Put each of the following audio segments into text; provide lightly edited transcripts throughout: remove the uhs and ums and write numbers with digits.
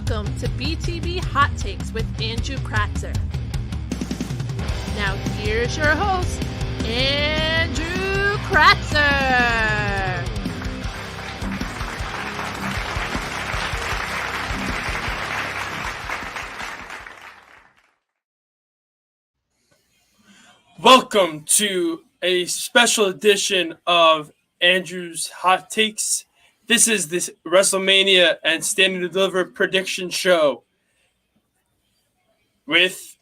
Welcome to BTB Hot Takes with Andrew Kratzer. Now here's your host, Andrew Kratzer. Welcome to a special edition of Andrew's Hot Takes. This is this WrestleMania and Stand and Deliver prediction show with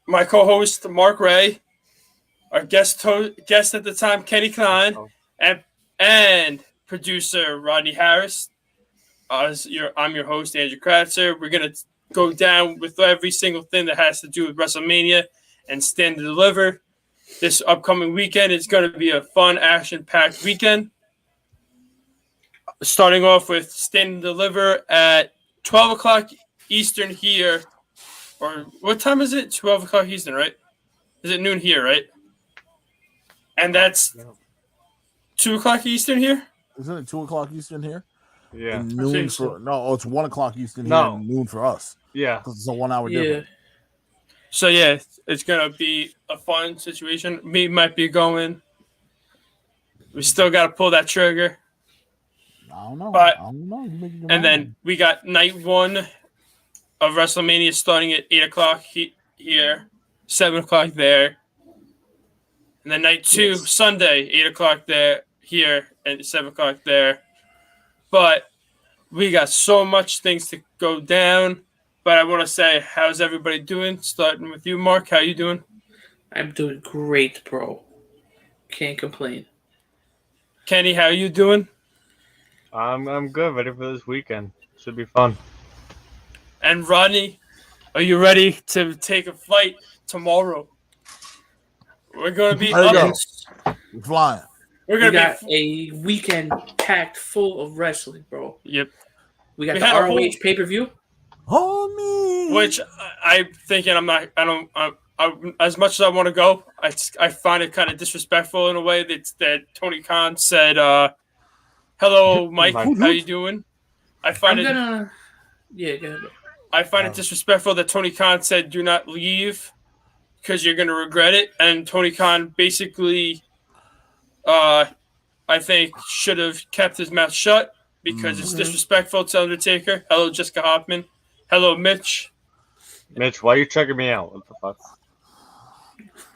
my co-host Mark Ray, our guest at the time Kenny Klein, and producer Rodney Harris. I'm your host Andrew Kratzer. We're gonna go down with every single thing that has to do with WrestleMania and Stand and Deliver. This upcoming weekend is going to be a fun, action-packed weekend. Starting off with Stand and Deliver at 12 o'clock Eastern here. Or what time is it? 12 o'clock Eastern, right? Is it noon here, right? And that's 2 o'clock Eastern here? Isn't it 2 o'clock Eastern here? Yeah. And noon so. it's 1 o'clock Eastern here and noon for us. Yeah. Because it's a 1 hour difference. So, yeah, it's going to be a fun situation. Me might be going. We still got to pull that trigger. I don't know. And then we got night one of WrestleMania starting at 8 o'clock here, 7 o'clock there. And then night two, Sunday, 8 o'clock here, and 7 o'clock there. But we got so much things to go down. But I want to say, how's everybody doing? Starting with you, Mark. How you doing? I'm doing great, bro. Can't complain. Kenny, how you doing? I'm good. Ready for this weekend. Should be fun. And Rodney, are you ready to take a flight tomorrow? We're going to be We're flying. We got a weekend packed full of wrestling, bro. Yep. We got the ROH pay-per-view. Homie. Which I'm thinking as much as I want to go, I find it kind of disrespectful in a way that Tony Khan said, hello, Mike, how you doing? I find it disrespectful that Tony Khan said, do not leave because you're going to regret it. And Tony Khan basically, I think, should have kept his mouth shut because it's disrespectful to Undertaker. Hello, Jessica Hoffman. Hello, Mitch. Mitch, why are you checking me out? What the fuck?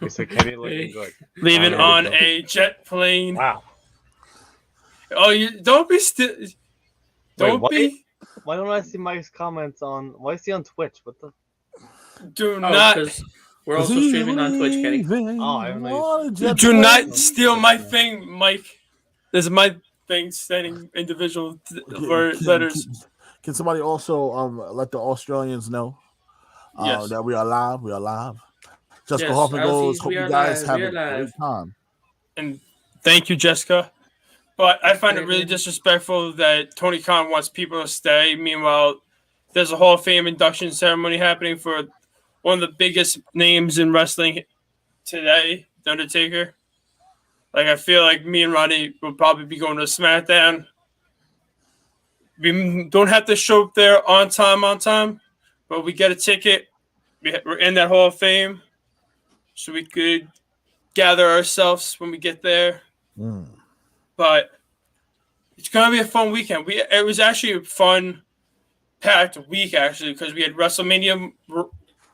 He said, Kenny looking good. Leaving on a jet plane. Wow. Oh, you don't be still. Don't be. Why don't I see Mike's comments on? Why is he on Twitch? What the? Do not. We're also streaming on Twitch, Kenny. I don't know. Do not steal my thing, Mike. This is my thing, sending individual letters. Can somebody also let the Australians know that we are live? We are live. Jessica Hoffman goes, hope you guys have a great time. And thank you, Jessica. But I find it really disrespectful that Tony Khan wants people to stay. Meanwhile, there's a Hall of Fame induction ceremony happening for one of the biggest names in wrestling today, The Undertaker. Like, I feel like me and Rodney will probably be going to SmackDown. We don't have to show up there on time, but we get a ticket. We're in that Hall of Fame, so we could gather ourselves when we get there. But it's going to be a fun weekend. It was actually a fun, packed week, actually, because we had WrestleMania, Raw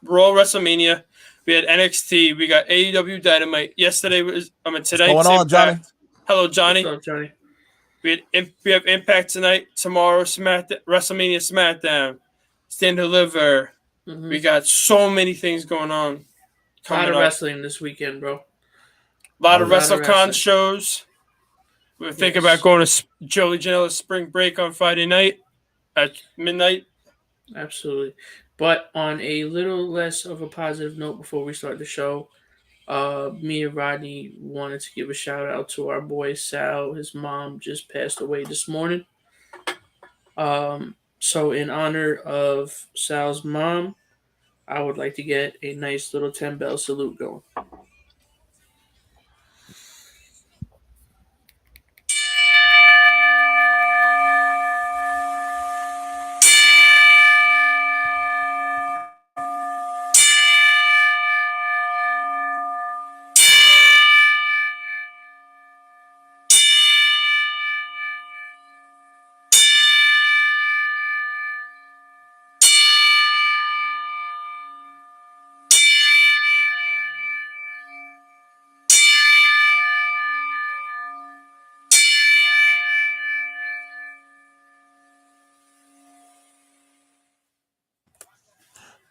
WrestleMania. We had NXT. We got AEW Dynamite. Today. What's going on, Johnny? Hello, Johnny. What's up, Johnny? We have Impact tonight. Tomorrow, WrestleMania SmackDown. Stand and Deliver. We got so many things going on. A lot of wrestling this weekend, bro. A lot of WrestleCon shows. We're thinking about going to Joey Janela's spring break on Friday night at midnight. Absolutely. But on a little less of a positive note before we start the show, me and Rodney wanted to give a shout out to our boy Sal. His mom just passed away this morning. So in honor of Sal's mom, I would like to get a nice little 10-bell salute going.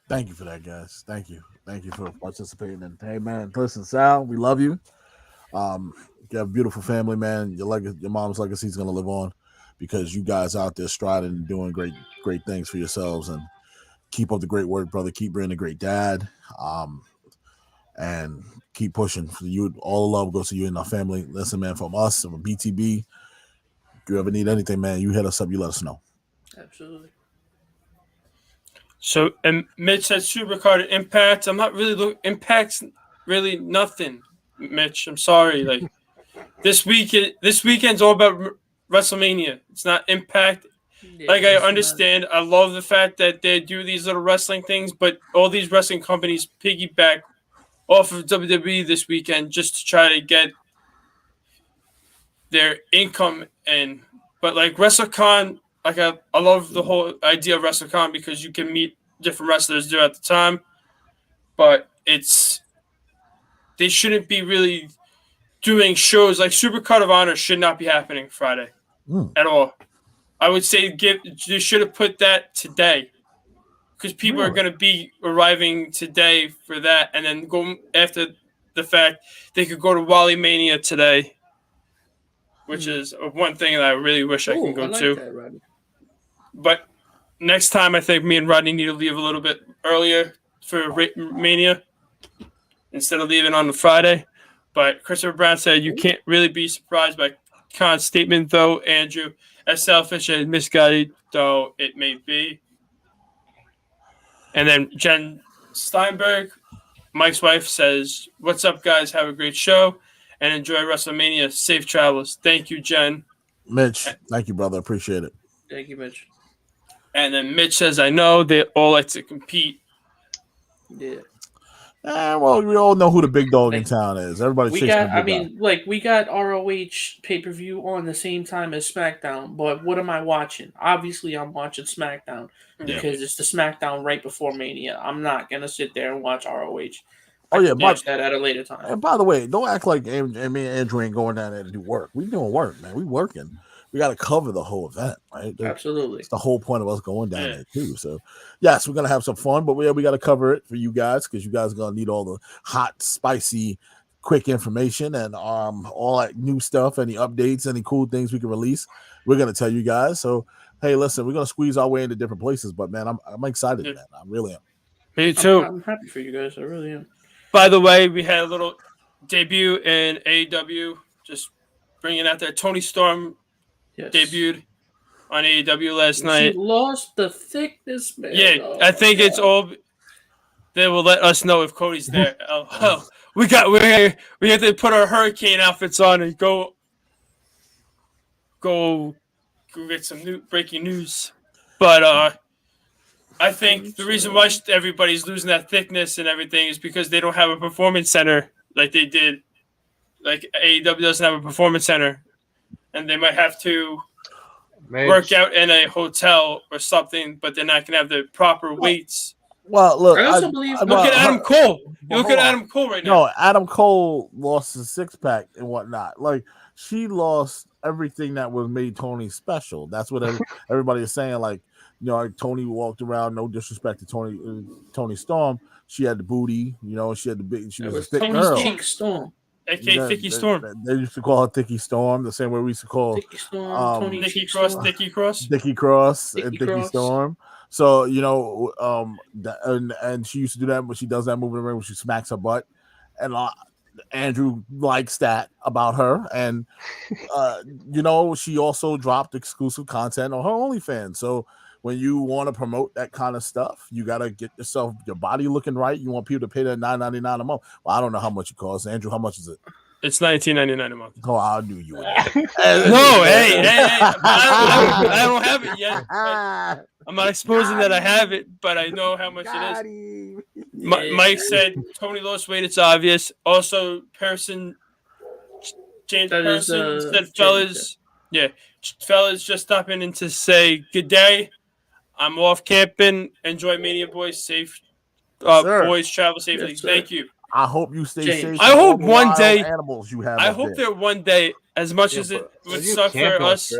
Thank you for that, guys. Thank you for participating. And hey, man, listen, Sal, we love you. You have a beautiful family, man. Your mom's legacy is gonna live on because you guys out there striding and doing great things for yourselves. And keep up the great work, brother. Keep being a great dad. And keep pushing for you. All the love goes to you and our family. Listen, man, from us, from BTB. If you ever need anything, man, you hit us up. You let us know. Absolutely. So, and Mitch said Supercard Impact. I'm not really Impact's really nothing, Mitch. I'm sorry. Like this weekend's all about WrestleMania. It's not Impact. Yeah, like I understand, I love the fact that they do these little wrestling things, but all these wrestling companies piggyback off of WWE this weekend just to try to get their income in. But like WrestleCon, like I love the whole idea of WrestleCon because you can meet different wrestlers there at the time. But they shouldn't be really doing shows like Supercard of Honor should not be happening Friday at all. I would say they should have put that today because people are going to be arriving today for that, and then go after the fact they could go to Wally Mania today, which is one thing that I really wish I can go to. That, but next time, I think me and Rodney need to leave a little bit earlier for Mania instead of leaving on the Friday. But Christopher Brown said you can't really be surprised by Khan's statement, though, Andrew. As selfish and misguided though it may be. And then Jen Steinberg, Mike's wife, says, "What's up, guys? Have a great show and enjoy WrestleMania. Safe travels." Thank you, Jen. Mitch, thank you, brother. Appreciate it. Thank you, Mitch. And then Mitch says, "I know they all like to compete." Yeah. Well, we all know who the big dog in town is. Everybody's we got ROH pay-per-view on the same time as SmackDown, but what am I watching? Obviously, I'm watching SmackDown because it's the SmackDown right before Mania. I'm not going to sit there and watch ROH. Watch that at a later time. And by the way, don't act like me and Andrew ain't going down there to do work. We doing work, man. We working. We got to cover the whole event, right? Absolutely. It's the whole point of us going down there too. So, yes, we're gonna have some fun, but we got to cover it for you guys because you guys are gonna need all the hot, spicy, quick information and all that new stuff, any updates, any cool things we can release. We're gonna tell you guys. So, hey, listen, we're gonna squeeze our way into different places, but man, I'm excited, man. I really am. Me too. I'm happy for you guys. I really am. By the way, we had a little debut in AEW. Just bringing out there, Tony Storm. Yes. Debuted on AEW last night. She lost the thickness, man. Yeah, I think it's all. They will let us know if Cody's there. We have to put our hurricane outfits on and go get some new breaking news. But I think the reason why everybody's losing that thickness and everything is because they don't have a performance center like they did. Like AEW doesn't have a performance center. And they might have to work out in a hotel or something, but they're not going to have the proper weights. Well, look, I also believe. Look at Adam Cole. Look at Adam Cole right now. No, Adam Cole lost his six-pack and whatnot. Like, she lost everything that was made Tony special. That's what everybody is saying. Like, Tony walked around. No disrespect to Tony Storm. She had the booty. She had the big. She was a thick girl. Cheek Storm. A.K.A. Thicky Storm. They used to call her Thicky Storm, the same way we used to call Thicky Storm, Thicky Cross, Thicky Cross, Thicky Cross, and Thicky Storm. So and she used to do that, but she does that move in the ring where she smacks her butt, and Andrew likes that about her, and she also dropped exclusive content on her OnlyFans. So when you want to promote that kind of stuff, you got to get your body looking right. You want people to pay that $9.99 a month. Well, I don't know how much it costs. Andrew, how much is it? It's $19.99 a month. Oh, I'll do you. No, hey, I don't have it yet. I'm not exposing that I have it, but I know how much it is. Mike said Tony lost weight. It's obvious. Also, James Person said, fellas, fellas, just stopping in to say good day. I'm off camping. Enjoy Mania, boys. Safe, boys. Travel safely. Yes, thank you. I hope you stay safe. I hope one day animals you have. I hope that one day, as much as it would suck for us, I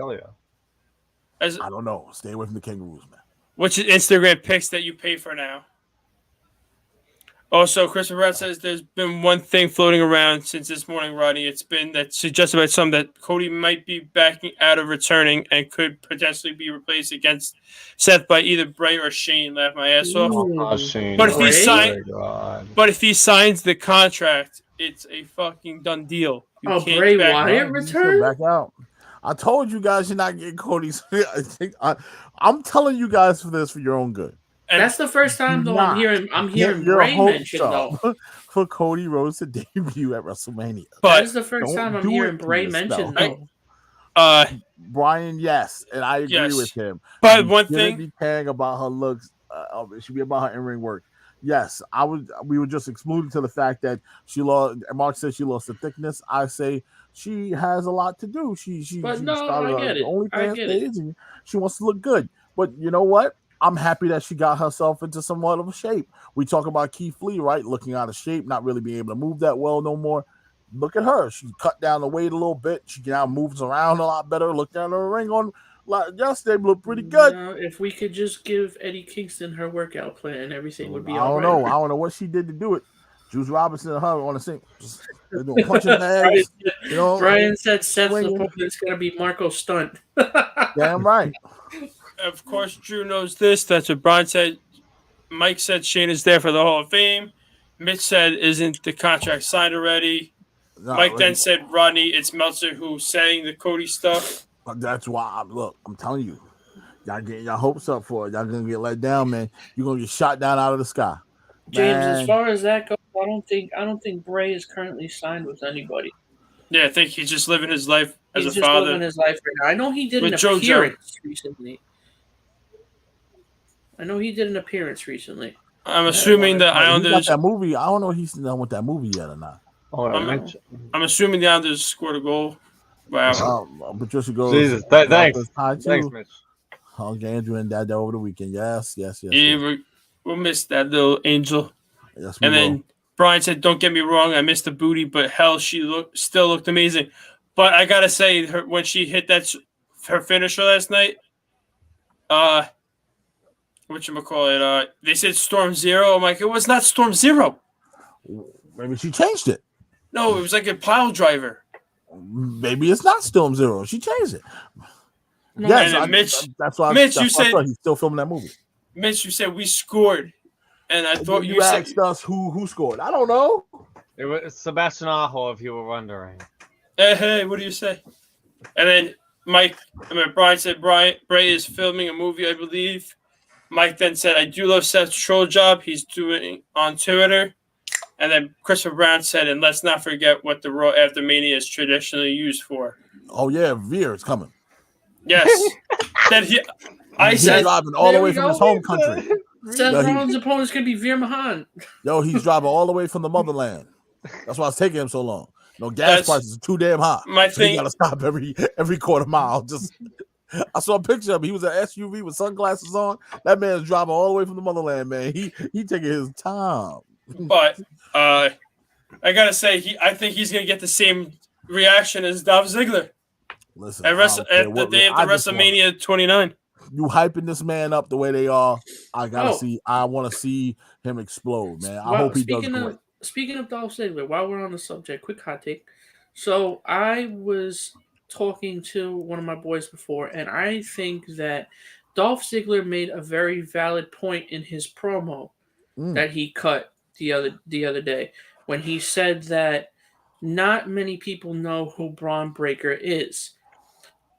don't know. Stay away from the kangaroos, man. Which is Instagram pics that you pay for now. Also, Christopher Pratt says there's been one thing floating around since this morning, Rodney. It's been that suggests about some that Cody might be backing out of returning and could potentially be replaced against Seth by either Bray or Shane. Laugh my ass off. Oh, Shane. But if he Bray? signs, Oh, God. but if he signs the contract, it's a fucking done deal. You Oh, can't Bray back Wyatt He's return? back out. I told you guys you're not getting Cody's. I'm telling you guys for this for your own good. And That's the first time though I'm hearing Get your Bray hopes mentioned up though. for Cody Rhodes to debut at WrestleMania. That but is the first Don't time I'm do hearing it to Bray yourself. mentioned Right? though. Brian, yes, and I agree Yes. with him. But You one shouldn't thing, be caring about her looks. It should be about her in-ring work. Yes, we were just excluded to the fact that she lost. Mark said she lost the thickness. I say she has a lot to do. She But no, started I get it. the I OnlyFans get it. page and she wants to look good. But you know what? I'm happy that she got herself into somewhat of a shape. We talk about Keith Lee, right? Looking out of shape, not really being able to move that well no more. Look at her. She cut down the weight a little bit. She now moves around a lot better. Look down the ring on yesterday, looked pretty good. No, if we could just give Eddie Kingston her workout plan, everything would be I all don't right. know. I don't know what she did to do it. Juice Robinson and her on the same. They're doing punching bags. You know, Brian said Seth's swinging. opponent's gonna be Marco Stunt. Damn right. of course, Drew knows this. That's what Brian said. Mike said Shane is there for the Hall of Fame. Mitch said, isn't the contract signed already? No, Mike then said, Rodney, it's Meltzer who's saying the Cody stuff. That's why. Look, I'm telling you, y'all getting your hopes up for it. Y'all gonna get let down, man. You're gonna get shot down out of the sky. James, Man. as far as that goes, I don't think Bray is currently signed with anybody. Yeah, I think he's just living his life as He's a just father. living his life right now. I know he did an With JoJo. appearance recently. I'm assuming the He got Islanders. that movie. I don't know if he's done with that movie yet or not. Oh, I'm assuming the Islanders scored a goal. Wow. Patricia goes. Jesus, thanks. Thanks, Mitch. Andrew and Dad over the weekend. Yes. Yeah, we'll miss that little angel. Yes, we And will. then Brian said, "Don't get me wrong, I missed the booty, but hell, she still looked amazing." But I gotta say, when she hit her finisher last night, whatchamacallit, they said Storm Zero. I'm like, it was not Storm Zero. Maybe she changed it. No, it was like a pile driver. Maybe it's not Storm Zero. She changed it. No, Yes, and Mitch, that's why. Mitch, that's you why I said- thought he's still filming that movie. Mitch, you said we scored, and I thought You you said, asked us who scored. I don't know. It was Sebastian Aho, if you were wondering. hey, what do you say? And then Brian said Bray is filming a movie, I believe. Mike then said, I do love Seth's troll job he's doing on Twitter. And then Christopher Brown said, and let's not forget what the Raw After Mania is traditionally used for. Oh yeah, Veer is coming. Yes. He's driving all the way from his home country. Seth Yeah, he- Rollins' opponent's gonna be Veer Mahan. Yo, he's driving all the way from the motherland. That's why it's taking him so long. No, gas prices are too damn high. My So he thing- gotta stop every quarter mile. I saw a picture of him. He was an SUV with sunglasses on. That man's driving all the way from the motherland, man. He taking his time. But I gotta say, I think he's gonna get the same reaction as Dolph Ziggler Listen, at the day of WrestleMania 29. You hyping this man up the way they are. I want to see him explode, man. I hope he does great. Speaking of Dolph Ziggler, while we're on the subject, quick hot take. So I was talking to one of my boys before, and I think that Dolph Ziggler made a very valid point in his promo that he cut the other day when he said that not many people know who Braun Breaker is.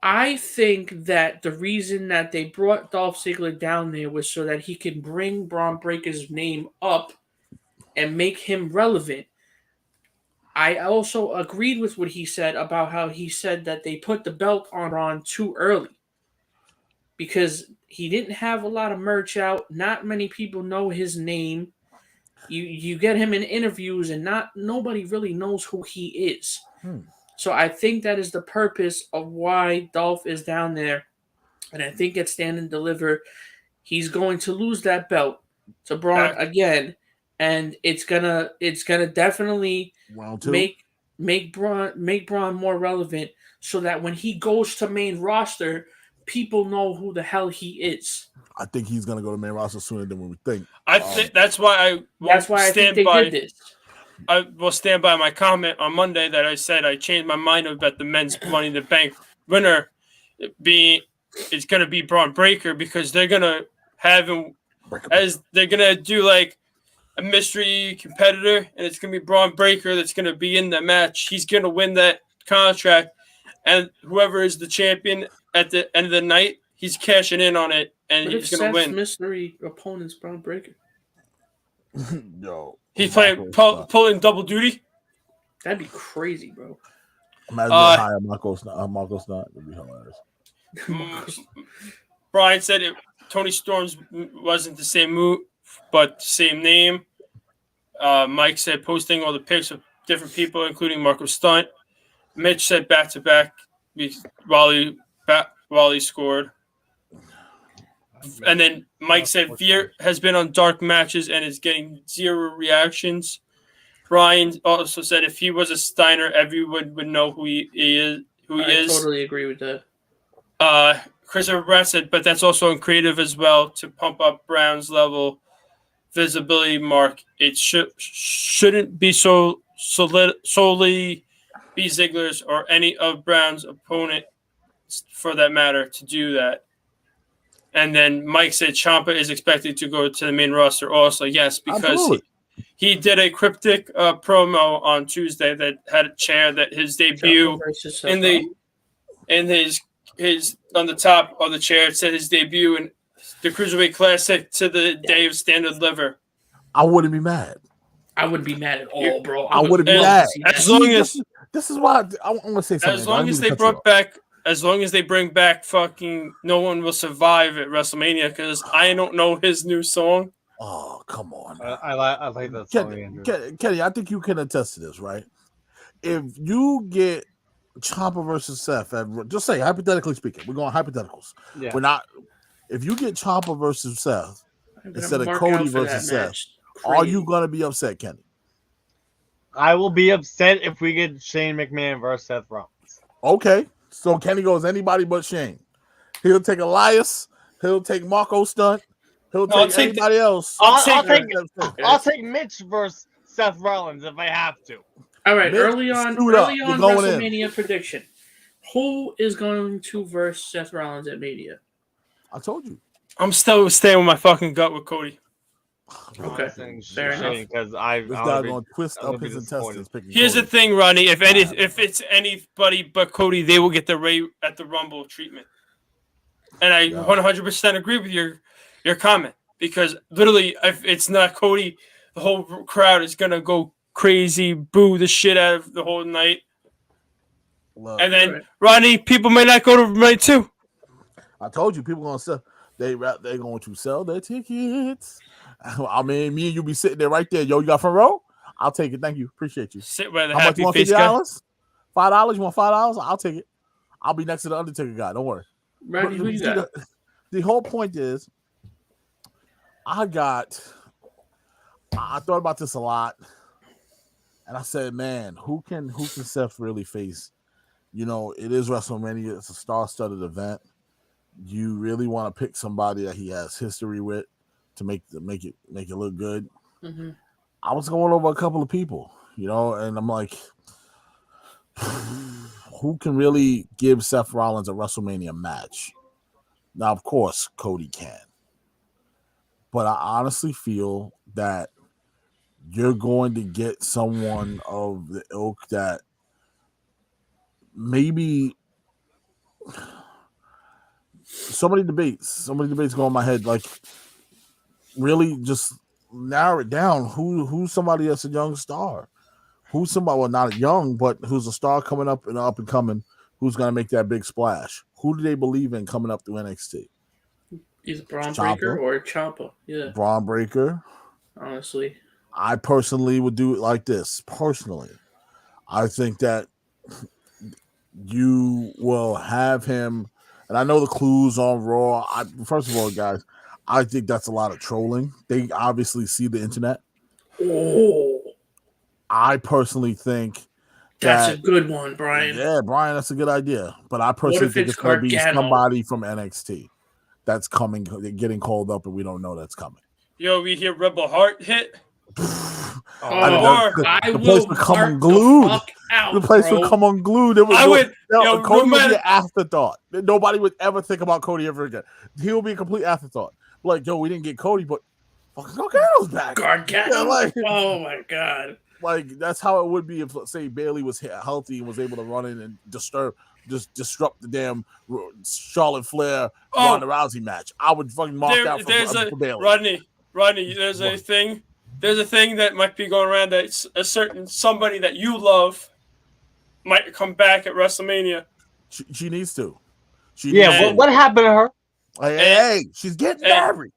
I think that the reason that they brought Dolph Ziggler down there was so that he can bring Braun Breaker's name up and make him relevant. I also agreed with what he said about how he said that they put the belt on Braun too early because he didn't have a lot of merch out. Not many people know his name. You get him in interviews and nobody really knows who he is. So I think that is the purpose of why Dolph is down there. And I think at Stand and Deliver, he's going to lose that belt to Braun again. And it's gonna definitely make Braun more relevant so that when he goes to main roster, people know who the hell he is. I think he's gonna go to main roster sooner than we think. I think that's why I think they did this. I will stand by my comment on Monday that I said I changed my mind about the men's Money in the Bank winner it's going to be Braun Breaker because they're going to have him as they're going to do like a mystery competitor, and it's going to be Braun Breaker that's going to be in the match. He's going to win that contract, and whoever is the champion at the end of the night, he's cashing in on it, and he's going to win. Mystery opponent's Braun Breaker. Yo, he's pulling double duty. That'd be crazy, bro. Imagine higher Marco's not. It'd be hilarious. Brian said Tony Storm's wasn't the same move, but same name. Mike said posting all the pics of different people, including Marco Stunt. Mitch said back to back while he scored. And then Mike said Veer has been on dark matches and is getting 0 reactions. Brian also said if he was a Steiner, everyone would know who he is. I totally agree with that. Christopher Brown said, but that's also creative as well to pump up Brown's level visibility mark. It shouldn't be solely be Ziggler's or any of Brown's opponent for that matter to do that. And then Mike said Ciampa is expected to go to the main roster also. Yes, because he did a cryptic promo on Tuesday that had a chair that his debut in his on the top of the chair. It said his debut in the Cruiserweight Classic to the day of Stand and Deliver. I wouldn't be mad. I wouldn't be mad at all, bro. I wouldn't be mad. As long as this is why I want to say something. As long as they bring back fucking No One Will Survive at WrestleMania, because I don't know his new song. Oh, come on. I like that song. Kenny, I think you can attest to this, right? If you get Ciampa versus Seth, just say hypothetically speaking, we're going hypotheticals. Yeah. We're not. If you get Ciampa versus Seth instead of Cody versus Seth, are you going to be upset, Kenny? I will be upset if we get Shane McMahon versus Seth Rollins. Okay, so Kenny goes anybody but Shane. He'll take Elias. He'll take Marco Stunt. He'll take anybody else. I'll take Mitch versus Seth Rollins if I have to. All right, early on WrestleMania prediction. Who is going to verse Seth Rollins at Mania? I told you. I'm still staying with my fucking gut with Cody. Okay, fair enough. Because this guy going to twist up his intestines. Here's the thing, Ronnie. If it's anybody but Cody, they will get the Ray at the Rumble treatment. And I 100% agree with your comment, because literally, if it's not Cody, the whole crowd is gonna go crazy, boo the shit out of the whole night. And then Ronnie, people may not go to night 2. I told you, people gonna sell. They're going to sell their tickets. I mean, me and you be sitting there right there. Yo, you got front row? I'll take it. Thank you. Appreciate you. Sit where the How much happy you want? face guy. $5? You want $5? I'll take it. I'll be next to the Undertaker guy. Don't worry. Randy, who you got? The whole point is, I thought about this a lot, and I said, man, who can Seth really face? You know, it is WrestleMania. It's a star-studded event. You really want to pick somebody that he has history with to make it look good. Mm-hmm. I was going over a couple of people, you know, and I'm like, who can really give Seth Rollins a WrestleMania match? Now, of course, Cody can. But I honestly feel that you're going to get someone of the ilk that maybe so many debates go in my head. Like, really just narrow it down. Who's somebody that's a young star? Who's somebody, well, not young, but who's a star coming up and coming, who's going to make that big splash? Who do they believe in coming up through NXT? Either Braun Breaker or Ciampa. Yeah. Braun Breaker. Honestly. I personally would do it like this. Personally, I think that you will have him, and I know the clues on Raw. First of all, guys, I think that's a lot of trolling. They obviously see the internet. Oh. I personally think That's a good one, Brian. Yeah, Brian, that's a good idea. But I What personally if think it's it's going to be Gargano? somebody from NXT that's coming, getting called up, and we don't know that's coming. Yo, we hear Rebel Heart hit. The place would come unglued. The place would come unglued. Cody would be an afterthought. Nobody would ever think about Cody ever again. He will be a complete afterthought. Like, yo, we didn't get Cody, but fucking Gargano's back. Gargano. Oh my god. Like, that's how it would be if, let's say, Bayley was healthy and was able to run in and disrupt the damn Charlotte Flair Ronda Rousey match. I would fucking mark out for Bayley. Rodney, there's a thing that might be going around that a certain somebody that you love might come back at WrestleMania. She needs to. What happened to her? Hey, she's getting married.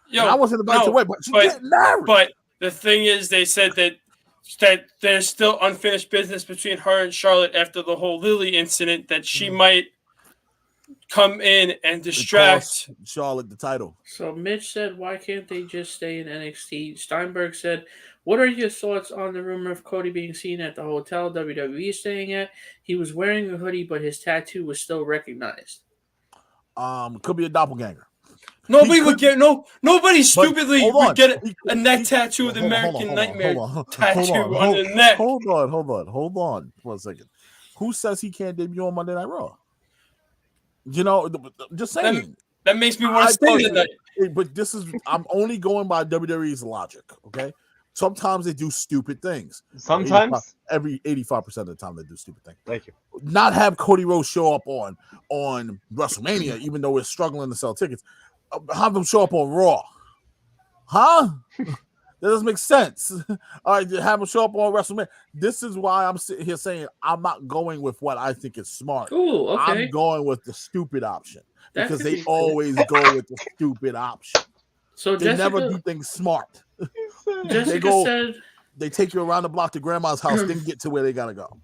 Yo, I wasn't about to wait, but she's getting married. But the thing is, they said that there's still unfinished business between her and Charlotte after the whole Lily incident, that she might come in and distract Charlotte the title. So Mitch said, why can't they just stay in NXT? Steinberg said, what are your thoughts on the rumor of Cody being seen at the hotel WWE is staying at? He was wearing a hoodie, but his tattoo was still recognized. Could be a doppelganger. Nobody stupidly would get a neck tattoo of the American Nightmare tattoo on the neck. Hold on for a second. Who says he can't debut on Monday Night Raw? You know, just saying. That makes me want to stay that night. But I'm only going by WWE's logic, okay? Sometimes they do stupid things. Sometimes? Every 85% of the time they do stupid things. Thank you. Not have Cody Rhodes show up on WrestleMania, even though we're struggling to sell tickets. Have them show up on Raw. Huh? That doesn't make sense. All right, have them show up on WrestleMania. This is why I'm sitting here saying I'm not going with what I think is smart. Cool, okay. I'm going with the stupid option because they always go with the stupid option. So they never do things smart. Jessica said they take you around the block to grandma's house, then get to where they gotta go.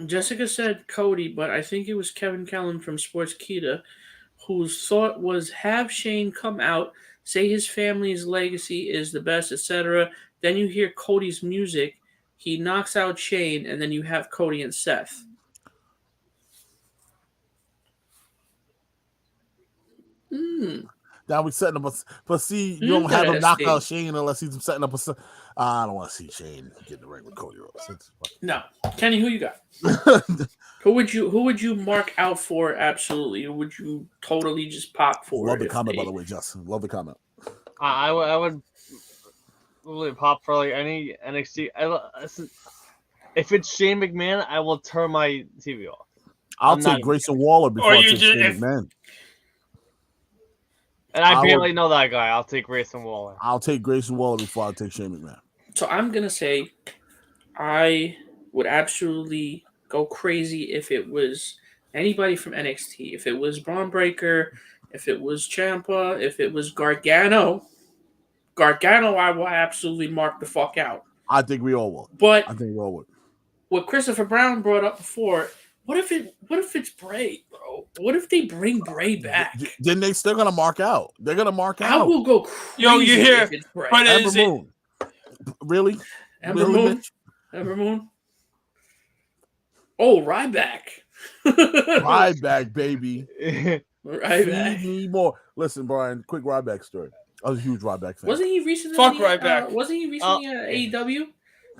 Jessica said Cody, but I think it was Kevin Kellam from Sportskeeda whose thought was have Shane come out, say his family's legacy is the best, etc. Then you hear Cody's music, he knocks out Shane, and then you have Cody and Seth. Now we setting up but see, you don't have him knock out Shane unless he's setting up I don't want to see Shane get in the ring with Cody Rhodes. No, Kenny, who you got? Who would you mark out for? Absolutely, or would you totally just pop for? Love the comment, by the way, Justin. Love the comment. I would really pop for like any NXT. If it's Shane McMahon, I will turn my TV off. I'll take Grayson Waller before I take Shane McMahon. And I barely know that guy. I'll take Grayson Waller. I'll take Grayson Waller before I take Shane McMahon. So I'm going to say I would absolutely go crazy if it was anybody from NXT. If it was Braun Breaker, if it was Ciampa, if it was Gargano. Gargano, I will absolutely mark the fuck out. I think we all will. But I think we all would. What Christopher Brown brought up before, what if it's Bray, bro? What if they bring Bray back? Then they still gonna mark out. They're gonna mark out. I will go crazy. Yo, you hear? If it's Bray. Ember Moon. Really? Ember Moon. Ember Moon. Oh, Ryback. Ryback, baby. Ryback. Feed me more. Listen, Brian. Quick Ryback story. I was a huge Ryback fan. Wasn't he recently? Ryback. Wasn't he recently at AEW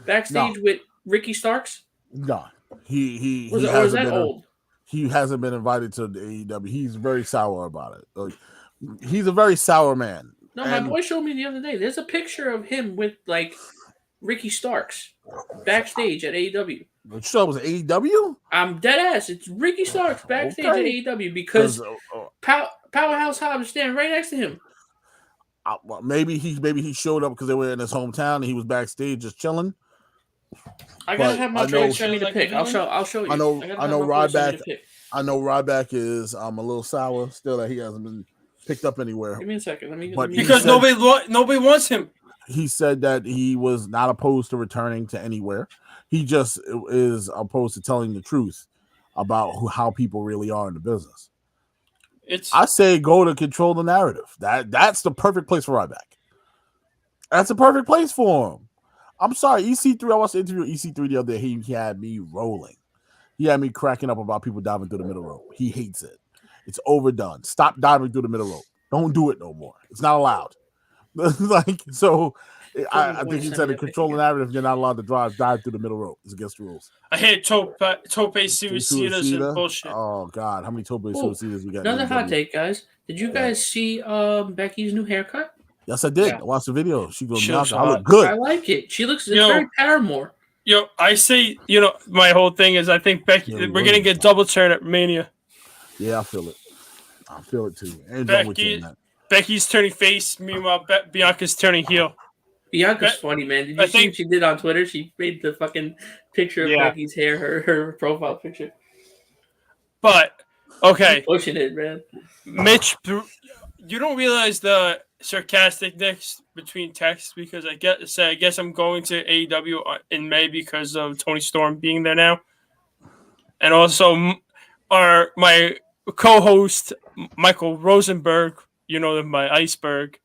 backstage with Ricky Starks? No, he was that old? He hasn't been invited to the AEW. He's very sour about it. Like, he's a very sour man. No, my boy showed me the other day. There's a picture of him with like Ricky Starks backstage at AEW. Which show was AEW? I'm dead ass. It's Ricky Starks backstage at AEW because Powerhouse Hobbs is standing right next to him. Well, maybe he showed up because they were in his hometown and he was backstage just chilling. I gotta have my boy send me the pic. I'll show you. I know Ryback. I know Ryback is a little sour still that he hasn't been picked up anywhere. Give me a second. Because nobody wants him. He said that he was not opposed to returning to anywhere. He just is opposed to telling the truth about how people really are in the business. I say go to control the narrative. That's the perfect place for Ryback. That's the perfect place for him. I'm sorry, EC3. I watched the interview with EC3 the other day. He had me rolling. he had me cracking up about people diving through the middle rope. He hates it. It's overdone. Stop diving through the middle rope. Don't do it no more. It's not allowed. Like so, I think he said to control the narrative, you're not allowed to dive through the middle rope. It's against the rules. I hate tope suicidas and bullshit. Oh God, how many tope suicidas we got? Another hot take, guys. Did you guys see Becky's new haircut? Yes, I did. Yeah. I watched the video. She goes, She I look good. I like it. She looks very Paramore. I say, my whole thing is I think Becky, we're gonna get double turn at Mania. Yeah, I feel it. I feel it too. And Becky's turning face. Meanwhile, Bianca's turning heel. Bianca's funny, man. Did you see what she did on Twitter? She made the fucking picture of Becky's hair, her profile picture. But okay, pushing it, man. Mitch, you don't realize the sarcasticness between texts because I guess I'm going to AEW in May because of Tony Storm being there now, and also my co-host Michael Rosenberg, my iceberg,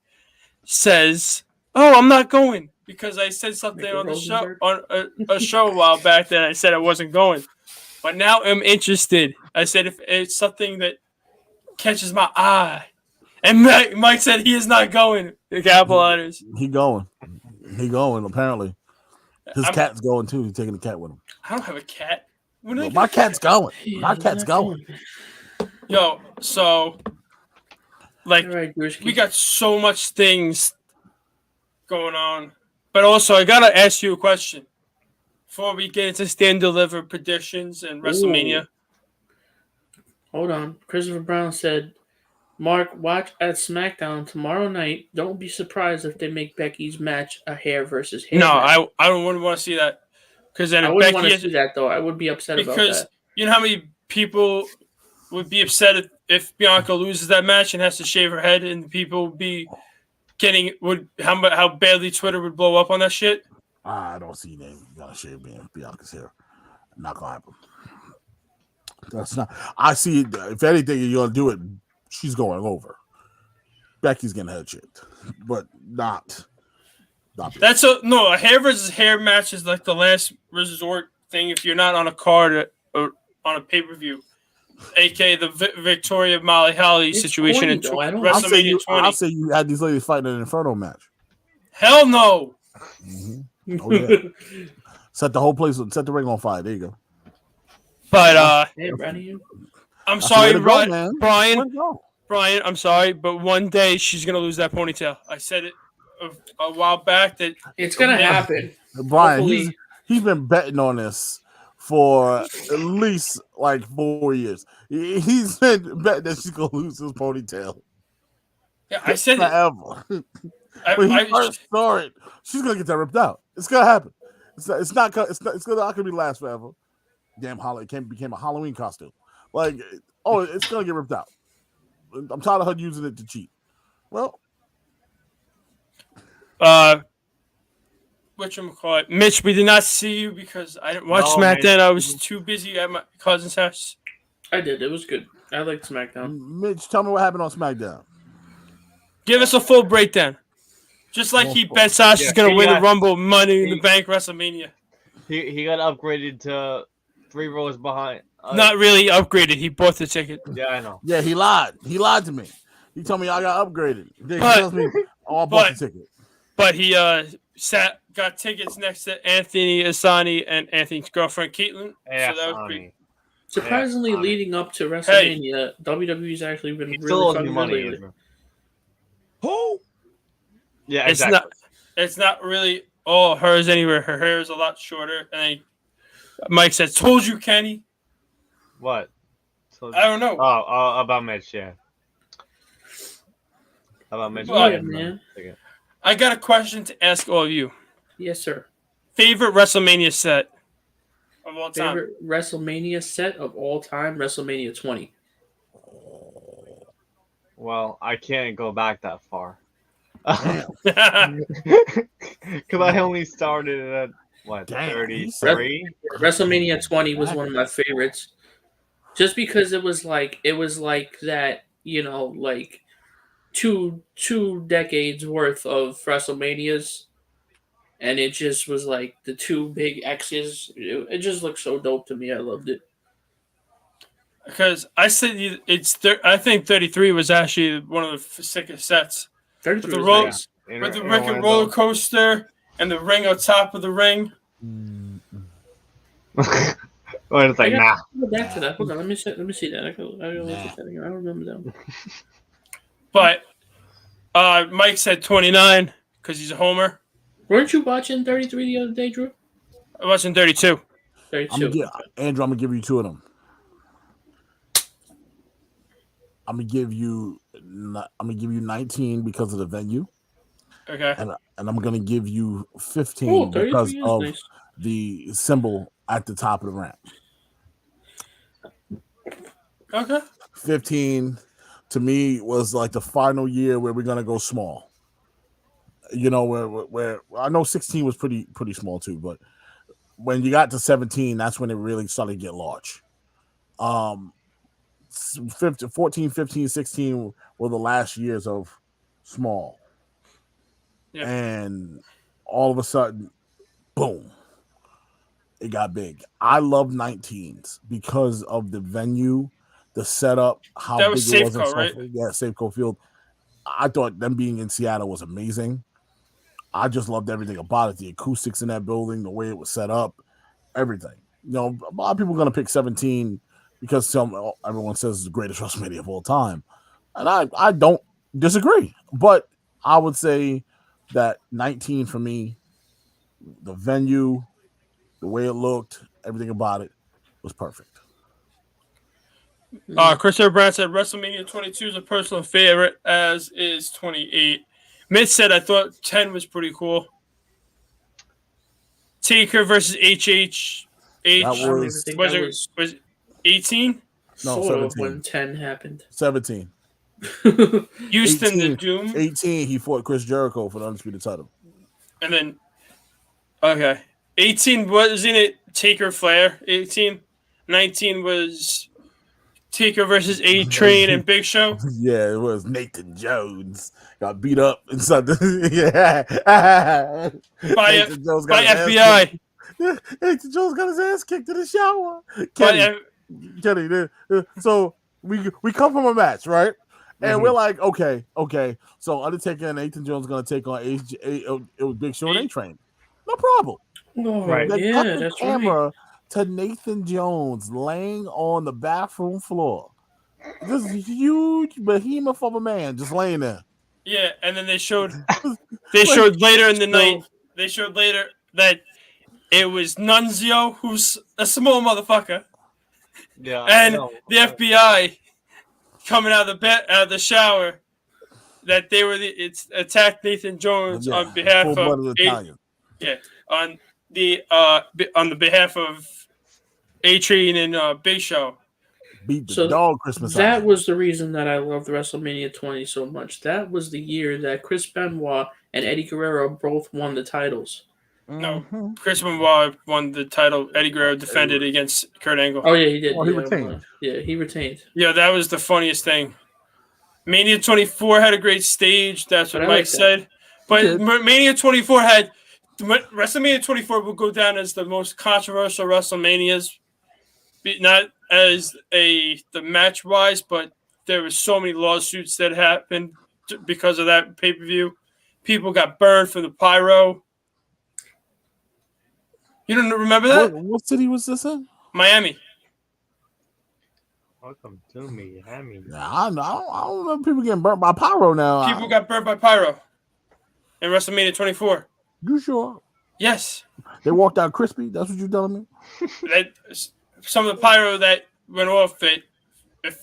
says, "Oh, I'm not going," because I said something on the show a show a while back that I said I wasn't going, but now I'm interested. I said if it's something that catches my eye, and Mike said he is not going. The capital letters. He going. Apparently, his cat's going too. He's taking the cat with him. I don't have a cat. My cat's going. My cat's going. Yo, so we got so much things going on, but also I gotta ask you a question before we get into Stand Deliver predictions and WrestleMania. Hold on, Christopher Brown said, "Mark, watch at SmackDown tomorrow night. Don't be surprised if they make Becky's match a hair versus hair." No, match. I wouldn't want to see that because then I wouldn't want to see that though. I would be upset about that. Because you know how many people would be upset if Bianca loses that match and has to shave her head, and people would be how badly Twitter would blow up on that shit. I don't see them gonna shave Bianca's hair. Not gonna happen. That's not. I see. If anything, you're gonna do it. She's going over. Becky's getting head shaved, but not. That's a hair versus hair match is like the last resort thing if you're not on a card or on a pay-per-view, aka the Victoria Molly Holly situation in WrestleMania 20. I'll say you had these ladies fighting an Inferno match. Hell no. Mm-hmm. Oh yeah. Set the ring on fire. There you go. But I'm sorry, Brian. I'm sorry, but one day she's gonna lose that ponytail. I said it a while back that it's gonna happen. Brian, he's been betting on this for at least like 4 years. He's been betting that she's gonna lose his ponytail. Yeah, I said forever. When he first saw it, she's gonna get that ripped out. It's gonna happen. It's not gonna be last forever. Damn, it became a Halloween costume. It's gonna get ripped out. I'm tired of her using it to cheat. Well, whatchamacallit? Mitch, we did not see you because I didn't watch SmackDown. I was too busy at my cousin's house. I did. It was good. I liked SmackDown. Mitch, tell me what happened on SmackDown. Give us a full breakdown. Just like he bet Sasha's going to win the Rumble, Money in the Bank, WrestleMania. He got upgraded to 3 rows behind. Not really upgraded. He bought the ticket. Yeah, I know. Yeah, he lied. He lied to me. He told me I got upgraded. He tells me, I bought the ticket. But he got tickets next to Anthony Asani and Anthony's girlfriend, Caitlyn. Yeah, so that was pretty. Surprisingly, leading up to WrestleMania, WWE's actually been really fucking good lately. Who? Yeah, exactly. It's not really all hers anywhere. Her hair is a lot shorter. And Mike said, "Told you, Kenny." What? I don't know. Oh, about Mitch, yeah. About Mitch. Man. I got a question to ask all of you. Yes, sir. Favorite WrestleMania set of all time? Favorite WrestleMania set of all time? WrestleMania 20. Well, I can't go back that far. Because I only started at 33. WrestleMania 20 was one of my favorites, just because it was like that, like two decades worth of WrestleManias, and it just was like the two big X's. It just looked so dope to me. I loved it. Because I said I think 33 was actually one of the sickest sets. 33 with was nice. with the Rickett roller coaster and the ring on top of the ring. Well, it's like, nah. Go back to that. Hold on, let me see that. I gotta look at that again. I don't remember that. But Mike said 29 because he's a homer. Weren't you watching 33 the other day, Drew? I was watching 32. 32. Andrew, I'm gonna give you two of them. I'm gonna give you 19 because of the venue. Okay. And I'm gonna give you 15 because of the symbol at the top of the ramp. Okay. 15 to me was like the final year where we're gonna go small. You know, where I know 16 was pretty small too, but when you got to 17, that's when it really started to get large. 14, 15, 16 were the last years of small. Yeah. And all of a sudden, boom, it got big. I love 19s because of the venue, the setup, how that big was it was. Safeco, right? Yeah, Safeco Field. I thought them being in Seattle was amazing. I just loved everything about it. The acoustics in that building, the way it was set up, everything. You know, a lot of people are going to pick 17 because everyone says it's the greatest WrestleMania of all time. And I don't disagree. But I would say that 19 for me, the venue, the way it looked, everything about it was perfect. Christopher Brown said WrestleMania 22 is a personal favorite, as is 28. Mitch said I thought 10 was pretty cool. Taker versus HH. Was 18? No, sort 17. of when 10 happened. 17. Houston 18, the Doom. 18, he fought Chris Jericho for the undisputed title. And then, okay. 18, wasn't it Taker Flair? 18. 19 was Taker versus A-Train and Big Show. Yeah, it was Nathan Jones. Got beat up inside the by FBI. Nathan Jones got his ass kicked in the shower. Kenny, so we come from a match, right? And we're like, okay. So Undertaker and Nathan Jones going to take on it was Big Show and A-Train. No problem. Right. They cut the that's camera right. to Nathan Jones laying on the bathroom floor. This huge behemoth of a man just laying there. Yeah, and then they showed later in the night. They showed later that it was Nunzio, who's a small motherfucker. Yeah, and the FBI coming out of the shower that they were attacked Nathan Jones on behalf of on the behalf of A-Train and Big Show. Beat the dog Christmas. That was the reason that I loved WrestleMania 20 so much. That was the year that Chris Benoit and Eddie Guerrero both won the titles. No, Chris Benoit won the title. Eddie Guerrero defended against Kurt Angle. Oh yeah, he did. He retained. Yeah, he retained. Yeah, that was the funniest thing. Mania 24 had a great stage. That's what Mike said. But Mania 24 had WrestleMania 24 will go down as the most controversial WrestleManias. Not as the match wise, but there were so many lawsuits that happened because of that pay-per-view. People got burned for the pyro. You don't remember that? What city was this in? Miami. Welcome to Miami. I don't remember people getting burnt by pyro now. People got burnt by pyro in WrestleMania 24. You sure? Yes. They walked out crispy? That's what you're telling me? Some of the pyro that went off, it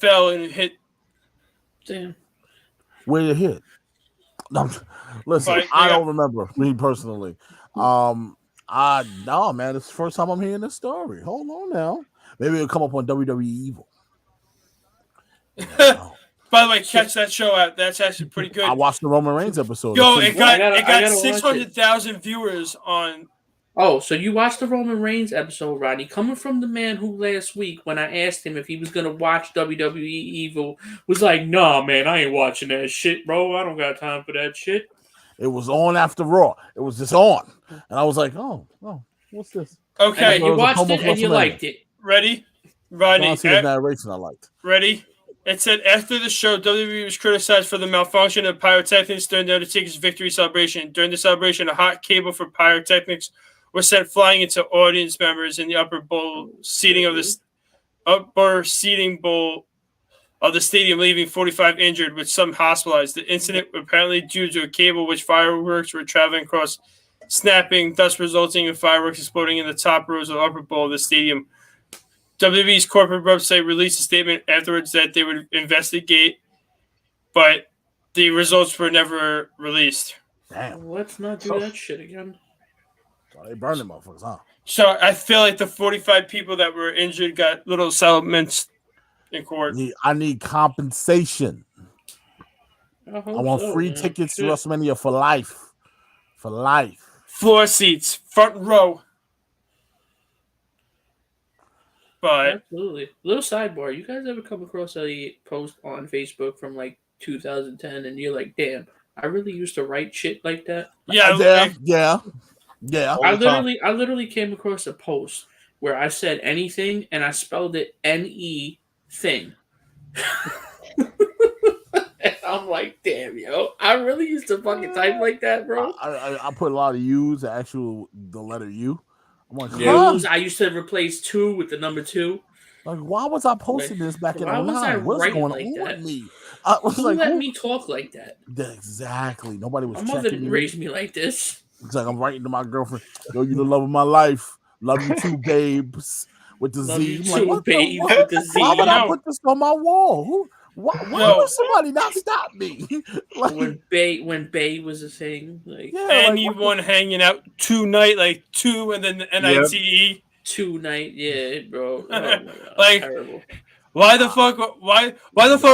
fell and hit. Damn. Where it hit? Listen, I don't remember, me personally. No, man, it's the first time I'm hearing this story. Hold on now. Maybe it'll come up on WWE Evil. By the way, catch that show out. That's actually pretty good. I watched the Roman Reigns episode. Yo, it got 600,000 viewers on. Oh, so you watched the Roman Reigns episode, Rodney? Coming from the man who last week, when I asked him if he was going to watch WWE Evil, was like, nah, man, I ain't watching that shit, bro. I don't got time for that shit. It was on after Raw. It was just on. And I was like, oh, what's this? Okay. And you watched it and you liked it. Ready? Rodney, John Cena's narration I liked. ready? It said after the show, WWE was criticized for the malfunction of pyrotechnics during the Undertaker's victory celebration. During the celebration, a hot cable for pyrotechnics was sent flying into audience members in the upper seating bowl of the stadium, leaving 45 injured, with some hospitalized. The incident apparently due to a cable which fireworks were traveling across, snapping, thus resulting in fireworks exploding in the top rows of the upper bowl of the stadium. WWE's corporate website released a statement afterwards that they would investigate, but the results were never released. Damn. Let's not do that shit again. So they burned them motherfuckers, huh? So I feel like the 45 people that were injured got little settlements in court. I need compensation. I want free tickets to WrestleMania for life. For life. Floor seats, front row. But absolutely. Little sidebar: you guys ever come across a post on Facebook from like 2010, and you're like, "Damn, I really used to write shit like that." Yeah. I literally came across a post where I said anything and I spelled it NE thing. And I'm like, damn, yo, I really used to fucking type like that, bro. I put a lot of U's, the letter U. I'm like, U's, I used to replace 2 with the number 2. Like, why was I posting this back in 09? What's going on with me? Who let me talk like that? Exactly. Nobody was checking me. My mother didn't raise me like this. It's like I'm writing to my girlfriend, yo, you the love of my life. Love you too, babes. With the love Z. You too, like, babes, with the Z. Why would I put this on my wall? Why would somebody not stop me? Like, when Bay was a thing, like anyone hanging out tonight, like 2 and then the NITE. 2 night, yeah, bro. Oh God, like, terrible. Why the fuck were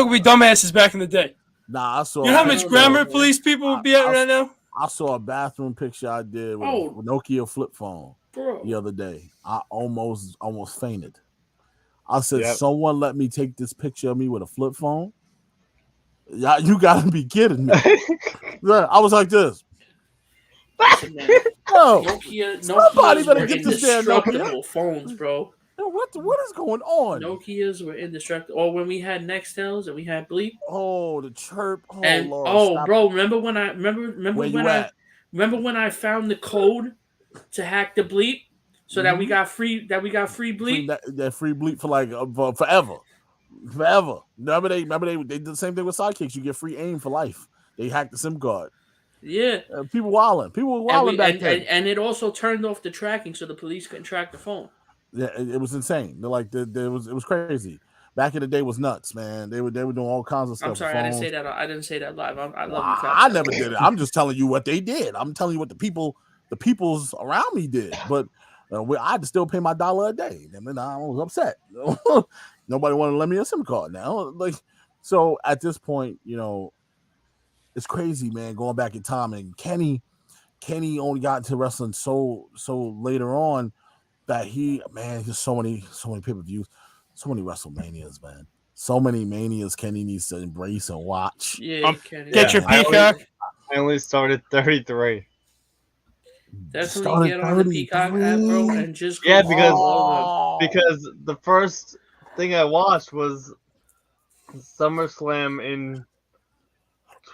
we dumbasses back in the day? Nah, I saw. You know how much grammar police people would be at right now? I saw a bathroom picture I did with a Nokia flip phone the other day. I almost fainted. I said, someone let me take this picture of me with a flip phone? Yeah, you gotta be kidding me. I was like this. No, somebody better get this damn Nokia phones, bro. What is going on? Nokias were indestructible. Or when we had Nextels and we had Bleep. Oh, the chirp. Oh, and Lord, bro, remember when I found the code to hack the Bleep so that we got free Bleep? That free Bleep for like forever. Remember they did the same thing with Sidekicks. You get free aim for life. They hacked the SIM card. Yeah. People were wilding back then. And it also turned off the tracking so the police couldn't track the phone. Yeah, it was insane. It was crazy. Back in the day was nuts, man. They were doing all kinds of stuff. I'm sorry, I didn't say that live. I love you. I never did it. I'm just telling you what they did. I'm telling you what the peoples around me did. But I had to still pay my $1 a day. And I was upset. Nobody wanted to lend me a SIM card now. Like, so at this point, it's crazy, man. Going back in time, and Kenny only got into wrestling so later on. That there's so many pay-per-views, so many WrestleManias, man. So many manias Kenny needs to embrace and watch. Yeah, Kenny. Get your Peacock. I only started 33. Definitely get on the Peacock app, bro, and just go because the first thing I watched was SummerSlam in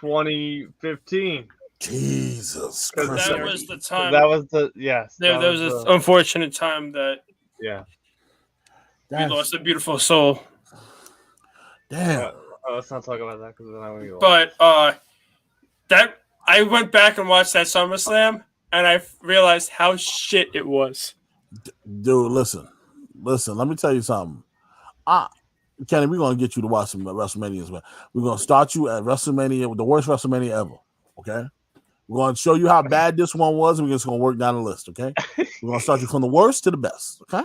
2015. Jesus Christ. That was the time. That was the There was an unfortunate time that we lost a beautiful soul. Damn. Let's not talk about that because then I want to. But that I went back and watched that SummerSlam and I realized how shit it was. Dude, listen. Let me tell you something. Kenny, we're gonna get you to watch some WrestleManias, man. We're gonna start you at WrestleMania, the worst WrestleMania ever. Okay. We're going to show you how bad this one was, and we're just going to work down the list, okay? We're going to start you from the worst to the best, okay?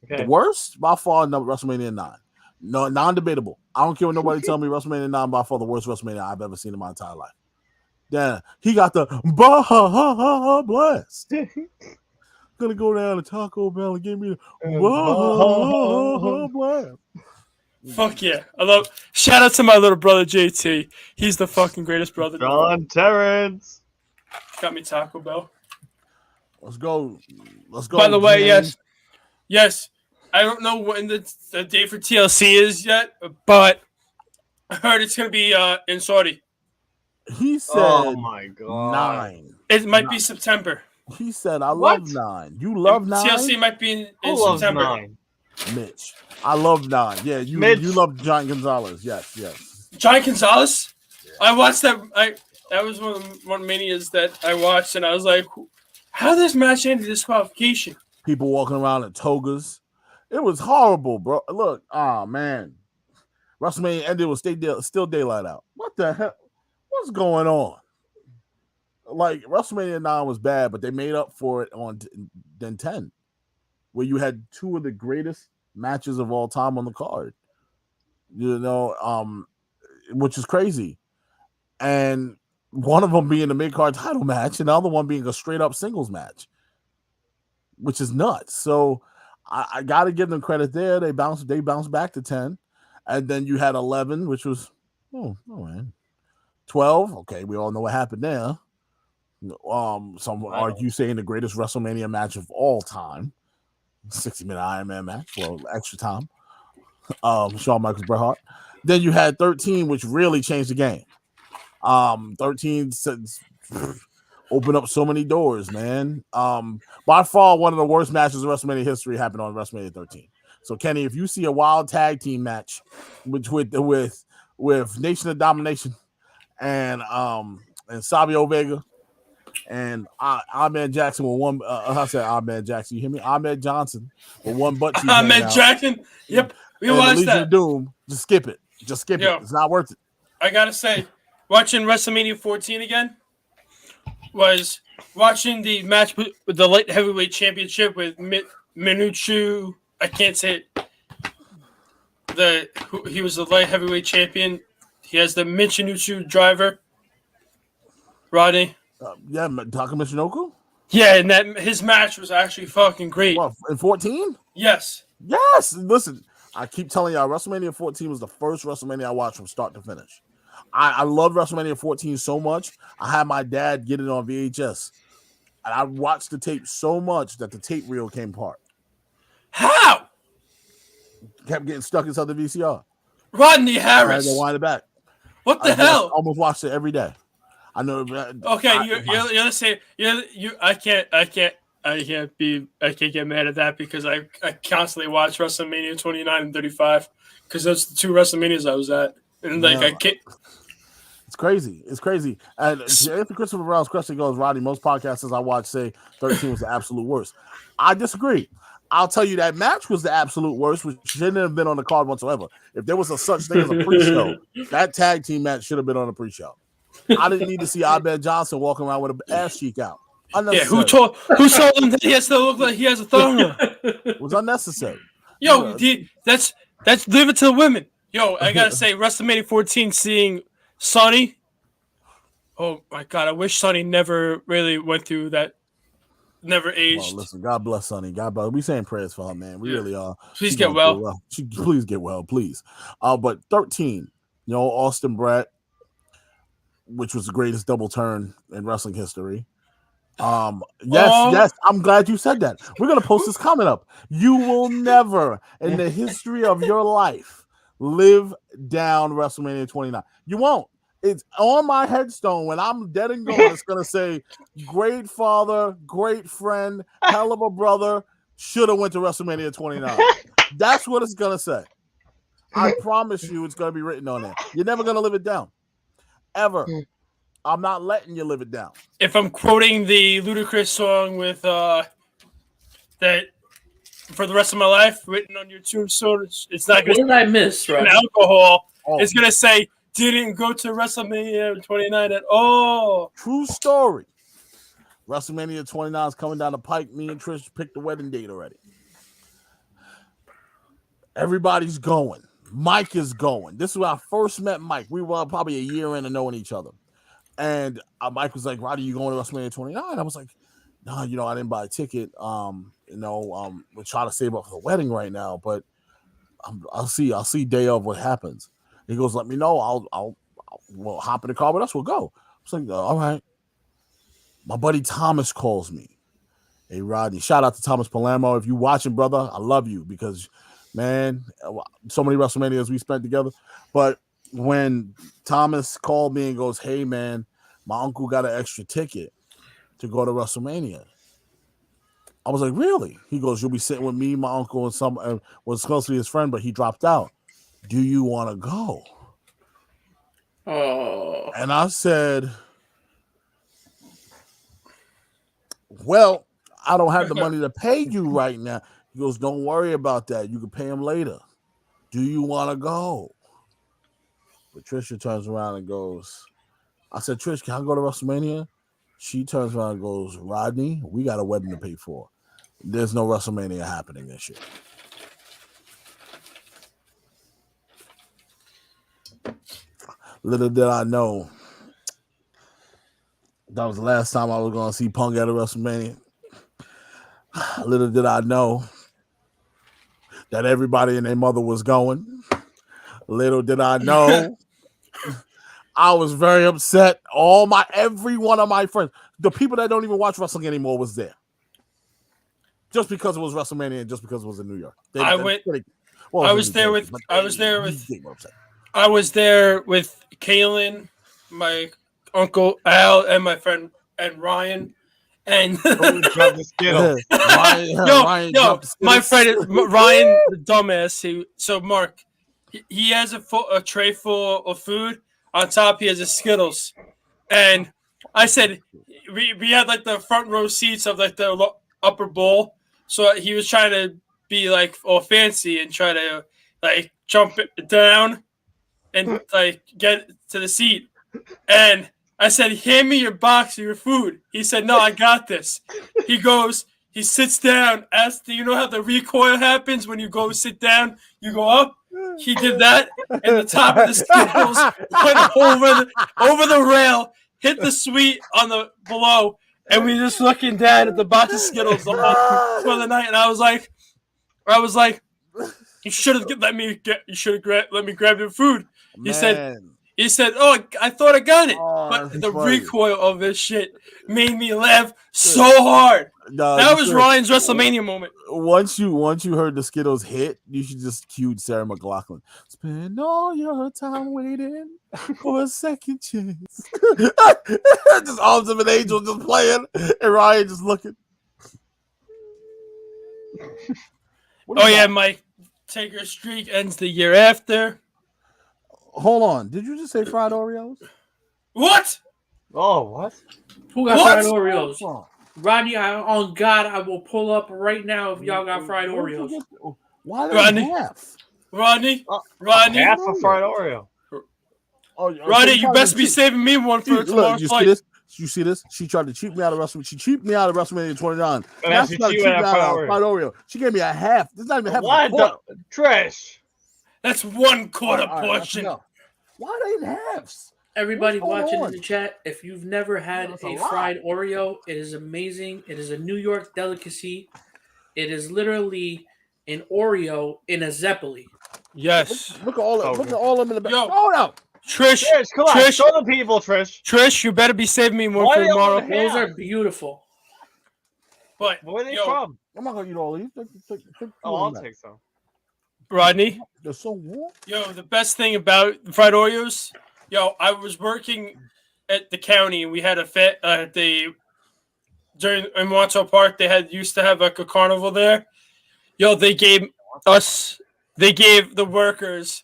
The worst, by far, WrestleMania 9. No, non-debatable. I don't care what nobody tell me WrestleMania 9 by far the worst WrestleMania I've ever seen in my entire life. Then he got the blast. Gonna go down to Taco Bell and give me the blast. Fuck yeah. Shout out to my little brother JT. He's the fucking greatest brother. John Terrence. Got me Taco Bell. Let's go. By the way, yes. I don't know when the date for TLC is yet, but I heard it's going to be in Saudi. He said, Oh my god. 9. It might be September. He said, I What? love 9. You love 9? TLC might be in Who loves September. 9? Mitch. I love 9. Yeah, you love John Gonzalez. Yes. John Gonzalez? I watched that. That was one of Manias that I watched, and I was like, how did this match end in disqualification? People walking around in togas. It was horrible, bro. Look, man. WrestleMania ended with still daylight out. What the hell? What's going on? Like, WrestleMania 9 was bad, but they made up for it on then 10, where you had two of the greatest matches of all time on the card. Which is crazy. And one of them being the mid-card title match, and the other one being a straight-up singles match, which is nuts. So I got to give them credit there. They bounced back to 10. And then you had 11, which was, man. 12, okay, we all know what happened there. Some argue saying the greatest WrestleMania match of all time. 60-minute Iron Man match for extra time. Shawn Michaels, Bret Hart. Then you had 13, which really changed the game. 13 opened up so many doors, man. By far, one of the worst matches in WrestleMania history happened on WrestleMania 13. So, Kenny, if you see a wild tag team match with Nation of Domination and Savio Vega and Ahmed Jackson with one, I said Ahmed Jackson. You hear me? Ahmed Johnson with one butt cheek. Ahmed Jackson. Yep, we watched Legion that. of Doom. Just skip it. It. It's not worth it. I gotta say, watching WrestleMania 14 again was watching the match with the light heavyweight championship with Minuchu. I can't say it. He was the light heavyweight champion. He has the Michinoku driver, Rodney. Taka Michinoku? Yeah, and his match was actually fucking great. What, in 14? Yes. Listen, I keep telling y'all, WrestleMania 14 was the first WrestleMania I watched from start to finish. I love WrestleMania 14 so much. I had my dad get it on VHS. And I watched the tape so much that the tape reel came apart. How? Kept getting stuck inside the VCR. Rodney I had Harris. to wind it back. What the hell? Almost watched it every day. I know. Okay, you're gonna say I can't get mad at that because I constantly watch WrestleMania 29 and 35 because those are the two WrestleManias I was at, and I can't. It's crazy. And to answer Christopher Brown's question goes, Rodney, most podcasters I watch say 13 was the absolute worst. I disagree. I'll tell you that match was the absolute worst, which shouldn't have been on the card whatsoever. If there was a such thing as a pre-show, that tag team match should have been on the pre-show. I didn't need to see Ahmed Johnson walking around with an ass cheek out. Yeah, who told him that he has to look like he has a thong on? It was unnecessary. Yo, that's leave it to the women. Yo, I gotta say, WrestleMania 14, seeing Sonny. Oh my God, I wish Sonny never really went through that. Never aged. Well, listen, God bless Sonny. God bless. We saying prayers for her, man. We really are. Please get well. Please get well, please. But 13, Austin Brett, which was the greatest double turn in wrestling history. Yes, I'm glad you said that. We're gonna post this comment up. You will never, in the history of your life, live down WrestleMania 29. You won't. It's on my headstone when I'm dead and gone. It's gonna say, "Great father, great friend, hell of a brother. Should have went to WrestleMania 29." That's what it's gonna say. I promise you, it's gonna be written on there. You're never gonna live it down, ever. I'm not letting you live it down. If I'm quoting the Ludacris song with that for the rest of my life, written on your tombstone, it's not going to. What did I miss, right? Alcohol. Oh. It's going to say, didn't go to WrestleMania 29 at all. True story. WrestleMania 29 is coming down the pike. Me and Trish picked the wedding date already. Everybody's going. Mike is going. This is when I first met Mike. We were probably a year in of knowing each other. And Mike was like, Roddy, you going to WrestleMania 29? I was like, no, I didn't buy a ticket. We're trying to save up for the wedding right now, but I'll see day of what happens. He goes, let me know. I'll hop in the car with us. We'll go. I was like, all right. My buddy Thomas calls me. Hey, Rodney, shout out to Thomas Palermo. If you watching, brother, I love you because, man, so many WrestleManias we spent together. But when Thomas called me and goes, hey, man, my uncle got an extra ticket to go to WrestleMania. I was like, really? He goes, you'll be sitting with me, my uncle, and some was supposed to be his friend, but he dropped out. Do you want to go? Oh. And I said, well, I don't have the money to pay you right now. He goes, don't worry about that. You can pay him later. Do you want to go? Patricia turns around and goes, I said, Trish, can I go to WrestleMania? She turns around and goes, Rodney, we got a wedding to pay for. There's no WrestleMania happening this year. Little did I know that was the last time I was going to see Punk at a WrestleMania. Little did I know that everybody and their mother was going. Little did I know I was very upset. Every one of my friends, the people that don't even watch wrestling anymore, was there. Just because it was WrestleMania and just because it was in New York. I was there with Kaylin, my uncle Al, and my friend and Ryan. And Ryan, my friend Ryan, the dumbass. So Mark, he has a tray full of food. On top, he has a Skittles, and I said we had like the front row seats of like the upper bowl. So he was trying to be like all fancy and try to like jump it down and like get to the seat. And I said, hand me your box of your food. He said, no, I got this. He sits down. Do you know how the recoil happens when you go sit down? You go up. He did that, and the top of the Skittles went over the rail, hit the suite on the below, and we just looking down at the box of Skittles the whole for the night. And I was like, you should have let me grab your food. He said, oh, I thought I got it. But the recoil of this shit made me laugh so hard. That was Ryan's WrestleMania moment. Once you heard the Skittles hit, you should just cue Sarah McLachlan. Spend all your time waiting for a second chance. Just Arms of an Angel just playing, and Ryan just looking. Oh, yeah, Mike Taker streak ends the year after. Hold on. Did you just say fried Oreos? What? Oh, what? Who got fried Oreos? Rodney, on God, I will pull up right now if y'all got fried Oreos. Why Rodney? Half? Rodney? Half a fried Oreo. Rodney, you best be saving me one for tomorrow's fight. You see this? She tried to cheat me out of WrestleMania. She cheated me out of WrestleMania 29. Now she cheated me out of fried Oreo. She gave me a half. This is not even half. What? Trish. That's 1/4 portion. Right, why are they in halves? Everybody watching in the chat, if you've never had a fried Oreo, it is amazing. It is a New York delicacy. It is literally an Oreo in a Zeppeli. Yes. Look at all of them in the back. Oh no. Trish, come on, show the people, Trish. Trish, you better be saving me one for tomorrow. Those are beautiful. But where are they from? I'm not gonna eat all these. I'll take some. Rodney, they're so warm. Yo, the best thing about fried Oreos, I was working at the county and we had a fit in Montauk Park. They used to have like a carnival there. They gave the workers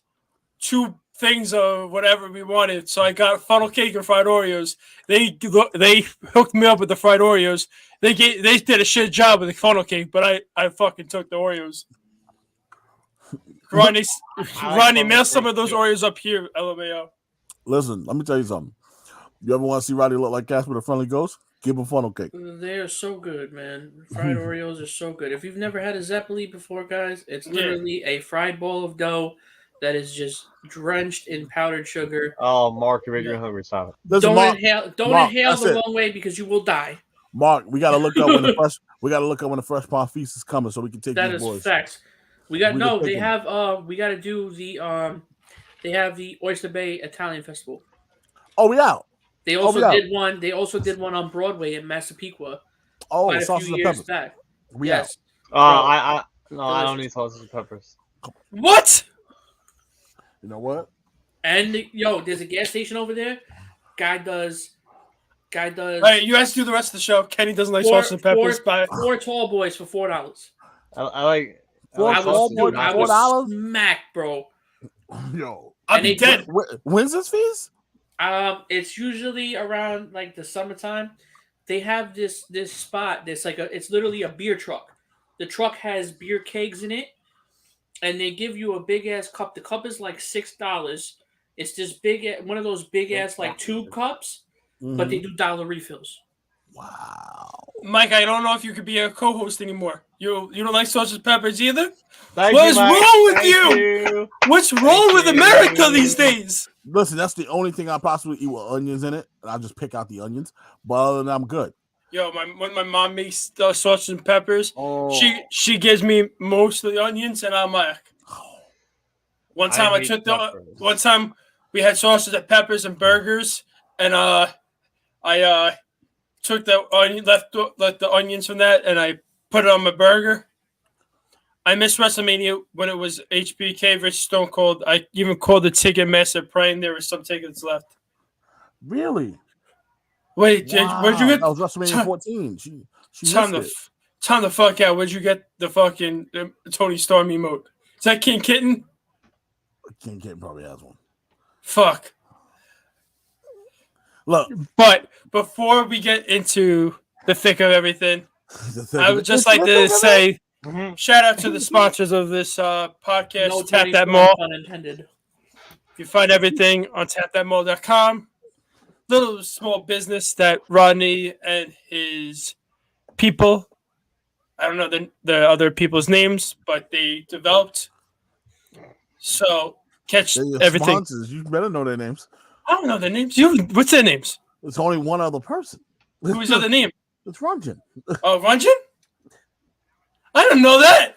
2 things of whatever we wanted. So I got funnel cake and fried Oreos. They hooked me up with the fried Oreos. They did a shit job with the funnel cake, but I fucking took the Oreos. Rodney, mail some of those Oreos up here, LMAO. Listen, let me tell you something. You ever want to see Rodney look like Casper the Friendly Ghost? Give him funnel cake. They are so good, man. Fried Oreos are so good. If you've never had a Zeppeli before, guys, it's literally a fried bowl of dough that is just drenched in powdered sugar. Oh, Mark, you're making me hungry. Stop it. Don't inhale the wrong way because you will die. Mark, we gotta look up when the fresh pot feast is coming so we can take these boys. That is facts. We got they have we gotta do the they have the Oyster Bay Italian Festival. Oh, we out. They also did one on Broadway in Massapequa. Oh, quite a sausage few and years peppers. back. We Yes. I don't Delicious. need sausage and peppers. What? You know what? And there's a gas station over there. Guy does. All right, you guys do the rest of the show. Kenny doesn't like sausage and peppers. Bye. Four tall boys for $4. I like. Four I like tall sausage boys and I for peppers. was $4? smacked, bro. Yo, I'll And be they dead. when's this feast? It's usually around like the summertime. They have this spot. That's like it's literally a beer truck. The truck has beer kegs in it, and they give you a big ass cup. The cup is like $6. It's this one of those big ass like tube cups, but they do dollar refills. Wow. Mike, I don't know if you could be a co-host anymore. You don't like sausage and peppers either? Thank What you, is Mike. wrong with Thank you? What's wrong with you. America these days? Listen, that's the only thing I possibly eat with onions in it, and I just pick out the onions. But other than that, I'm good. Yo, when my mom makes sausage and peppers, Oh, she gives me most of the onions, and I'm like, one time one time we had sausage and peppers and burgers, and I took the onion, left the onions from that, and I put it on my burger. I missed WrestleMania when it was HBK versus Stone Cold. I even called the Ticketmaster praying there were some tickets left. really? Wait, Wow. where'd you get? That was WrestleMania 14. She Time missed it. time the fuck out. Where'd you get the fucking Tony Storm emote? Is that King Kitten? King Kitten probably has one. Fuck. Look, But before we get into the thick of everything, I would just like to say shout out to the sponsors of this podcast, No Tap Tony That Storm, Mall. pun intended. You find everything on tapthatmall.com. Little small business that Rodney and his people, I don't know the other people's names, but they developed. So catch they're your everything. sponsors. You better know their names. I don't know their names. What's their names? It's only one other person. Who's the other name? It's Runjin. Oh, Runjin? I don't know that.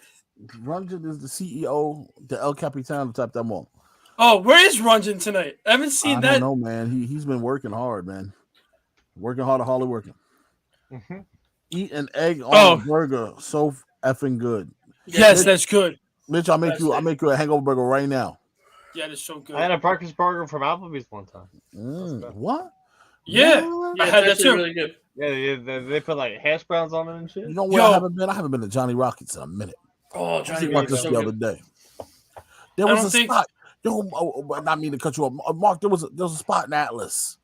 Runjin is the CEO, the El Capitan of Tap That Mall. Oh, where is Runjin tonight? I haven't seen that. I don't know, man. He's been working hard, man. Working hard, hardly working. Eat an egg on a burger, so effing good. Yes, Mitch, that's good. Mitch, I'll make you a hangover burger right now. Yeah, that's so good. I had a breakfast burger from Applebee's one time. What? Yeah, What? I had that too. Really good. Yeah, they put like hash browns on it and shit. You know where I haven't been? I haven't been to Johnny Rockets in a minute. Oh, I Johnny watched Rockets this the other day. There I was don't a think- spot. Yo, not mean to cut you off, Mark. There was a spot in Atlas.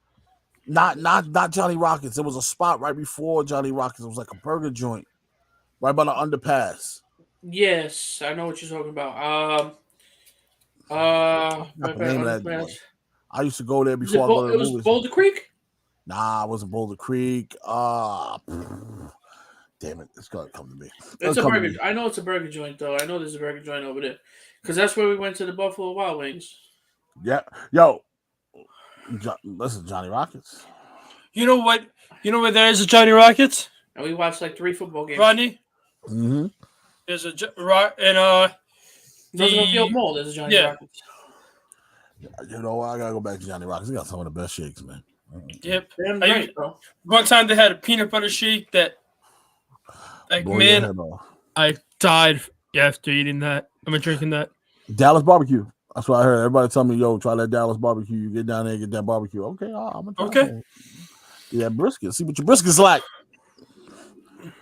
Not Johnny Rockets. There was a spot right before Johnny Rockets. It was like a burger joint, right by the underpass. Yes, I know what you're talking about. Not the name of that joint. I used to go there before I go to the movies. Was Boulder Creek? Nah, it wasn't Boulder Creek. Damn it, it's gonna come to me. It's a burger. I know it's a burger joint though. I know there's a burger joint over there because that's where we went to the Buffalo Wild Wings. Yeah, yo, listen, Johnny Rockets. You know what? You know where there is a Johnny Rockets? And we watched like 3 football games. Rodney? Mm-hmm. There's a Rock and Roosevelt Mall. There's a Johnny Rockets. You know what? I gotta go back to Johnny Rockets. They got some of the best shakes, man. Yep. Damn right, bro. One time they had a peanut butter shake that, like, Boy, man, I died after eating that. I'm drinking that. Dallas barbecue. That's what I heard. Everybody tell me, yo, try that Dallas barbecue. You get down there and get that barbecue. Okay, I'm gonna try. Okay. Yeah, brisket. See what your brisket's like. Wish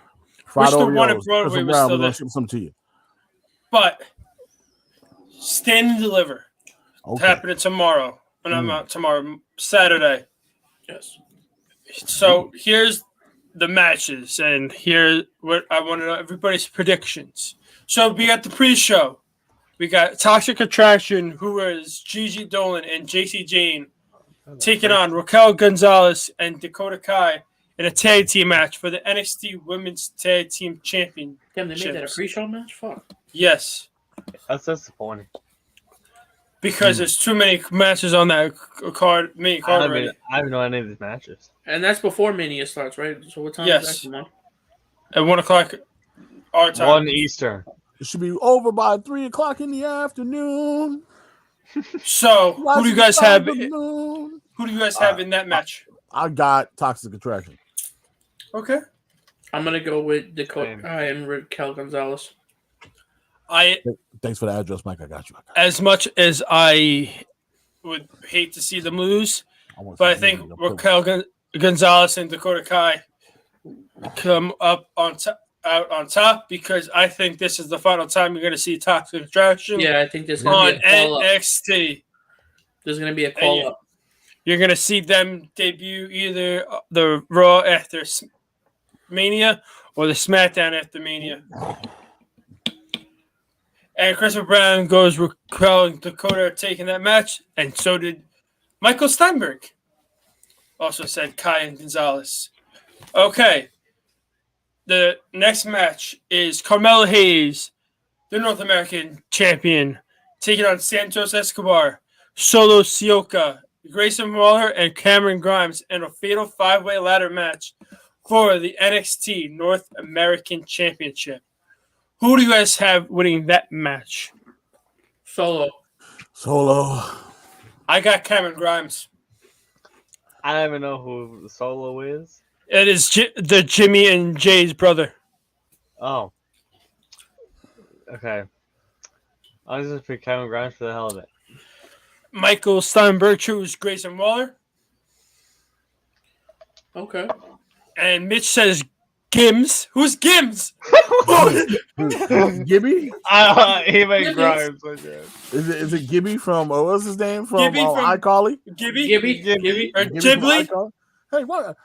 Fried the one at Oreos. Broadway Chris was Brown, still we're gonna there. ship some to you. But stand and deliver. Okay. Happening tomorrow. And I'm out tomorrow, Saturday. Yes. So here's the matches, and here what I want to know everybody's predictions. So we got the pre-show. We got Toxic Attraction, who is Gigi Dolan and JC Jane, taking on Raquel Gonzalez and Dakota Kai in a tag team match for the NXT Women's Tag Team Championship. Damn, they made that a pre-show match? Fuck. Yes. That's disappointing. Because there's too many matches on that main card already. I don't know any of these matches. And that's before Mania starts, right? So what time Yes. is that tomorrow? At 1 o'clock our time. 1 Eastern. It should be over by 3 o'clock in the afternoon. So who do you guys have? Who Afternoon. do you guys have in that match? I got Toxic Attraction. Okay. I'm gonna go with Dakota Same. Kai and Raquel Gonzalez. Thanks for the address, Mike. I got you. As much as I would hate to see them lose, but I think Raquel Gonzalez and Dakota Kai come up out on top because I think this is the final time you're going to see Toxic Attraction. Yeah, I think there's on gonna be a call up. NXT. There's gonna be a call up. You're going to see them debut either the Raw after Mania or the SmackDown after Mania. And Christopher Brown goes Raquel and Dakota taking that match, and so did Michael Steinberg. Also said Kai and Gonzalez. Okay. The next match is Carmelo Hayes, the North American champion, taking on Santos Escobar, Solo Sikoa, Grayson Waller, and Cameron Grimes in a fatal 5-way ladder match for the NXT North American Championship. Who do you guys have winning that match? Solo. I got Cameron Grimes. I don't even know who Solo is. It is the Jimmy and Jay's brother. Oh. Okay. I'll just pick Cameron Grimes for the hell of it. Michael Steinberg chose Grayson Waller. Okay. And Mitch says Gims. Who's Gims? Gibby? He made Grimes. Is it Gibby from what's his name from Gibby from iCarly? Gibby or Ghibli? Hey, what?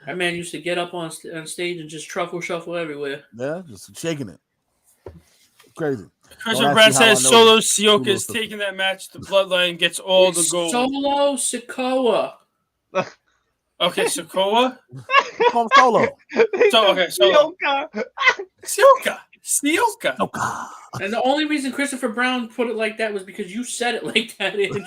That man used to get up on stage and just truffle shuffle everywhere. Yeah, just shaking it. Crazy. Christopher Brown says Solo Sikoa is taking that match. The Bloodline gets all the gold. Solo Sikoa. Okay, Sikoa. Call Solo. Solo. Sikoa. And the only reason Christopher Brown put it like that was because you said it like that, Andrew.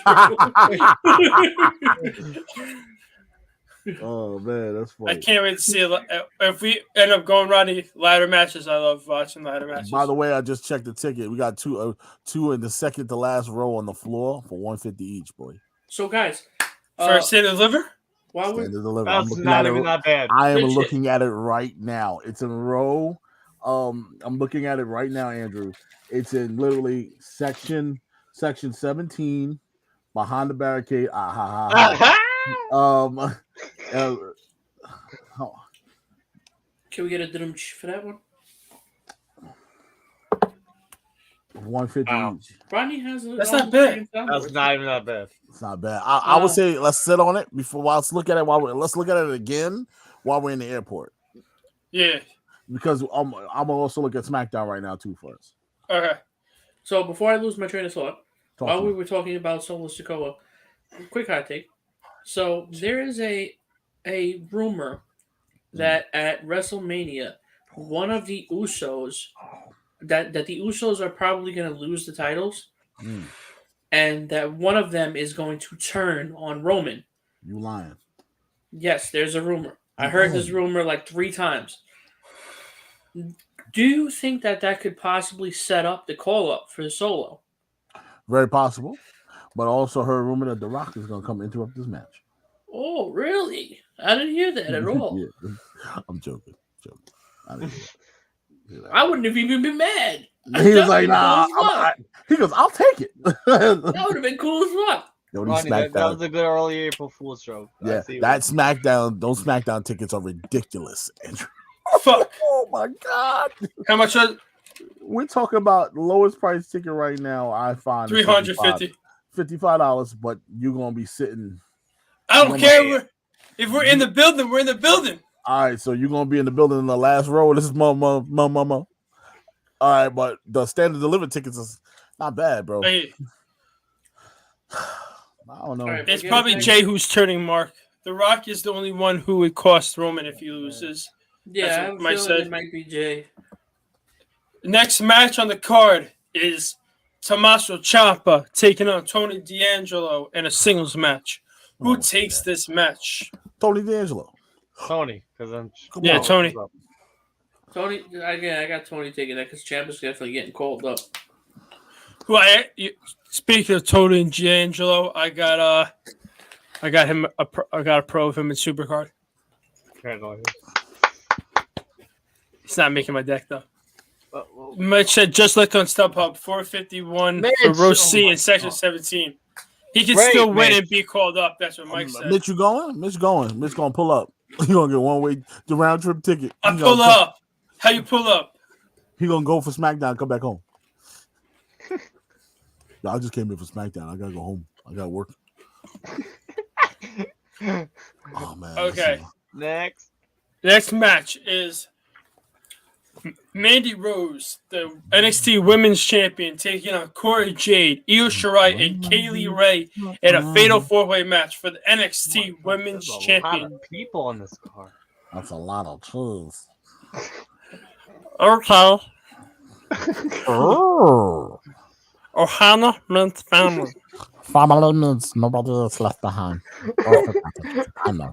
Oh man, that's funny. I can't wait to see it. If we end up going running ladder matches. I love watching ladder matches. By the way, I just checked the ticket. We got two in the second to last row on the floor for $150 each, boy. So guys, for Stand and Deliver. That's not even that bad. I am looking at it right now. It's in row. I'm looking at it right now, Andrew. It's in literally section 17 behind the barricade. Can we get a drum for that one? 150 each. Rodney has that's not bad. That's not even that bad. It's not bad. I would say let's sit on it before. Let's look at it again while we're in the airport. Yeah. Because I'm gonna also look at SmackDown right now too first. Okay. So before I lose my train of thought, while we were talking about Solo Sikoa, quick hot take. So there is a rumor that at WrestleMania, one of the Usos that the Usos are probably going to lose the titles, and that one of them is going to turn on Roman. You lying? Yes, there's a rumor. I heard this rumor like 3 times. Do you think that could possibly set up the call up for Solo? Very possible, but also heard rumor that The Rock is going to come interrupt this match. Oh, really? I didn't hear that at all. Yeah. I'm joking. I didn't hear that. I wouldn't have even been mad. He was like, nah. He goes, I'll take it. That would have been cool as fuck. Ronnie, that was a good early April Fool's joke. Yeah, that SmackDown, those SmackDown tickets are ridiculous. Fuck. Oh my God. How much are we're talking about lowest price ticket right now? I find $350. $55, but you're gonna be sitting. I don't care. If we're in the building, we're in the building. All right, so you're gonna be in the building in the last row. This is mama. All right, but the standard delivered tickets is not bad, bro. Hey. I don't know. Right, it's probably Jay who's turning Mark. The Rock is the only one who would cost Roman if he loses. Yeah, I'm feeling it might be Jay. Next match on the card is Tommaso Ciampa taking on Tony D'Angelo in a singles match. Who takes this match? Tony D'Angelo. Tony, because I'm. Tony. Tony, again, I got Tony taking that because Ciampa's definitely getting called up. Speaking of Tony and D'Angelo, I got him. I got a pro of him in Supercard. He's not making my deck though. Well, Mitch said just looked on StubHub, 451 Mitch, for row C oh my in section God. 17. He can Great, still win Mitch. and be called up. That's what Mike said. Mitch, you going? Mitch going. Mitch gonna pull up. He gonna get one way the round trip ticket. I pull up. How you pull up? He gonna go for SmackDown. Come back home. I just came here for SmackDown. I gotta go home. I gotta work. Oh man. Okay. Next. Next match is Mandy Rose, the NXT Women's Champion, taking on Cora Jade, Io Shirai, and Kaylee Ray in a fatal four-way match for the NXT Women's There's a Champion. lot of people on this card. That's a lot of cheese. Okay. Oh. Ohana means family. Family means nobody is left behind. I know.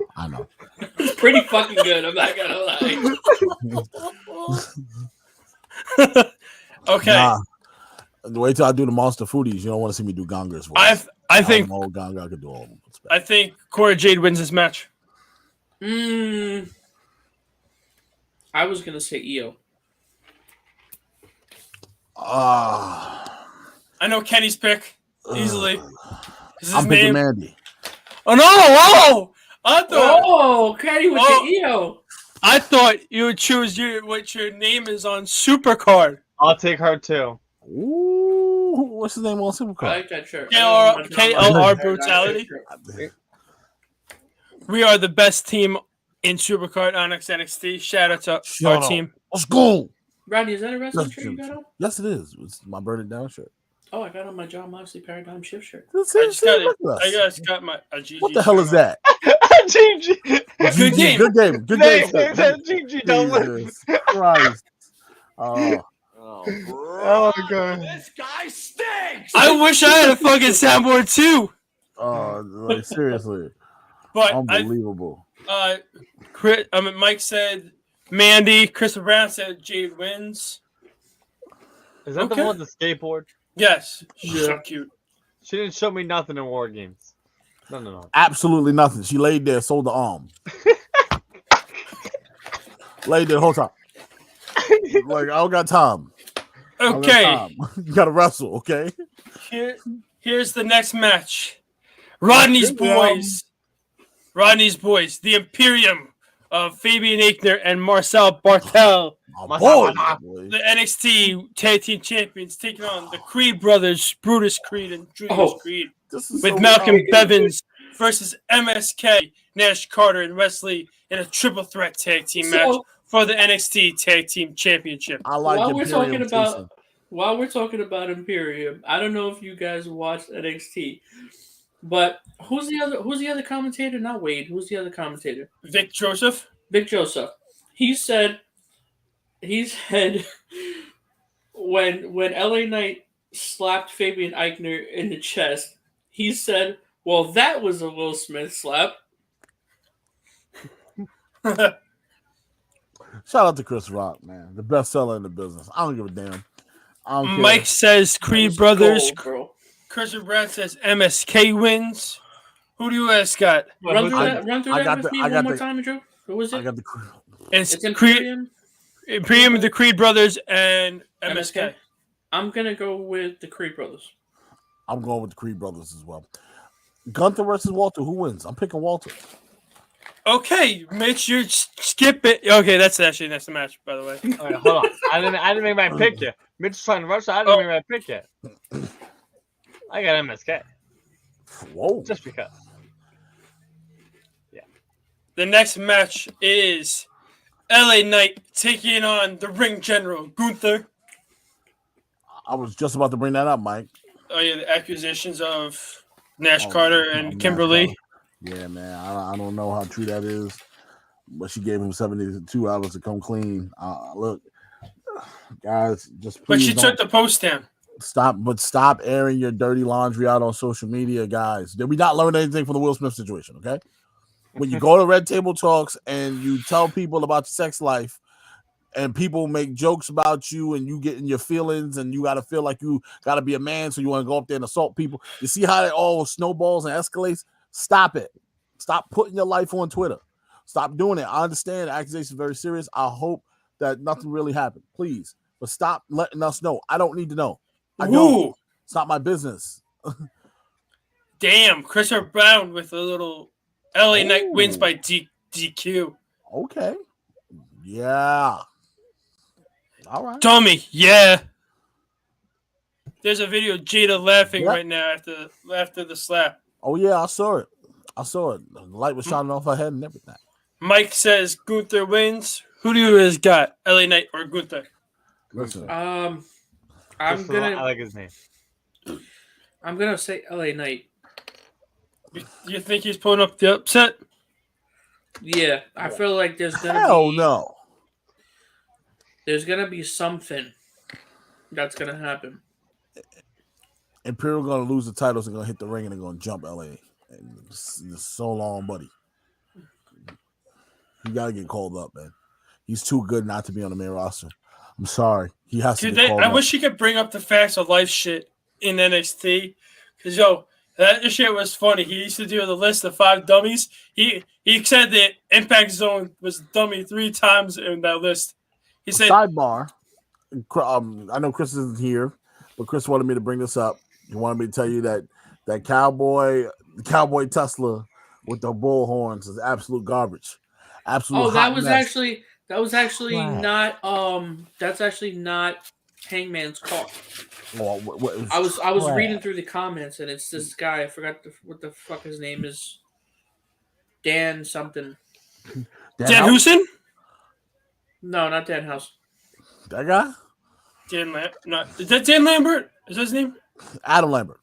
It's pretty fucking good. I'm not gonna lie. Okay. Nah. Wait till I do the Monster Foodies. You don't want to see me do Ganga's voice. I think old Ganga could do all of them. I think Cora Jade wins this match. I was gonna say Io. I know Kenny's pick easily. Is his I'm picking name? Mandy. Oh no! Whoa! I thought. Oh, Kenny with the Io. I thought you would choose what your name is on Supercard. I'll take her too. Ooh, what's his name on I Supercard? like that shirt. KLR Brutality. We are the best team in Supercard Onyx NXT. Shout out to our team. Let's go. Rodney, is that a wrestling shirt you got on? Yes, it is. It's my Burn It Down shirt. Oh, I got on my John Moxley Paradigm Shift shirt. I just got my a GG. What the hell is that? GG. Good game. Good game. Good game. GG. Don't win. Jesus Christ. Oh my god. This guy stinks. I wish I had a fucking soundboard too. Like seriously. But unbelievable. Mike said Mandy. Chris Brown said Jade wins. Is that the one with the skateboard? Yes. She's so cute. She didn't show me nothing in War Games. No. Absolutely nothing. She laid there, sold the arm. Laid there the whole time. Like, I don't got time. Okay. You gotta wrestle, okay? Here's the next match. Rodney's boys. The Imperium of Fabian Aichner and Marcel Bartel. The NXT Tag Team Champions taking on the Creed brothers, Brutus Creed and Julius Creed, with Malcolm Bevins versus MSK, Nash Carter, and Wesley in a triple threat tag team match for the NXT Tag Team Championship. While we're talking about Imperium, I don't know if you guys watched NXT, but who's the other commentator? Not Wade. Who's the other commentator? Vic Joseph. He said when LA Knight slapped Fabian Aichner in the chest, he said, "Well, that was a Will Smith slap." Shout out to Chris Rock, man. The best seller in the business. I don't give a damn. Mike says Creed brothers. Gold, Chris Brown says MSK wins. Who do you guys got? Run through that with me one more time, Joe. Who was it? I got the It's Imperium, the Creed brothers, and MSK. I'm gonna go with the Creed brothers. I'm going with the Creed brothers as well. Gunther versus Walter. Who wins? I'm picking Walter. Okay, Mitch, you skip it. Okay, that's the match, by the way. All right, hold on. I didn't make my pick yet. Mitch is trying to rush. I didn't make my pick yet. I got MSK. Whoa. Just because. Yeah. The next match is LA Knight taking on the Ring General, Gunther. I was just about to bring that up, Mike. Oh, yeah, the accusations of Nash Carter and Kimberly. Yeah, man. I don't know how true that is, but she gave him 72 hours to come clean. Look, guys, just please. But she took the post down. Stop airing your dirty laundry out on social media, guys. Did we not learn anything from the Will Smith situation? Okay, when you go to Red Table Talks and you tell people about your sex life, and people make jokes about you, and you get in your feelings, and you got to feel like you got to be a man, so you want to go up there and assault people. You see how it all snowballs and escalates? Stop it. Stop putting your life on Twitter. Stop doing it. I understand the accusation is very serious. I hope that nothing really happened. Please, but stop letting us know. I don't need to know. I Ooh. don't. It's not my business. Damn, Christopher Brown with a little LA Knight wins Ooh. by DQ. Okay. Yeah. All right. Dummy, yeah. There's a video of Jada laughing Yep. right now after the slap. Oh yeah, I saw it. The light was shining off her head and everything. Mike says Gunther wins. Who do you guys got? LA Knight or Gunther? Listen. I'm I gonna like his name. say LA Knight. You think he's pulling up the upset? Yeah, I feel like there's gonna Hell be no. there's gonna be something that's gonna happen. Imperial gonna lose the titles and gonna hit the ring and they're gonna jump LA. And it's so long, buddy. He gotta get called up, man. He's too good not to be on the main roster. I'm sorry. He has to get called I up. wish he could bring up the facts of life shit in NXT. Because, that shit was funny. He used to do the list of 5 dummies. He said that Impact Zone was dummy 3 times in that list. He said, Sidebar. I know Chris isn't here, but Chris wanted me to bring this up. He wanted me to tell you that cowboy Tesla with the bull horns is absolute garbage. Absolute. Oh, that hot was mess. actually Right. not that's actually not Hangman's car. Well, I was reading through the comments and it's this guy. I forgot what the fuck his name is. Dan something. Dan Houston? No, not Dan House. That guy? Is that Dan Lambert? Is that his name? Adam Lambert.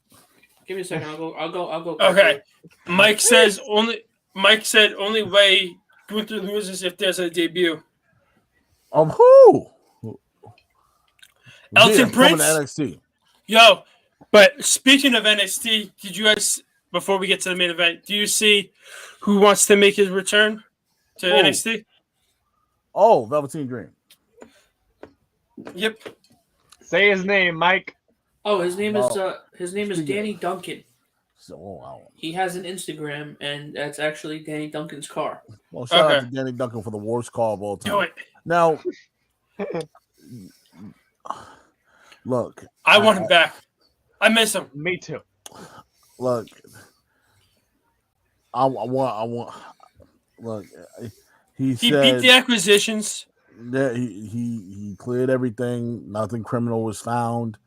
Give me a second. I'll go. Okay. Mike said only way Gunther loses if there's a debut. Of who? Elton Coming Prince? to NXT. Yo, but speaking of NXT, did you guys, before we get to the main event, do you see who wants to make his return to NXT? Oh, Velveteen Dream. Yep. Say his name, Mike. Oh, his name is Danny Duncan. So, wow. He has an Instagram, and that's actually Danny Duncan's car. Well, shout out to Danny Duncan for the worst call of all time. Do it. Now, look. I want him back. I miss him. Me too. Look. I want. Look. He said beat the acquisitions. that he cleared everything. Nothing criminal was found.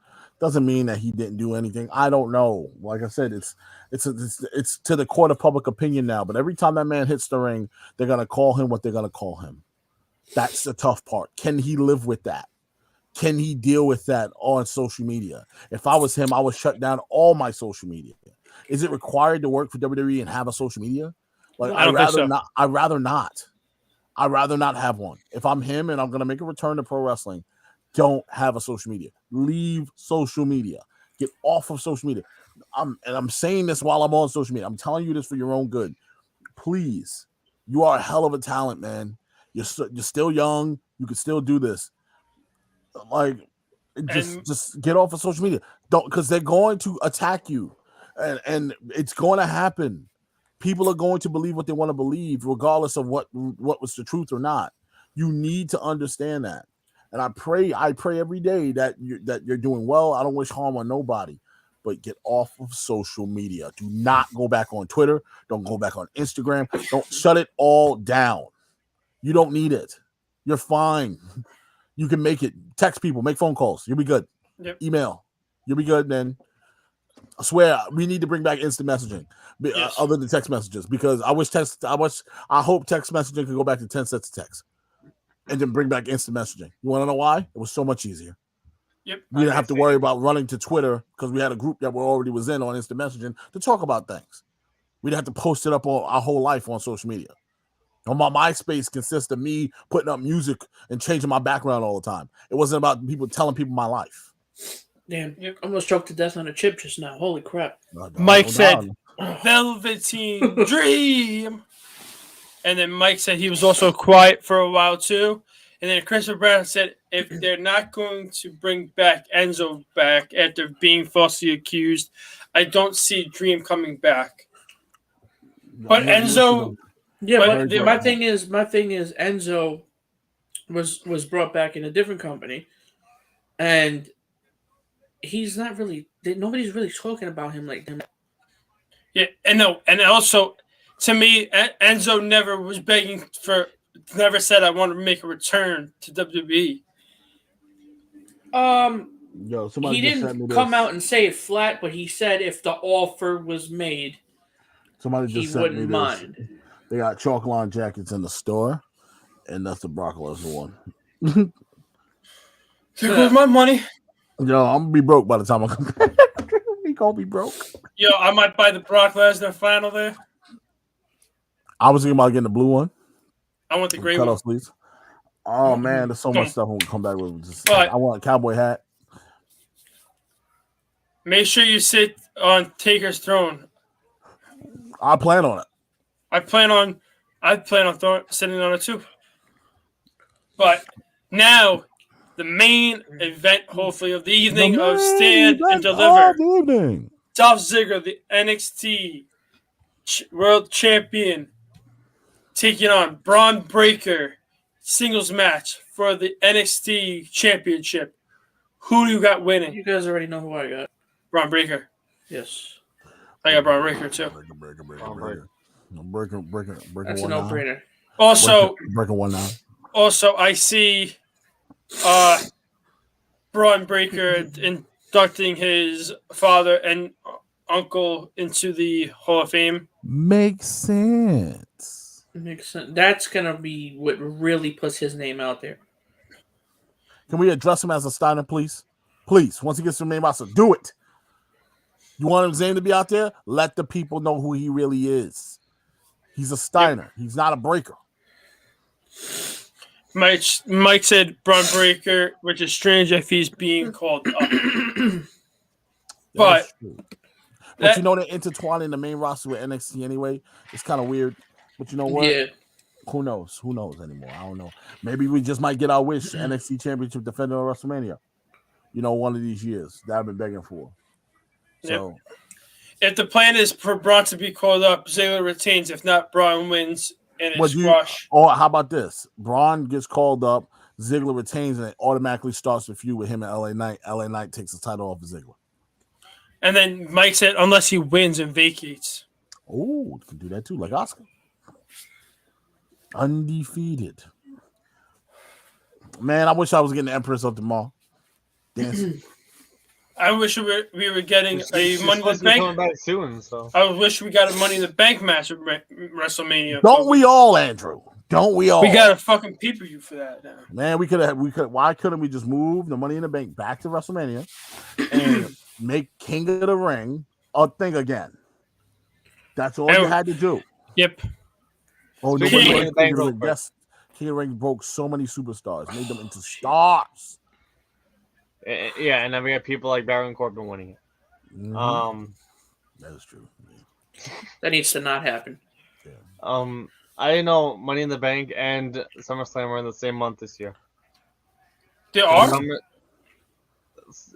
Doesn't mean that he didn't do anything. I don't know. Like I said, it's to the court of public opinion now. But every time that man hits the ring, they're gonna call him what they're gonna call him. That's the tough part. Can he live with that? Can he deal with that on social media? If I was him, I would shut down all my social media. Is it required to work for WWE and have a social media? Like I don't think so. not. I'd rather not. I'd rather not have one. If I'm him and I'm gonna make a return to pro wrestling, don't have a social media. Leave social media. Get off of social media. I'm saying this while I'm on social media. I'm telling you this for your own good. Please, you are a hell of a talent, man. You're still young. You can still do this. Like, just get off of social media. Don't, because they're going to attack you, and it's going to happen. People are going to believe what they want to believe, regardless of what was the truth or not. You need to understand that. And I pray every day that you're doing well. I don't wish harm on nobody, but get off of social media. Do not go back on Twitter. Don't go back on Instagram. Don't shut it all down. You don't need it. You're fine. You can make it. Text people, make phone calls. You'll be good. Yep. Email. You'll be good, man. I swear we need to bring back instant messaging, other than text messages, because I hope text messaging could go back to 10 sets of text. And then bring back instant messaging. You want to know why? It was so much easier. Yep. We didn't have to worry about running to Twitter because we had a group that already was in on instant messaging to talk about things. We didn't have to post it up all our whole life on social media. On my MySpace consists of me putting up music and changing my background all the time. It wasn't about people telling people my life. Damn, you almost choked to death on a chip just now. Holy crap. Mike said, Velveteen Dream. And then Mike said he was also quiet for a while too. And then Christopher Brown said if they're not going to bring back Enzo back after being falsely accused, I don't see Dream coming back. But Enzo, yeah. But my thing is Enzo was brought back in a different company, and he's not really. Nobody's really talking about him like that. Yeah, and no, and also to me, Enzo never was begging for. Never said I want to make a return to WWE. Yo, somebody He just sent me didn't this. come out and say it flat, but he said if the offer was made, Somebody he just sent me wouldn't this. mind. They got chalk line jackets in the store, and that's the Brock Lesnar one. There goes my money. Yo, I'm gonna be broke by the time I come back. He gonna be broke. Yo, I might buy the Brock Lesnar flannel there. I was thinking about getting the blue one. I want the gray Cut one. off sleeves. Oh man, there's so much stuff I'm gonna come back with. But- I want a cowboy hat. Make sure you sit on Taker's throne. I plan on it. I plan on sitting on it too. But now, the main event, hopefully, of the evening of Stand and Deliver. Dolph Ziggler, the NXT World Champion, taking on Braun Breaker, singles match for the NXT Championship. Who do you got winning? You guys already know who I got. Braun Breaker. Yes, I got Braun Breaker too. Breaker. that's a no-brainer. Also, breaking one now. Also, I see Braun Breaker inducting his father and uncle into the Hall of Fame. Makes sense. Makes sense. That's gonna be what really puts his name out there. Can we address him as a Steiner, please? Please, once he gets to the main roster, do it. You want his name to be out there? Let the people know who he really is. He's a Steiner. He's not a breaker. Mike said Braun Breaker, which is strange if he's being called up. But you know they're intertwining the main roster with NXT anyway. It's kind of weird. But you know what? Yeah. Who knows? Who knows anymore? I don't know. Maybe we just might get our wish. NXT Championship defender on WrestleMania. You know, one of these years that I've been begging for. So, if the plan is for Braun to be called up, Ziggler retains. If not, Braun wins in a squash. Or how about this? Braun gets called up, Ziggler retains, and it automatically starts the feud with him and LA Knight. LA Knight takes the title off of Ziggler. And then Mike said, unless he wins and vacates. Oh, can do that too, like Oscar. Undefeated. Man, I wish I was getting the Empress of tomorrow. Dancing. I wish we were getting a Money in the Bank. Coming back soon, so. I wish we got a Money in the Bank match at WrestleMania. Don't we all, Andrew? Don't we all? We got a fucking pay-per-view for that now. Man, we could. Why couldn't we just move the Money in the Bank back to WrestleMania and make King of the Ring a thing again? That's all you had to do. Yep. Oh, nobody King of the Ring. Yes, King of the Ring broke so many superstars, made them into stars. Yeah, and then we have people like Baron Corbin winning it. Mm-hmm. That is true. Yeah. That needs to not happen. Yeah. I didn't know Money in the Bank and SummerSlam were in the same month this year. They are?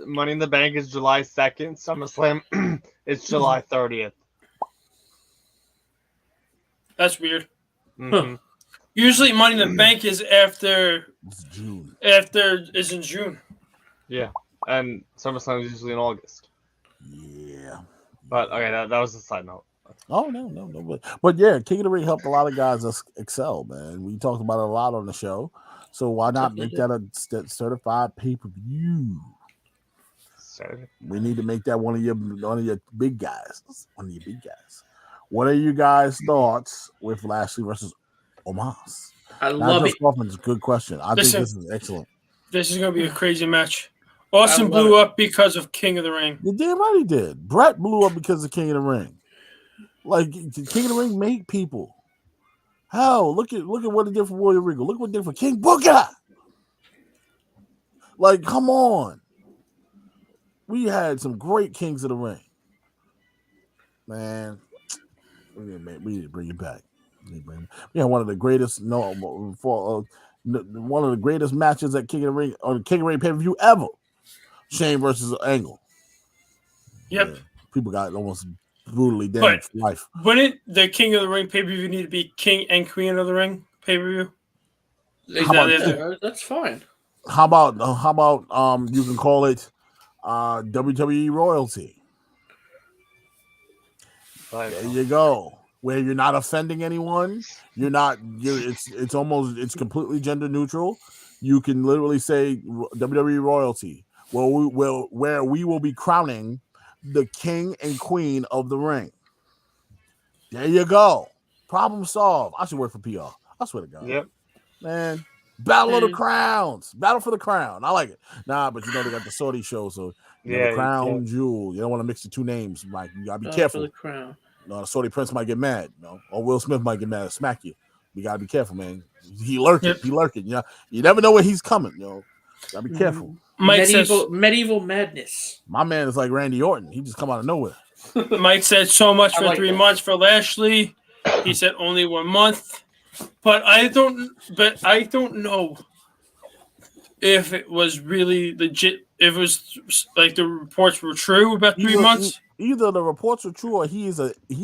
Money in the Bank is July 2nd. SummerSlam is July 30th. That's weird. Mm-hmm. Usually Money in the Bank is after June. Is in June. Yeah, and SummerSlam is usually in August. Yeah. But okay, that was a side note. Oh no. But yeah, King of the Ring helped a lot of guys excel, man. We talked about it a lot on the show. So why not make that a certified pay-per-view? We need to make that one of your big guys. What are you guys' thoughts with Lashley versus Omos? I love it. It's a good question. I think this is excellent. This is going to be a crazy match. Austin blew up because of King of the Ring. You damn right he did. Brett blew up because of King of the Ring. Like, King of the Ring made people. Hell, look at what it did for Royal Regal. Look what it did for King Booker. Like, come on. We had some great Kings of the Ring. Man, we need to bring it back. We had one of the greatest one of the greatest matches at King of the Ring on the King of the Ring pay-per-view ever. Shane versus Angle. Yep. Yeah, people got almost brutally damaged for life. Wouldn't the King of the Ring pay-per-view need to be King and Queen of the Ring pay-per-view? How about this? That's fine. How about you can call it WWE royalty. There you go. Where you're not offending anyone. It's completely gender neutral. You can literally say WWE royalty. Where we will be crowning the king and queen of the ring. There you go. Problem solved. I should work for PR. I swear to God. Yep. Man. Battle of the Crowns. Battle for the crown. I like it. Nah, but they got the Saudi show, so the crown jewel. You don't want to mix the two names, Mike. You gotta be careful. For the crown. No, the Saudi prince might get mad, or Will Smith might get mad and smack you. You gotta be careful, man. He lurking. Yep. He lurking. You never know where he's coming. Gotta be careful. Medieval madness. My man is like Randy Orton. He just come out of nowhere. Mike said so much for 3 months for Lashley. He said only 1 month. But I don't know if it was really legit. If it was like the reports were true about 3 months. Either the reports are true or he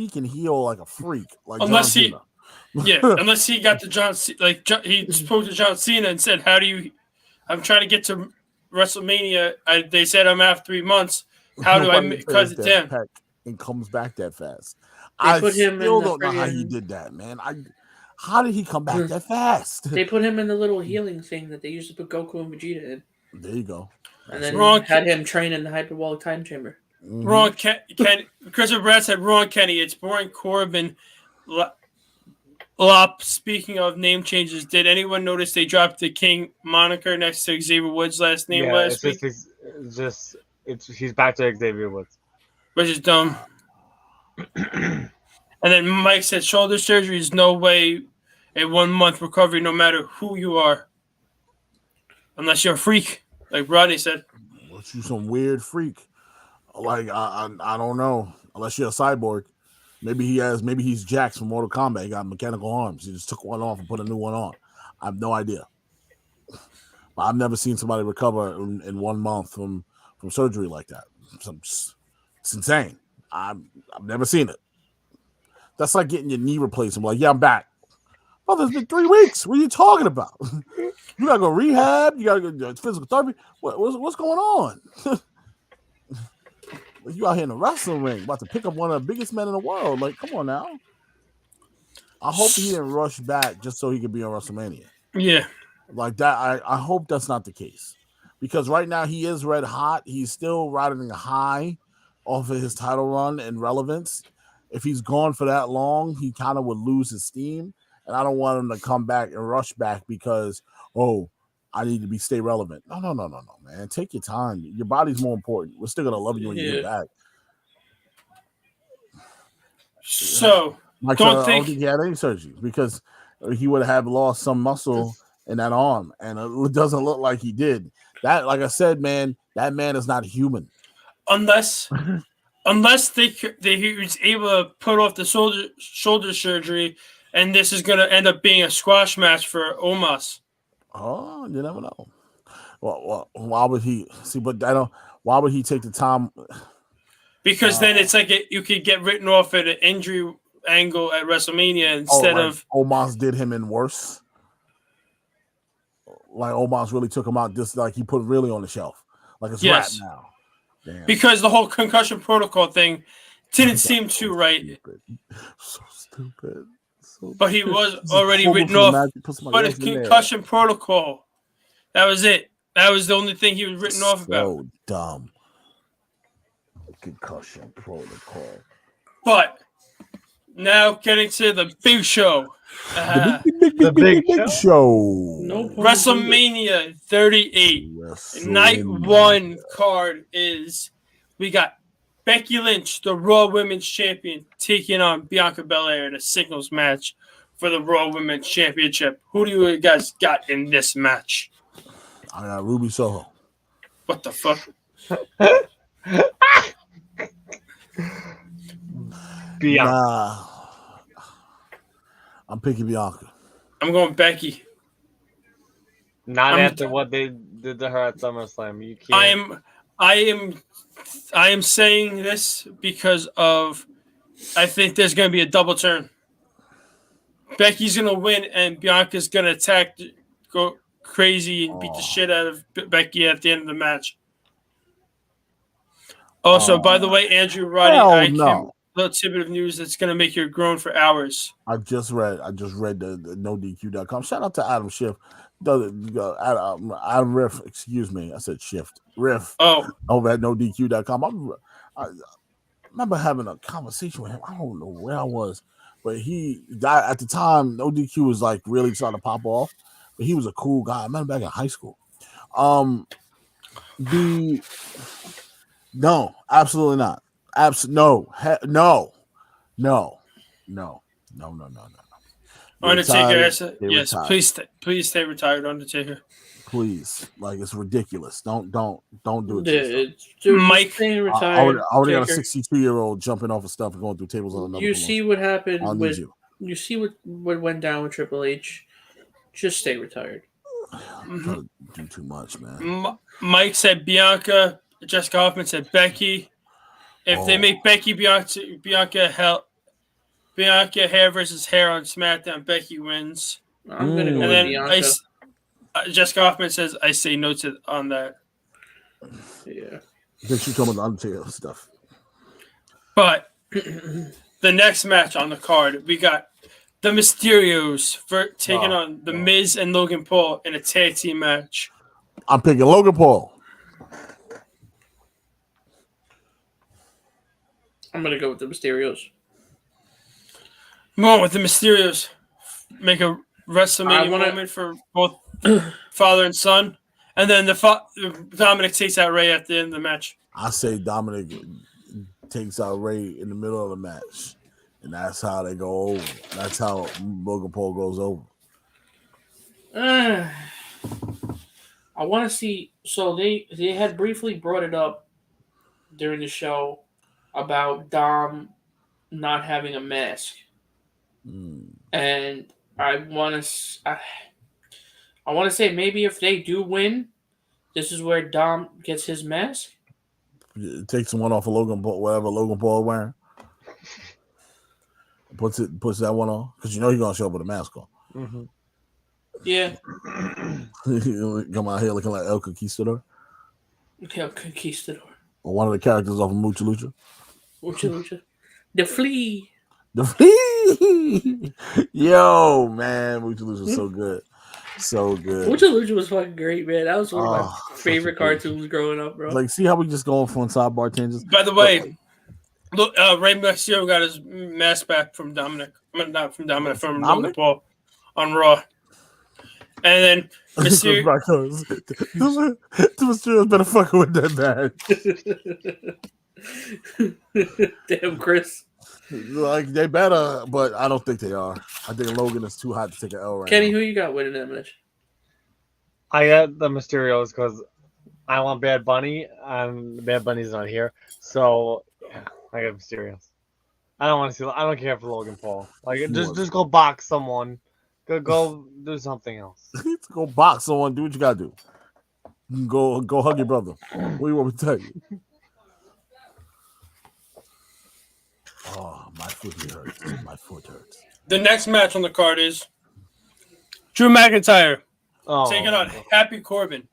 can heal like a freak. Like unless unless he got to John he spoke to John Cena and said, I'm trying to get to WrestleMania. They said I'm after 3 months. How do I cut it down? And comes back that fast. I still don't know how he did that, man. How did he come back that fast? They put him in the little healing thing that they used to put Goku and Vegeta in. There you go. And then had him train in the hyperbolic time chamber. Mm-hmm. Ron Christopher Brad said, Ron Kenny, it's boring. Corbin Lop. Speaking of name changes, did anyone notice they dropped the King moniker next to Xavier Woods' last name last week? He's back to Xavier Woods, which is dumb. And then Mike said, shoulder surgery is no way a 1 month recovery, no matter who you are, unless you're a freak, like Rodney said. Unless you're some weird freak. Like I don't know. Unless you're a cyborg, maybe he's Jax from Mortal Kombat. He got mechanical arms. He just took one off and put a new one on. I have no idea. But I've never seen somebody recover in 1 month from surgery like that. It's insane. I've never seen it. That's like getting your knee replaced. I'm like, yeah, I'm back. Oh, it's been 3 weeks. What are you talking about? You gotta go rehab. You gotta go physical therapy. What's going on? You out here in the wrestling ring, about to pick up one of the biggest men in the world. Like, come on now. I hope he didn't rush back just so he could be on WrestleMania. Yeah. Like that. I hope that's not the case. Because right now he is red hot. He's still riding a high off of his title run and relevance. If he's gone for that long, he kind of would lose his steam. And I don't want him to come back and rush back because, I need to stay relevant. No, man. Take your time. Your body's more important. We're still gonna love you when you get back. So I don't think he had any surgery because he would have lost some muscle in that arm, and it doesn't look like he did. That, like I said, man, that man is not human. Unless he was able to put off the shoulder surgery, and this is gonna end up being a squash match for Omos. Oh, you never know. Well, why would he see? But why would he take the time? Because then it's like you could get written off at an injury angle at WrestleMania instead of Omos did him in worse. Like Omos really took him out, just like he put really on the shelf, like it's rap now. Damn. Because the whole concussion protocol thing didn't seem too right. So stupid. But he was already written off. But it's concussion protocol. That was it. That was the only thing he was written off about. So dumb. Concussion protocol. But now getting to the big show. The big show. No WrestleMania 38. Night 1 card is we got Becky Lynch, the Raw Women's Champion, taking on Bianca Belair in a singles match for the Raw Women's Championship. Who do you guys got in this match? I got Ruby Soho. What the fuck? Bianca. I'm picking Bianca. I'm going Becky. Not after what they did to her at SummerSlam. You can't. I am saying this because of I think there's going to be a double turn. Becky's going to win and Bianca's going to attack go crazy and beat the shit out of Becky at the end of the match. Also, by the way, Andrew Roddy, I came a little tidbit of news that's going to make you groan for hours. I just read the NoDQ.com. Shout out to Adam Schiff. Adam Riff, excuse me. I said Shift. Riff. Oh. Over at NoDQ.com. I remember having a conversation with him. I don't know where I was, but he got at the time. NoDQ was like really trying to pop off, but he was a cool guy. I met him back in high school. No, absolutely not. No. Undertaker, yes, please stay retired, Undertaker. Please, like it's ridiculous. Don't do it. Mike, retired. I already got a 62-year-old jumping off of stuff and going through tables on another. You see what happened with you see what went down with Triple H. Just stay retired. Do too much, man. Mike said Bianca. Jessica Hoffman said Becky. If they make Becky Bianca hair versus hair on SmackDown, Becky wins. I'm gonna go with Bianca. Jessica Hoffman says, "I say no on that." Yeah. Then she told me the Undertaker stuff. But the next match on the card, we got the Mysterios for taking on the Miz and Logan Paul in a tag team match. I'm picking Logan Paul. I'm gonna go with the Mysterios. I'm going with the Mysterios. Make a WrestleMania moment for both father and son, and then Dominic takes out Ray at the end of the match. I say Dominic takes out Ray in the middle of the match, and that's how they go over. That's how Logan Paul goes over. I want to see. So they had briefly brought it up during the show about Dom not having a mask, and I want to say maybe if they do win, this is where Dom gets his mask. It takes one off of Logan Paul, whatever Logan Paul wearing. Puts that one on because you know he's gonna show up with a mask on. Mm-hmm. Yeah. Come out here looking like El Conquistador. El Conquistador. Or one of the characters off of Mucha Lucha. Mucha Lucha. The Flea. The Flea. Yo, man, Mucha Lucha was so good. So good. Mucha Lucha was fucking great, man. That was one of my favorite cartoons growing up, bro. Like, see how we just going from sidebar tangents? By the way, look, Rey Mysterio got his mask back from Dominic. Not from Dominic, from Logan Paul on Raw. And then Mysterio. The Mysterio's better fucking with that man. Damn, Chris. Like, they better, but I don't think they are. I think Logan is too hot to take an L right Kenny, now. who you got winning that match? I got the Mysterios because I want Bad Bunny, and Bad Bunny's not here. So, yeah, I got Mysterios. I don't care for Logan Paul. Like, just go box someone. Go do something else. Go box someone. Do what you gotta do. Go hug your brother. What do you want me to tell you? Oh, my foot hurts. My foot hurts. The next match on the card is Drew McIntyre taking on Happy Corbin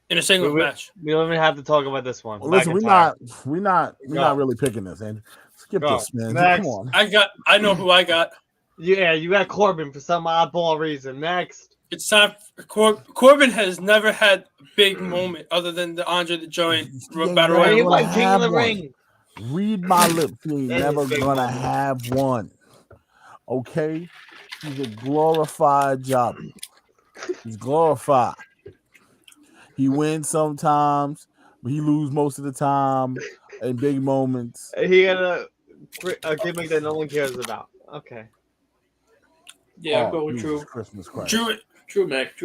in a singles match. We don't even have to talk about this one. Well, listen, we're not really picking this, Andrew. Skip this, man. Next. Come on. I know who I got. Yeah, you got Corbin for some oddball reason. Next. It's time for Corbin has never had a big moment other than the Andre the Giant Battle Royal. He won King of the Ring. Read my lips. He's never gonna have one. Okay? He's a glorified jobber. He's glorified. He wins sometimes, but he loses most of the time in big moments. He got a gimmick that no one cares about. Okay. Yeah, I'll go with Drew. Christmas Christ. Drew Mac.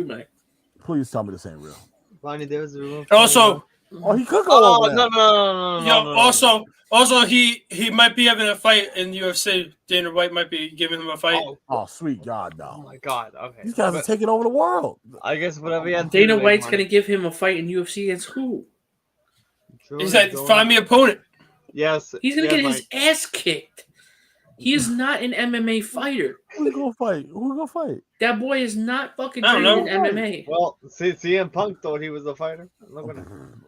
Please tell me this ain't real. Ronnie, there's a real. Also, he could go. No. Also, he might be having a fight in the UFC. Dana White might be giving him a fight. Oh, sweet God, no! Oh my God. Okay. These guys are taking over the world. I guess whatever. Dana White's gonna give him a fight in UFC against who? He said, "Find me an opponent." Yes. He's gonna get his ass kicked. He is not an MMA fighter. Who's gonna fight? Who's gonna fight? That boy is not fucking I don't trained know. in MMA. Well, CM Punk thought he was a fighter. Look at him.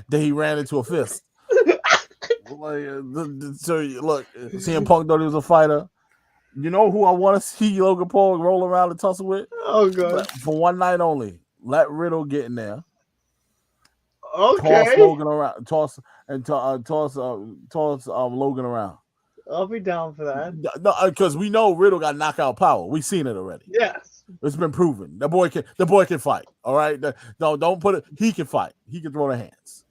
Then he ran into a fist. So look, CM Punk thought he was a fighter. You know who I want to see Logan Paul roll around and tussle with? Oh god. For one night only. Let Riddle get in there. Okay. Toss Logan around. Toss Logan around. I'll be down for that. No, because we know Riddle got knockout power. We've seen it already. Yes. It's been proven. The boy can fight. All right. No, don't put it. He can fight. He can throw the hands.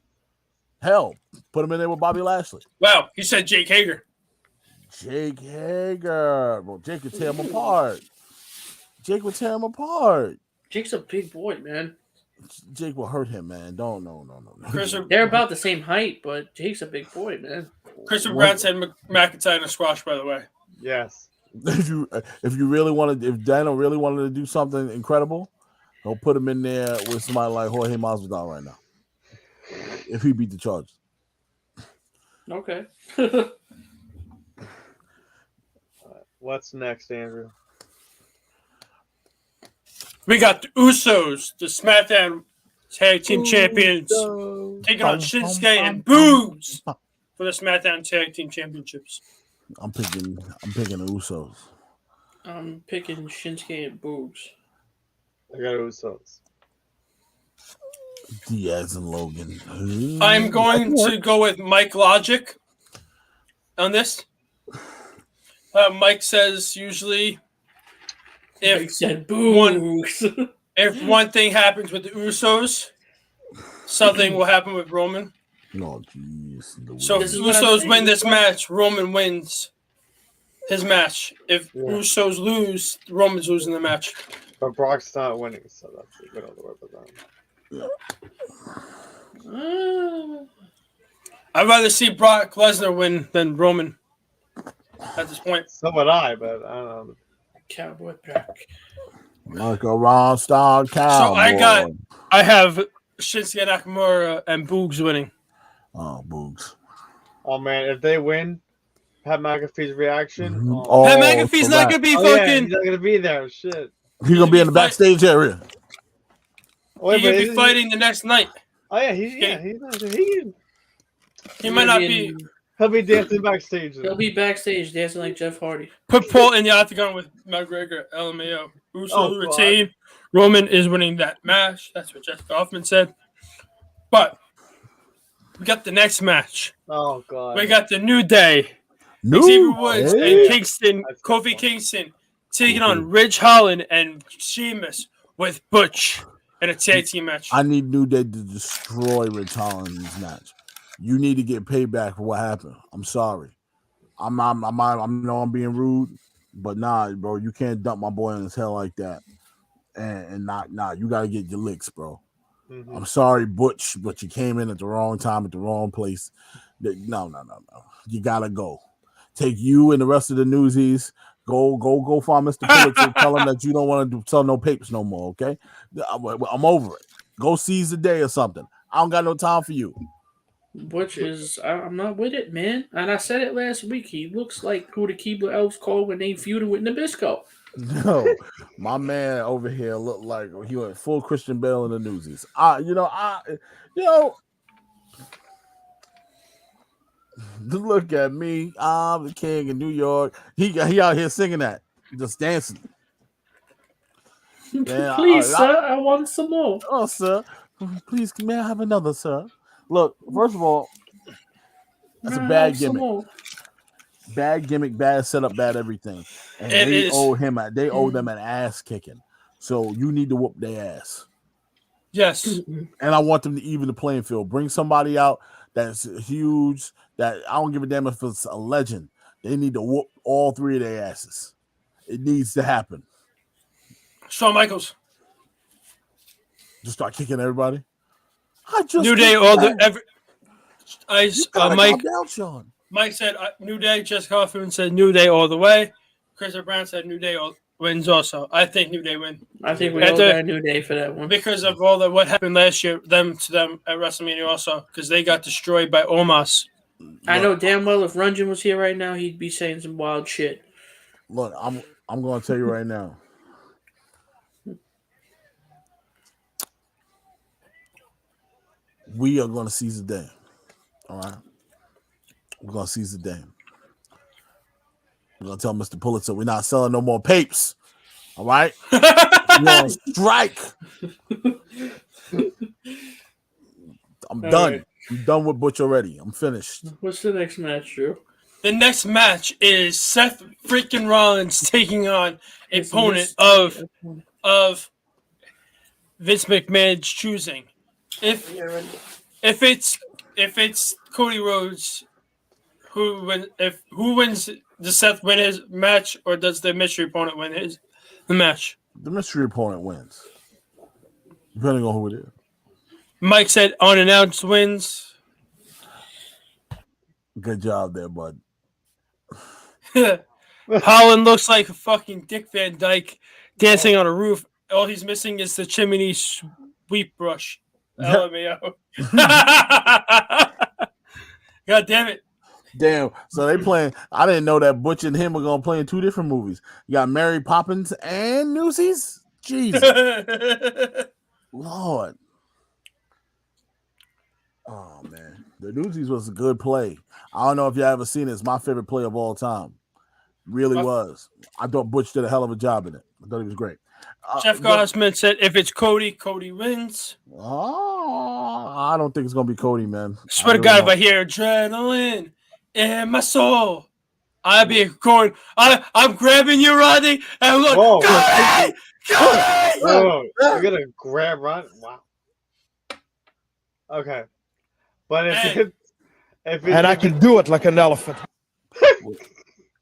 Hell, put him in there with Bobby Lashley. Wow, he said Jake Hager. Jake Hager. Well, Jake could tear him apart. Jake would tear him apart. Jake's a big boy, man. Jake will hurt him, man. No. They're about the same height, but Jake's a big boy, man. Christopher Brown said McIntyre in a squash, by the way. Yes. If you really wanted, if Daniel really wanted to do something incredible, he'll put him in there with somebody like Jorge Masvidal right now. If he beat the Chargers. Okay. What's next, Andrew? We got the Usos, the SmackDown Tag Team Champions, taking on Shinsuke and Boogs for the SmackDown Tag Team Championships. I'm picking the Usos. I'm picking Shinsuke and Boogs. I got Usos. Diaz and Logan. I'm going to go with Mike Logic on this. Mike says usually Mike said Boogs. if one thing happens with the Usos, something will happen with Roman. Oh, jeez. So if Usos win this match, Roman wins his match. If Usos lose, Roman's losing the match. But Brock's not winning, so that's a good other word for that. I'd rather see Brock Lesnar win than Roman at this point. So would I, but I don't know. Cowboy pack. Like a raw star cowboy. So I have Shinsuke Nakamura and Boogs winning. Oh, Boogs. Oh man, if they win, Pat McAfee's reaction. Mm-hmm. Oh, Pat McAfee's not gonna be fucking. he's not gonna be there. Shit. He's gonna be in the backstage area. He's gonna be fighting the next night. Oh yeah, he might not be. He'll be dancing backstage. He'll be backstage dancing like Jeff Hardy. Put Paul in the octagon with McGregor, LMAO. Usos retain. Roman is winning that match. That's what Jeff Kaufman said. But we got the next match. Oh god. We got the New Day. Xavier Woods and Kingston, Kofi Kingston, taking on Ridge Holland and Sheamus with Butch in a tag team match. I need New Day to destroy Ridge Holland in this match. You need to get payback for what happened. I'm sorry. I know I'm being rude, but nah, bro, you can't dump my boy in his hell like that. And you gotta get your licks, bro. Mm-hmm. I'm sorry, Butch, but you came in at the wrong time at the wrong place. No. You gotta go. Take you and the rest of the newsies. Go find Mr. Pulitzer. Tell him that you don't want to sell no papers no more. Okay, I'm over it. Go seize the day or something. I don't got no time for you. Butch is, I'm not with it, man. And I said it last week. He looks like who the Keebler Elves called when they feuded with Nabisco. No, my man over here looked like he went full Christian Bale in the newsies. Look at me. I'm the king in New York. He out here singing that, just dancing. Man, please, sir, I want some more. Oh, sir. Please, may I have another, sir? Look, first of all, that's a bad gimmick. Bad gimmick, bad setup, bad everything. And they owe them an ass kicking. So you need to whoop their ass. Yes. And I want them to even the playing field. Bring somebody out that's huge, that I don't give a damn if it's a legend. They need to whoop all three of their asses. It needs to happen. Shawn Michaels. Just start kicking everybody. New Day, Mike said New Day. Jessica Hoffman said New Day all the way. Christopher Brown said New Day wins also. I think New Day win. I think we all got New Day for that one. Because of all what happened last year, them at WrestleMania also, because they got destroyed by Omos I know damn well if Runjin was here right now, he'd be saying some wild shit. Look, I'm going to tell you right now. We are going to seize the day. All right? We're going to seize the day. We're going to tell Mr. Pulitzer we're not selling no more papes. All right? We're on strike. I'm done. Right. I'm done with Butch already. I'm finished. What's the next match, Drew? The next match is Seth freaking Rollins taking on an opponent of Vince McMahon's choosing. If it's Cody Rhodes, who wins? Does Seth win his match, or does the mystery opponent win the match? The mystery opponent wins, depending on who it is. Mike said unannounced wins. Good job there, bud. Holland looks like a fucking Dick Van Dyke dancing on a roof. All he's missing is the chimney sweep brush. LMAO. God damn it. Damn. So they playing. I didn't know that Butch and him were gonna play in 2 different movies. You got Mary Poppins and Newsies. Jesus, Lord. Oh man, the Newsies was a good play. I don't know if you ever seen it. It's my favorite play of all time. Really was. I thought Butch did a hell of a job in it. I thought he was great. Jeff Gossman said if it's Cody, Cody wins. Oh, I don't think it's gonna be Cody, man. Swear to God, if I hear adrenaline in my soul, I'll be going. I'm grabbing you, Rodney, and I'm going, Cody! Cody! Whoa, you're gonna grab Ron? Wow. Okay, but if I can do it like an elephant.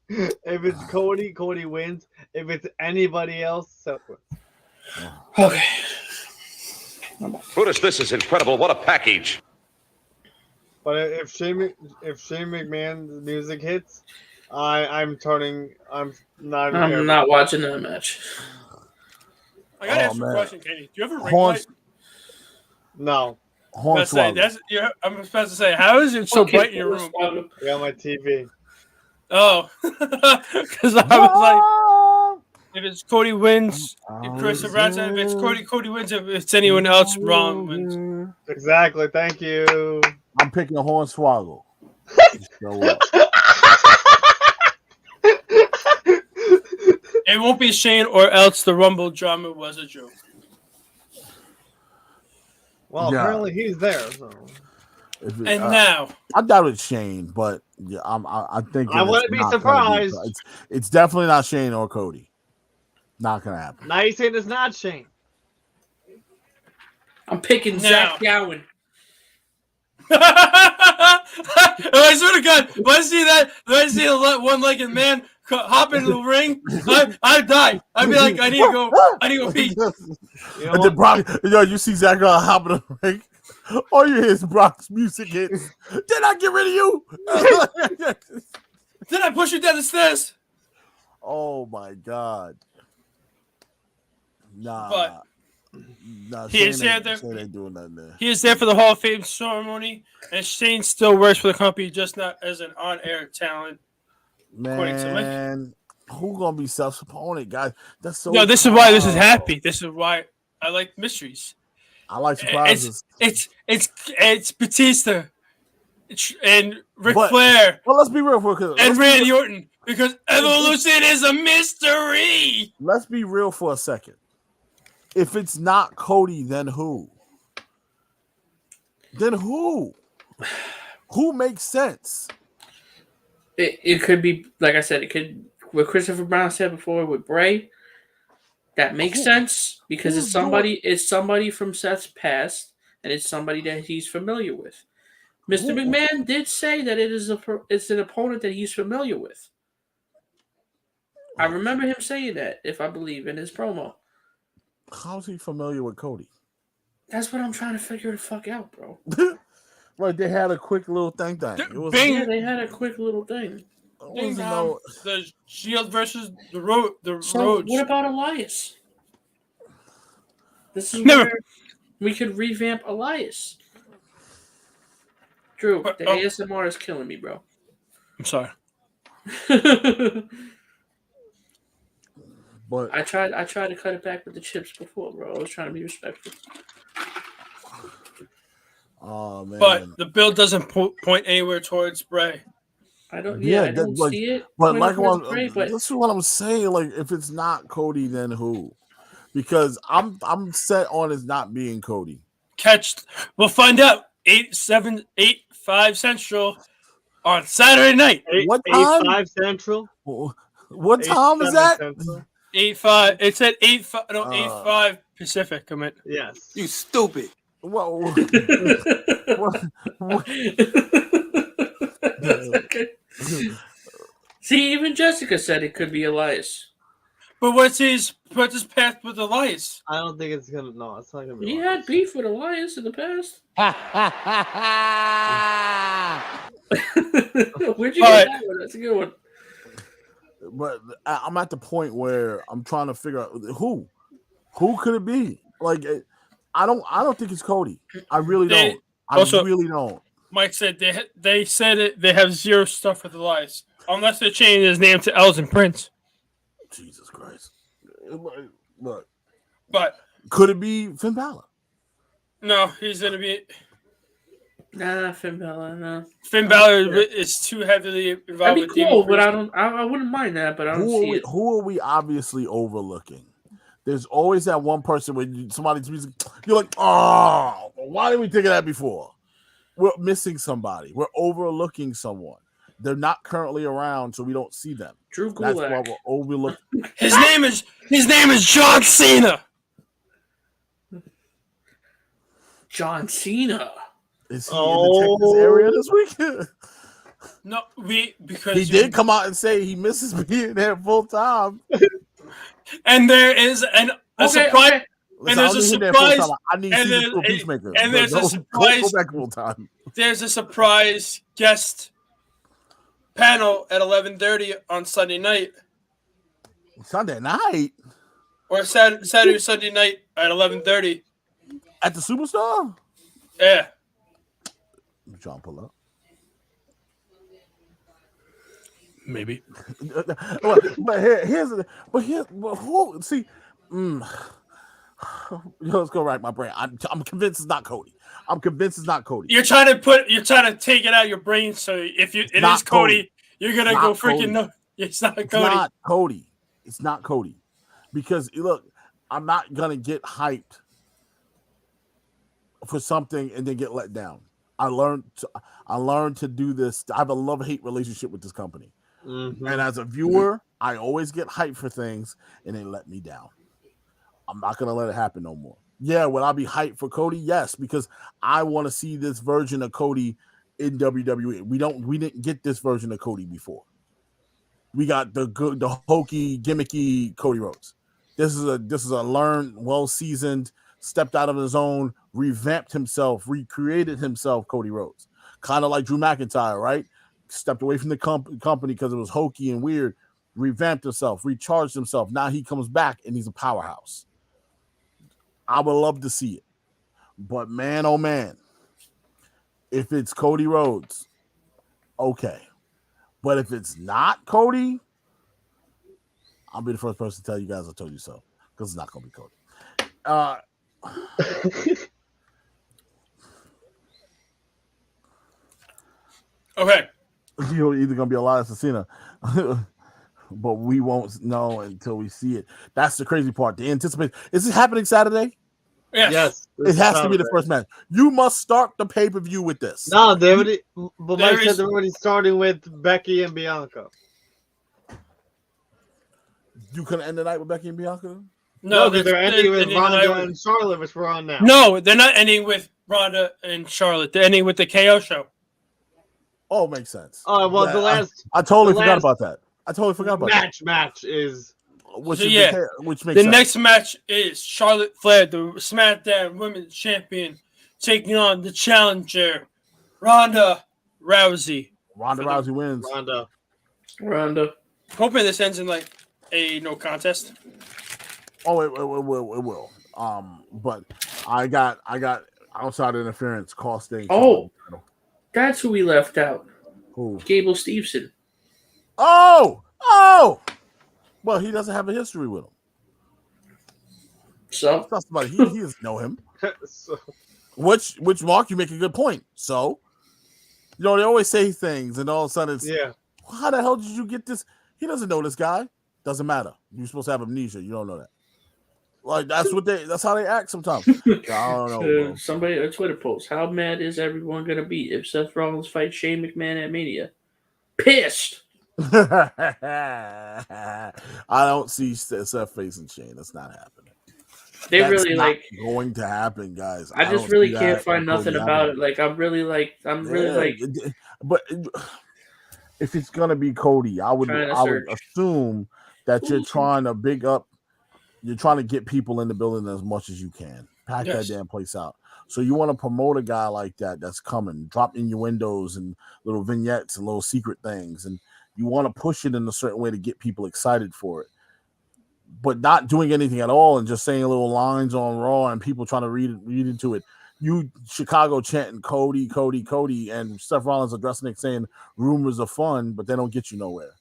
If it's Cody, Cody wins. If it's anybody else, Seth wins. Okay. Brutus, this is incredible. What a package. But if Shane McMahon's music hits, I'm not watching that match. I gotta ask you a question, Kenny. Do you have a ring Horns? light? No. I'm supposed to say, how is it so bright in your room? Yeah, my TV. Oh, because I was like, if it's Cody wins, Chris Brunson. If it's Cody wins. If it's anyone else, Ron wins. Exactly. Thank you. I'm picking a Hornswoggle. It won't be Shane, or else the Rumble drama was a joke. Well, apparently he's there. So. Now I doubt it's Shane, but yeah, I think I wouldn't be surprised. It's definitely not Shane or Cody. Not gonna happen. Now you saying it's not Shane. I'm picking Zach Gowen. I swear to God, when I see a one-legged man hop into the ring, I'd die. I'd be like, I need to go pee. You see Zach hop in the ring. All you hear is Brock's music hits. Did I get rid of you? Did I push you down the stairs? Oh my God. Nah, he is there. Doing nothing there. He is there for the Hall of Fame ceremony, and Shane still works for the company, just not as an on-air talent. Man, who gonna be Seth's opponent, guys? That's so. No, this is why this is happy. This is why I like mysteries. I like surprises. It's Batista and Ric Flair. Well, let's be real and Randy Orton, because Evolution is a mystery. Let's be real for a second. If it's not Cody, then who? Then who? Who makes sense? It could be, like I said, it could, what Christopher Brown said before with Bray. That makes sense because it's somebody from Seth's past, and it's somebody that he's familiar with. Mr. McMahon did say that it's an opponent that he's familiar with. I remember him saying that, if I believe, in his promo. How's he familiar with Cody? That's what I'm trying to figure the fuck out, bro. Right, they had a quick little thing. They had a quick little thing. The Shield versus the Road. What about Elias? This is where we could revamp Elias. Drew, But, the ASMR is killing me, bro. I'm sorry. But I tried to cut it back with the chips before, bro. I was trying to be respectful. oh man, But the bill doesn't point anywhere towards Bray. I don't like, see it. But pointing like towards Bray, but this is what I'm saying. Like, if it's not Cody, then who? Because I'm set on it not being Cody. We'll find out 8/7/8/5 Central on Saturday night. What time? 8/5 Central. What time is that? 8/5. It said 8/5. No, 8/5 Pacific. I meant. Yes. You stupid. Whoa. what? Okay. See, even Jessica said it could be Elias. But what's his path with Elias? I don't think it's gonna. No, it's not gonna be. He had beef with Elias in the past. Where'd you get that one? That's a good one. But I'm at the point where I'm trying to figure out who could it be. Like, I don't think it's Cody. I really don't. I really don't. Mike said they said it. They have zero stuff with Elias unless they're changing his name to Elgin Prince. Jesus Christ! Look, but could it be Finn Balor? No, he's gonna be. Nah, Finn Balor. No, Finn Balor is too heavily involved. That'd be cool, but I wouldn't mind that. But I don't see it. Who are we obviously overlooking? There's always that one person when somebody's music, you're like, oh, why didn't we think of that before? We're missing somebody. We're overlooking someone. They're not currently around, so we don't see them. Drew Gulak. That's why we're overlooking. His name is John Cena. John Cena. Is he in the Texas area this week? No, because he did come out and say he misses being there full time. And there is a surprise. Okay. And there's a surprise. I need to see the Peacemaker. And there's a surprise. Go back full time. There's a surprise guest panel at 11:30 on Sunday night. Sunday night? Or Saturday, Sunday night at 11:30. At the Superstar? Yeah. John, pull up. Maybe. Let's go right my brain. I'm convinced it's not Cody. You're trying to take it out of your brain. So if it is Cody, you're gonna go freaking no. It's not Cody. It's not Cody. It's not Cody. Because look, I'm not gonna get hyped for something and then get let down. I learned to do this. I have a love-hate relationship with this company. Mm-hmm. And as a viewer, I always get hyped for things and they let me down. I'm not going to let it happen no more. Yeah, will I be hyped for Cody? Yes, because I want to see this version of Cody in WWE. We didn't get this version of Cody before. We got the hokey, gimmicky Cody Rhodes. This is a learned, well-seasoned, stepped out of his own, revamped himself, recreated himself, Cody Rhodes. Kind of like Drew McIntyre, right? Stepped away from the company because it was hokey and weird, revamped himself, recharged himself. Now he comes back and he's a powerhouse. I would love to see it. But man, oh man, if it's Cody Rhodes, okay. But if it's not Cody, I'll be the first person to tell you guys I told you so. Because it's not going to be Cody. Okay. You're either going to be Elias or Cena. But we won't know until we see it. That's the crazy part. The anticipation. Is it happening Saturday? Yes. It has to be the first match. You must start the pay-per-view with this. No, they already. But Mike said they're already starting with Becky and Bianca. You can end the night with Becky and Bianca? No, they're ending with Ronda and Charlotte, which we're on now. No, they're not ending with Ronda and Charlotte. They're ending with the KO show. Oh, makes sense. Oh, well, the last. I totally forgot about that. Match is. Which makes the sense. next match is Charlotte Flair, the SmackDown Women's Champion, taking on the challenger, Ronda Rousey. Ronda Rousey wins. Ronda. Hoping this ends in like a no contest. Oh, it will. But I got outside interference costing. Oh, That's who we left out. Who? Gable Steveson. Oh! Well, he doesn't have a history with him. So It's not somebody he doesn't know him. So, Which Mark, you make a good point. So, they always say things, and all of a sudden it's how the hell did you get this? He doesn't know this guy. Doesn't matter. You're supposed to have amnesia. You don't know that. Like that's how they act sometimes. I don't know, bro. Somebody a Twitter post. How mad is everyone gonna be if Seth Rollins fights Shane McMahon at Mania? Pissed. I don't see Seth facing Shane. That's not happening. That's really not going to happen, guys. I just really can't find nothing about it. Like I'm really like. But if it's gonna be Cody, I would assume that you're trying to big up. You're trying to get people in the building as much as you can. Pack that damn place out. So you want to promote a guy like that that's coming, drop innuendos and little vignettes and little secret things, and you want to push it in a certain way to get people excited for it. But not doing anything at all and just saying little lines on Raw and people trying to read into it. You Chicago chanting Cody, Cody, Cody, and Seth Rollins addressing it saying rumors are fun, but they don't get you nowhere.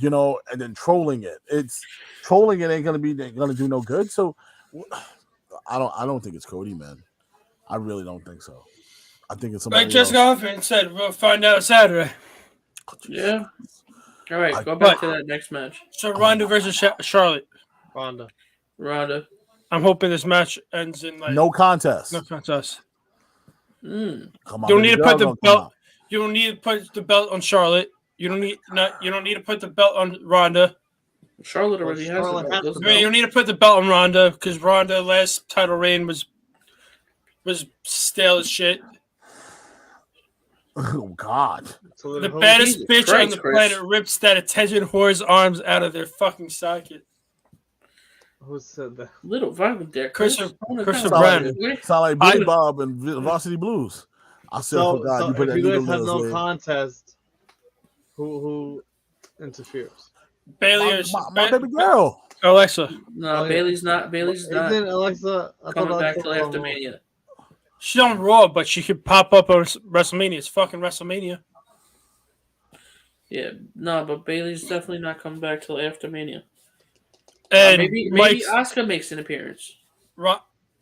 And then trolling it. Trolling it ain't gonna do no good. So I don't think it's Cody, man. I really don't think so. I think it's somebody. Like Jessica Hoffman said, we'll find out Saturday. Yeah. All right, go back to that next match. So Ronda versus Charlotte. Ronda. I'm hoping this match ends in no contest. No contest. Come on, you don't need to put the belt. You don't need to put the belt on Charlotte. You don't need to put the belt on Ronda. Charlotte already has the belt. You don't need to put the belt on Ronda because Ronda's last title reign was stale as shit. Oh God! The baddest bitch on the planet rips that attention whore's arms out of their fucking socket. Who said that? Little violent there, Chris Brown. Sound like Billy Bob and Varsity Blues. I said, so you put if that you guys have no contest, who interferes? Bailey my baby girl, Alexa. No, Bailey's not. Isn't Alexa coming back till after Mania? She's on Raw, but she could pop up on WrestleMania. It's fucking WrestleMania. Yeah, no, but Bailey's definitely not coming back till after Mania. And maybe Asuka makes an appearance.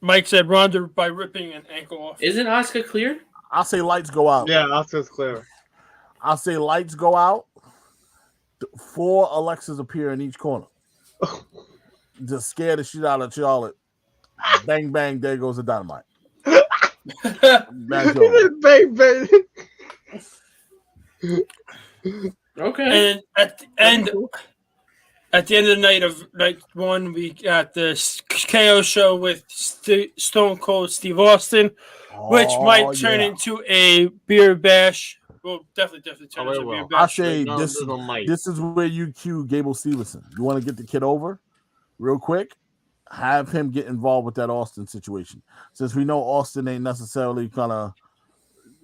Mike said Ronda by ripping an ankle off. Isn't Asuka clear? I'll say lights go out. Yeah, Asuka's clear. I'll say lights go out. 4 Alexas appear in each corner. Just scare the shit out of Charlotte. Bang, bang, there goes the dynamite. Bang, bang. And Okay. at the end of the night of night 1, we got the KO show with Stone Cold Steve Austin, which might turn into a beer bash. Well, definitely turn into a beer bash. I say this is where you cue Gable Steveson. You want to get the kid over real quick? Have him get involved with that Austin situation. Since we know Austin ain't necessarily gonna,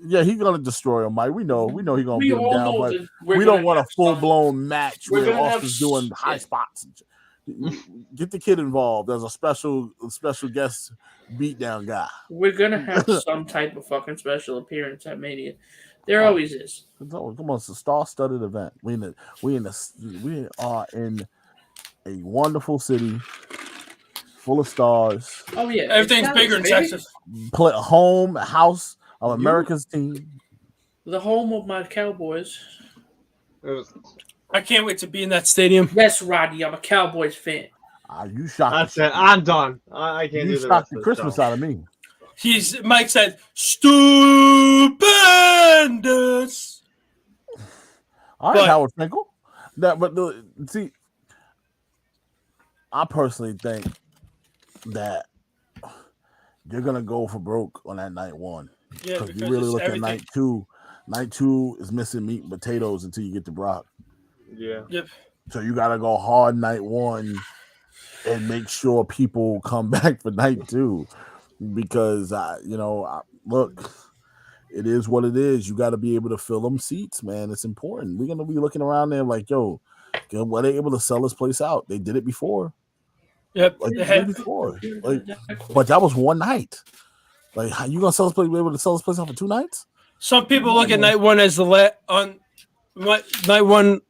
he's gonna destroy him, Mike. We know he's gonna beat him down, but we don't want a full blown match where Austin's doing high spots. Get the kid involved as a special guest beatdown guy. We're gonna have some type of fucking special appearance at Mania. There always is. Come on, it's a star-studded event. We are in a wonderful city. Full of stars. Oh yeah, everything's bigger in Texas. Play a home, a house of America's team. The home of my Cowboys. I can't wait to be in that stadium. Yes, Rodney, I'm a Cowboys fan. You shocked. I said I'm done. I can't do that. You shocked the Christmas out of me. Mike said stupendous. All right, Howard Finkel. See, I personally think that you're gonna go for broke on that night 1. Yeah, because you really look at night 2. Night 2 is missing meat and potatoes until you get to Brock. Yeah. Yep. So you gotta go hard night 1 and make sure people come back for night 2. Because look, it is what it is. You got to be able to fill them seats, man. It's important. We're gonna be looking around there like, yo, were they able to sell this place out? They did it before. Yep, they did it before. But that was one night. Like, how you gonna sell this place? Be able to sell this place out for 2 nights? Some people look at night one as night one,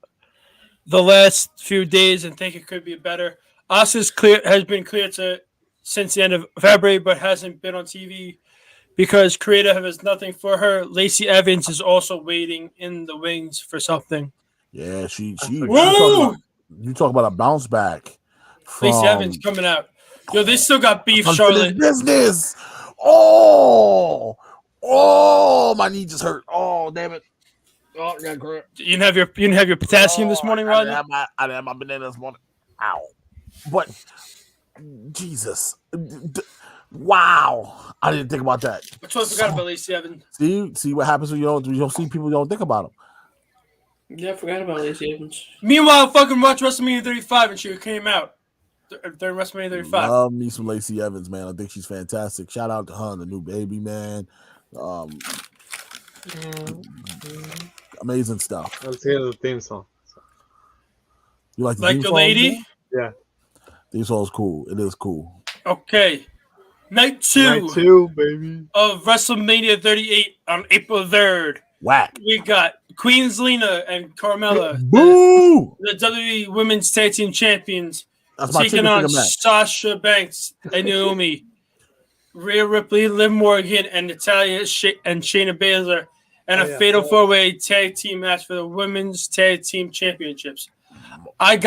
the last few days, and think it could be better. Asuka's has been clear since the end of February, but hasn't been on TV because creative has nothing for her. Lacey Evans is also waiting in the wings for something. Yeah, she. Woo! You talk about a bounce back. Lacey Evans coming out. Yo, they still got beef, Unfinished Charlotte. business. Oh, my knee just hurt. Oh, damn it. Oh, yeah, correct. You didn't have your potassium this morning, Rod? I didn't have my banana this morning. Ow. But Jesus. Wow. I didn't think about that. I totally forgot about Lacey Evans. See what happens when you don't see people, you don't think about them. Yeah, I forgot about Lacey Evans. Meanwhile, fucking watch WrestleMania 35 and she came out during WrestleMania 35. Love me some Lacey Evans, man. I think she's fantastic. Shout out to her and the new baby, man. Amazing stuff. Let's hear the theme song. You like the song, lady? Man? Yeah. Theme song's cool. It is cool. Okay. Night two, baby. Of WrestleMania 38 on April 3rd. Whack. We got Queen Zelina and Carmella, Boo! the WWE Women's Tag Team Champions, That's my taking on Sasha Banks and Naomi, Rhea Ripley, Liv Morgan, and Natalya and Shayna Baszler, and a fatal four-way tag team match for the Women's Tag Team Championships. I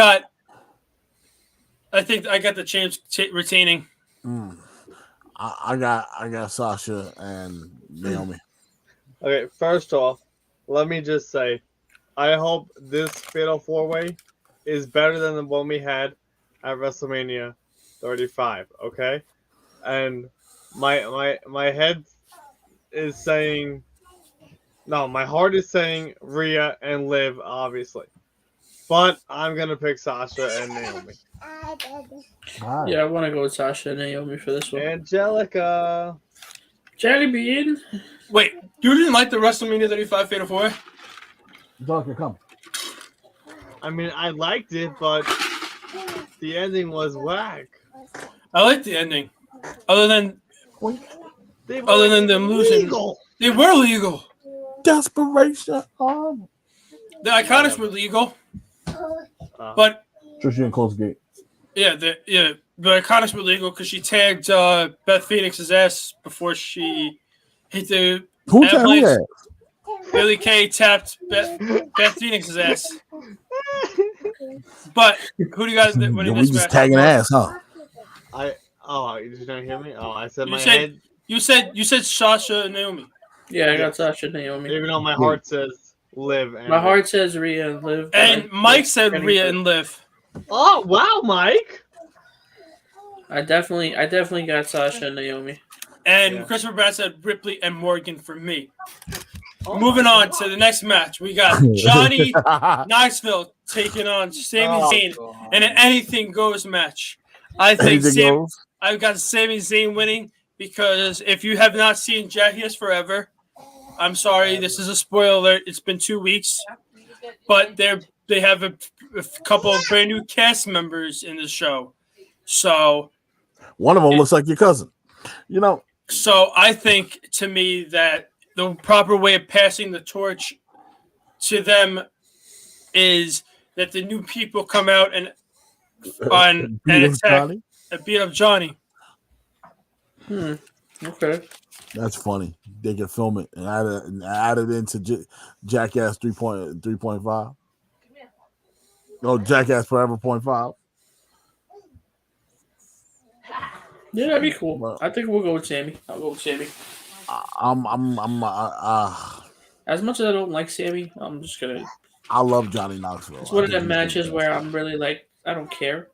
think I got the champs retaining. I got Sasha and Naomi. Okay, first off, let me just say, I hope this fatal four-way is better than the one we had at WrestleMania 35. Okay, and my head is saying, no, my heart is saying Rhea and Liv, obviously, but I'm gonna pick Sasha and Naomi. Yeah, I want to go with Sasha and Naomi for this one. Angelica. Jelly Bean. Wait, you didn't like the WrestleMania 35 Fatal 4? Doctor, come. I mean, I liked it, but the ending was whack. I liked the ending. Other than them losing. Legal. They were legal. Desperation. The Iconics were legal. But Trisha and Close Gate. Yeah, the Iconics were legal because she tagged Beth Phoenix's ass before she hit the ambulance. Billy Kay tapped Beth Phoenix's ass. But who do you guys winning this match? We just tagging ass, huh? Did you not hear me? Oh, I said head. You said Sasha and Naomi. Yeah, I got Sasha and Naomi. Even though my heart says Liv. My heart says Rhea and Liv. And Mike said Rhea and Liv. Oh wow, Mike! I definitely got Sasha and Naomi. And Christopher Brown said Ripley and Morgan for me. Moving on to the next match, we got Johnny Knoxville taking on Sami Zayn in an anything goes match. I think I've got Sami Zayn winning because if you have not seen Jackass Forever, I'm sorry, this is a spoiler alert. It's been 2 weeks, but they have a couple of brand new cast members in the show. So one of them looks like your cousin, you know. So I think to me that the proper way of passing the torch to them is that the new people come out and attack and beat up Johnny. Okay. That's funny. They can film it and add it into Jackass 3.5. No, Jackass Forever 0.5. Yeah, that'd be cool. I think we'll go with Sammy. I'll go with Sammy. As much as I don't like Sammy, I'm just gonna. I love Johnny Knoxville. It's one of them matches where I'm really like, I don't care.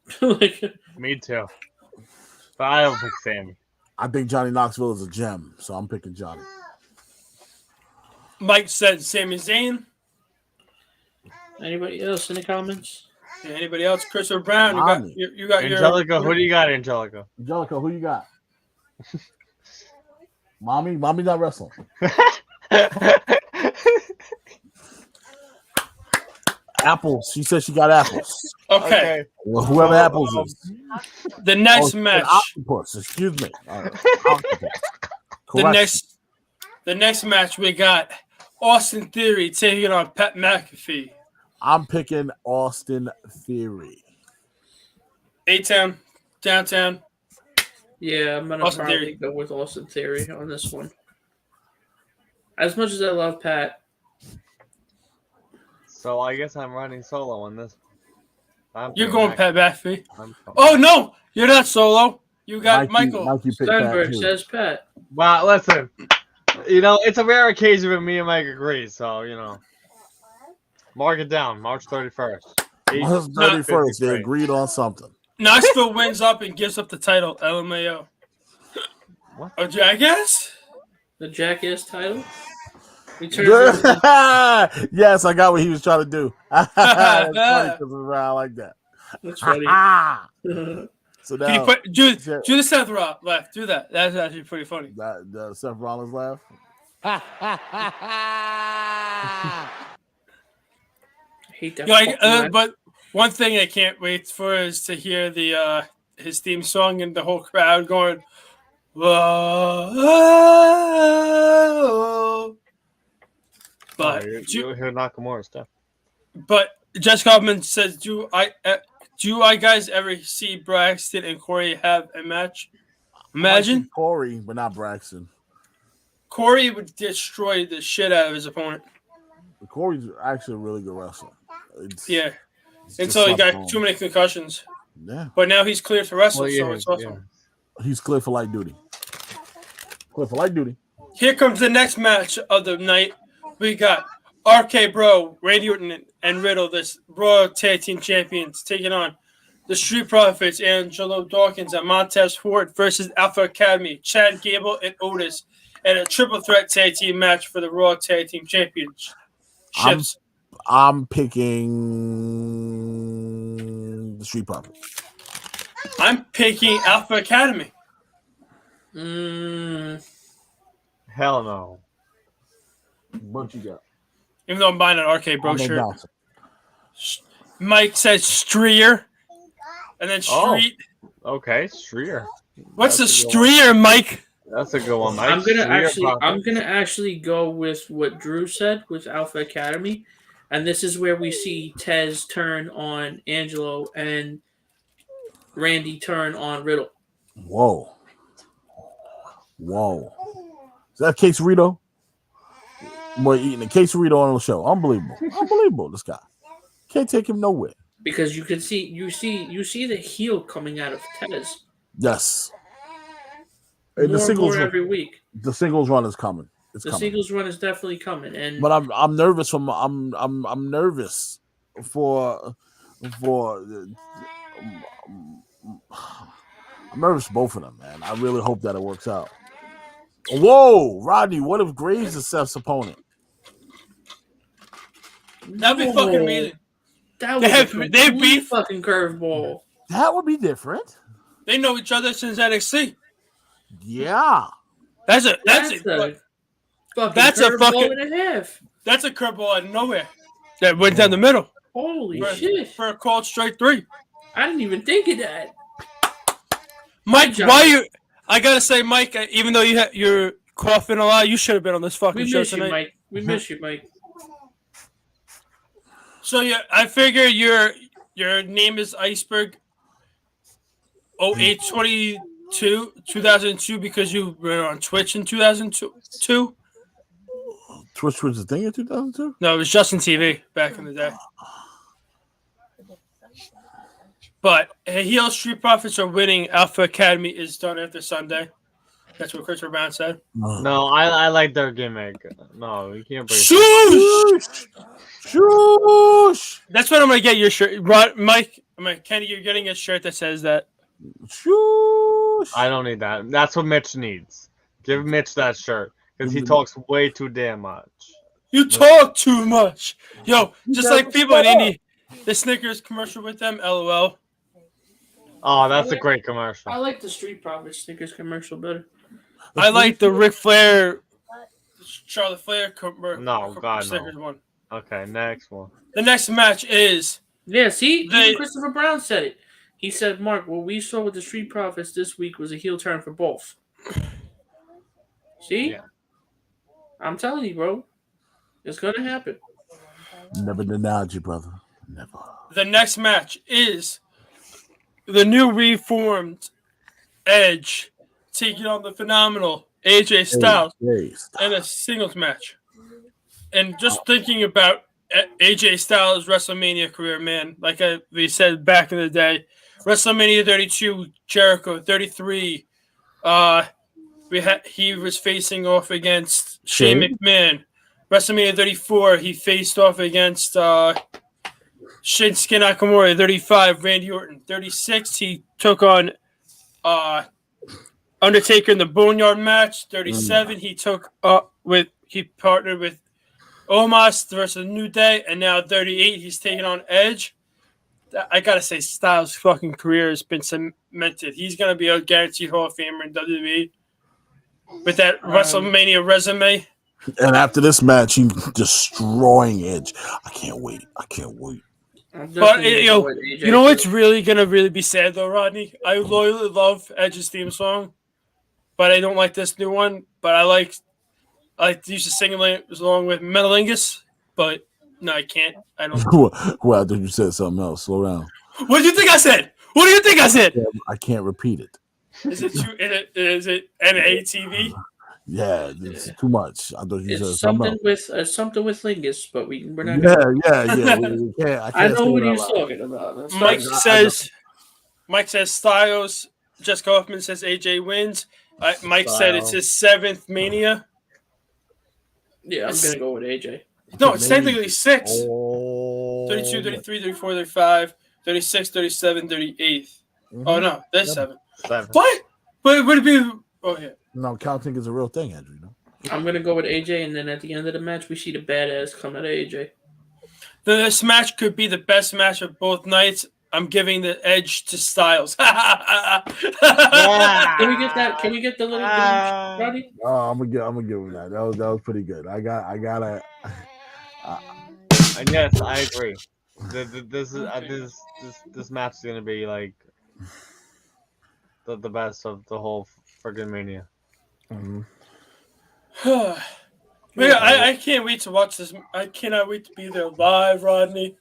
Me too. But I don't pick Sammy. I think Johnny Knoxville is a gem, so I'm picking Johnny. Mike said Sami Zayn. Anybody else in the comments? Anybody else? Christopher Brown. You got Angelica. Who do you got, Angelica? Angelica, who you got? Mommy not wrestling. Apples. She said she got apples. Okay. Well, whoever apples is. The next match. Octopus. Excuse me. Octopus. The The next match we got Austin Theory taking on Pat McAfee. I'm picking Austin Theory. A-Town, downtown. Yeah, I'm gonna Austin probably Theory. go with Austin Theory on this one. As much as I love Pat, So I guess I'm running solo on this. You're going Pat McAfee. I'm Oh no, you're not solo. You got Michael. Mikey picked Pat Steinberg too. says Pat. Well, listen. It's a rare occasion when me and Mike agree, so mark it down. March 31st. March 31st, they agreed on something. Knoxville wins up and gives up the title. LMAO. What? Oh, Jackass? The Jackass title. He turns Yes, I got what he was trying to do. That's funny because it's around like that. That's funny. So Can you now, do the Seth Rollins laugh? Do that. That's actually pretty funny. The Seth Rollins laugh. I hate that. But one thing I can't wait for is to hear the his theme song and the whole crowd going, whoa. But you'll hear Nakamura stuff. But Jessica Hoffman says, do I guys ever see Braxton and Corey have a match? Imagine Corey, but not Braxton. Corey would destroy the shit out of his opponent. Corey's actually a really good wrestler. Until he got too many concussions. Yeah. But now he's cleared to wrestle, so it's awesome. He's clear for light duty. Here comes the next match of the night. We got RK Bro, Randy Orton, and Riddle, this Raw Tag Team Champions, taking on the Street Profits, Angelo Dawkins, and Montez Ford versus Alpha Academy, Chad Gable, and Otis, and a triple threat tag team match for the Raw Tag Team Championships. I'm picking the Street Profits. I'm picking Alpha Academy. Hell no. What you got? Even though I'm buying an RK Bro shirt. Mike says Streer. And then Street. Oh, okay, Streer. What's the Streer, Mike? That's a good one, Mike. I'm gonna actually go with what Drew said with Alpha Academy. And this is where we see Tez turn on Angelo and Randy turn on Riddle. Whoa. Is that quesarito? Boy, eating a quesarito on the show. Unbelievable, this guy. Can't take him nowhere. Because you see the heel coming out of Tez. Yes. And the singles run every week. The singles run is coming. Singles run is definitely coming. But I'm nervous I'm nervous for I'm nervous for both of them, man. I really hope that it works out. Whoa, Rodney, what if Graves is Seth's opponent? That'd be fucking amazing. That would be a fucking curveball. That would be different. They know each other since NXT. Yeah. That's a curveball and a half. That's a curveball out of nowhere. That went down the middle. Holy shit. For a called straight 3. I didn't even think of that. Mike, I gotta say, Mike, even though you're coughing a lot, you should have been on this fucking show tonight. We miss you, Mike. So I figure your name is Iceberg 2002 because you were on Twitch in 2002. Twitch was a thing in 2002? No, it was Justin TV back in the day. But heel Street Profits are winning. Alpha Academy is done after Sunday. That's what Christopher Brown said. No, I like their gimmick. No, you can't break it. Shoosh! That's what I'm going to get your shirt. Mike, Kenny, you're getting a shirt that says that. Shoosh! I don't need that. That's what Mitch needs. Give Mitch that shirt because he talks way too damn much. You talk too much. Yo, just like people in Indy, the Snickers commercial with them, LOL. Oh, that's a great commercial. I like the Street Profits Snickers commercial better. I like the Ric Flair, Charlotte Flair commercial. No, God, Snickers no. one. Okay, next one. The next match is... Yeah, see? Even Christopher Brown said it. He said, Mark, what we saw with the Street Profits this week was a heel turn for both. See? Yeah. I'm telling you, bro. It's gonna happen. Never denied you, brother. Never. The next match is the new reformed Edge taking on the phenomenal AJ Styles in a singles match. And just thinking about AJ Styles' WrestleMania career, man, like we said back in the day, WrestleMania 32, Jericho 33. He was facing off against Shane McMahon. WrestleMania 34, he faced off against Shinsuke Nakamura. 35, Randy Orton. 36, he took on Undertaker in the Boneyard match. 37, he partnered with Omos versus New Day, and now 38, he's taking on Edge. I gotta say, Styles' fucking career has been cemented. He's gonna be a guaranteed Hall of Famer in WWE with that WrestleMania resume. And after this match, he's destroying Edge. I can't wait. But you know what's really gonna be sad though, Rodney? I loyally love Edge's theme song, but I don't like this new one. But I like to use the singing along with Metalingus, but no, I can't. I don't. Well, I thought you said something else. Slow down. What do you think I said? What do you think I said? I can't repeat it. Is it NATV? Yeah, it's too much. I thought you said something with Lingus, but we're not. Yeah. We can't. I know what he's talking about. Mike says Styles. Jessica Hoffman says AJ wins. Mike said it's his 7th Mania. Yeah, I'm gonna go with AJ. No, it's technically 6. 32, 33, 34, 35, 36, 37, 38. Mm-hmm. Oh, no, that's 7. What? But would it be... Oh, yeah. No, counting is a real thing, Andrew. No? I'm going to go with AJ, and then at the end of the match, we see the badass come out of AJ. This match could be the best match of both nights. I'm giving the edge to Styles. Can we get that? Can we get the little Roddy? Oh, I'm gonna give him that. That was pretty good. I gotta. And yes, I agree. This match is gonna be like the best of the whole friggin' Mania. Mm-hmm. I can't wait to watch this. I cannot wait to be there live, Rodney.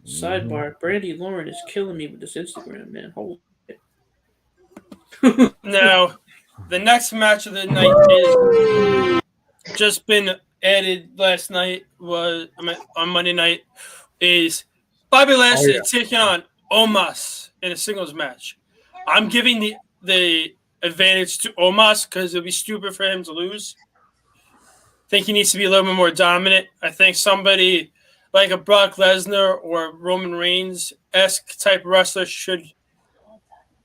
Sidebar: Brandy Lauren is killing me with this Instagram, man. Holy shit. Now, the next match of the night is just been added last night. On Monday night is Bobby Lashley taking on Omos in a singles match. I'm giving the advantage to Omos because it'll be stupid for him to lose. I think he needs to be a little bit more dominant. I think somebody like a Brock Lesnar or Roman Reigns-esque type wrestler should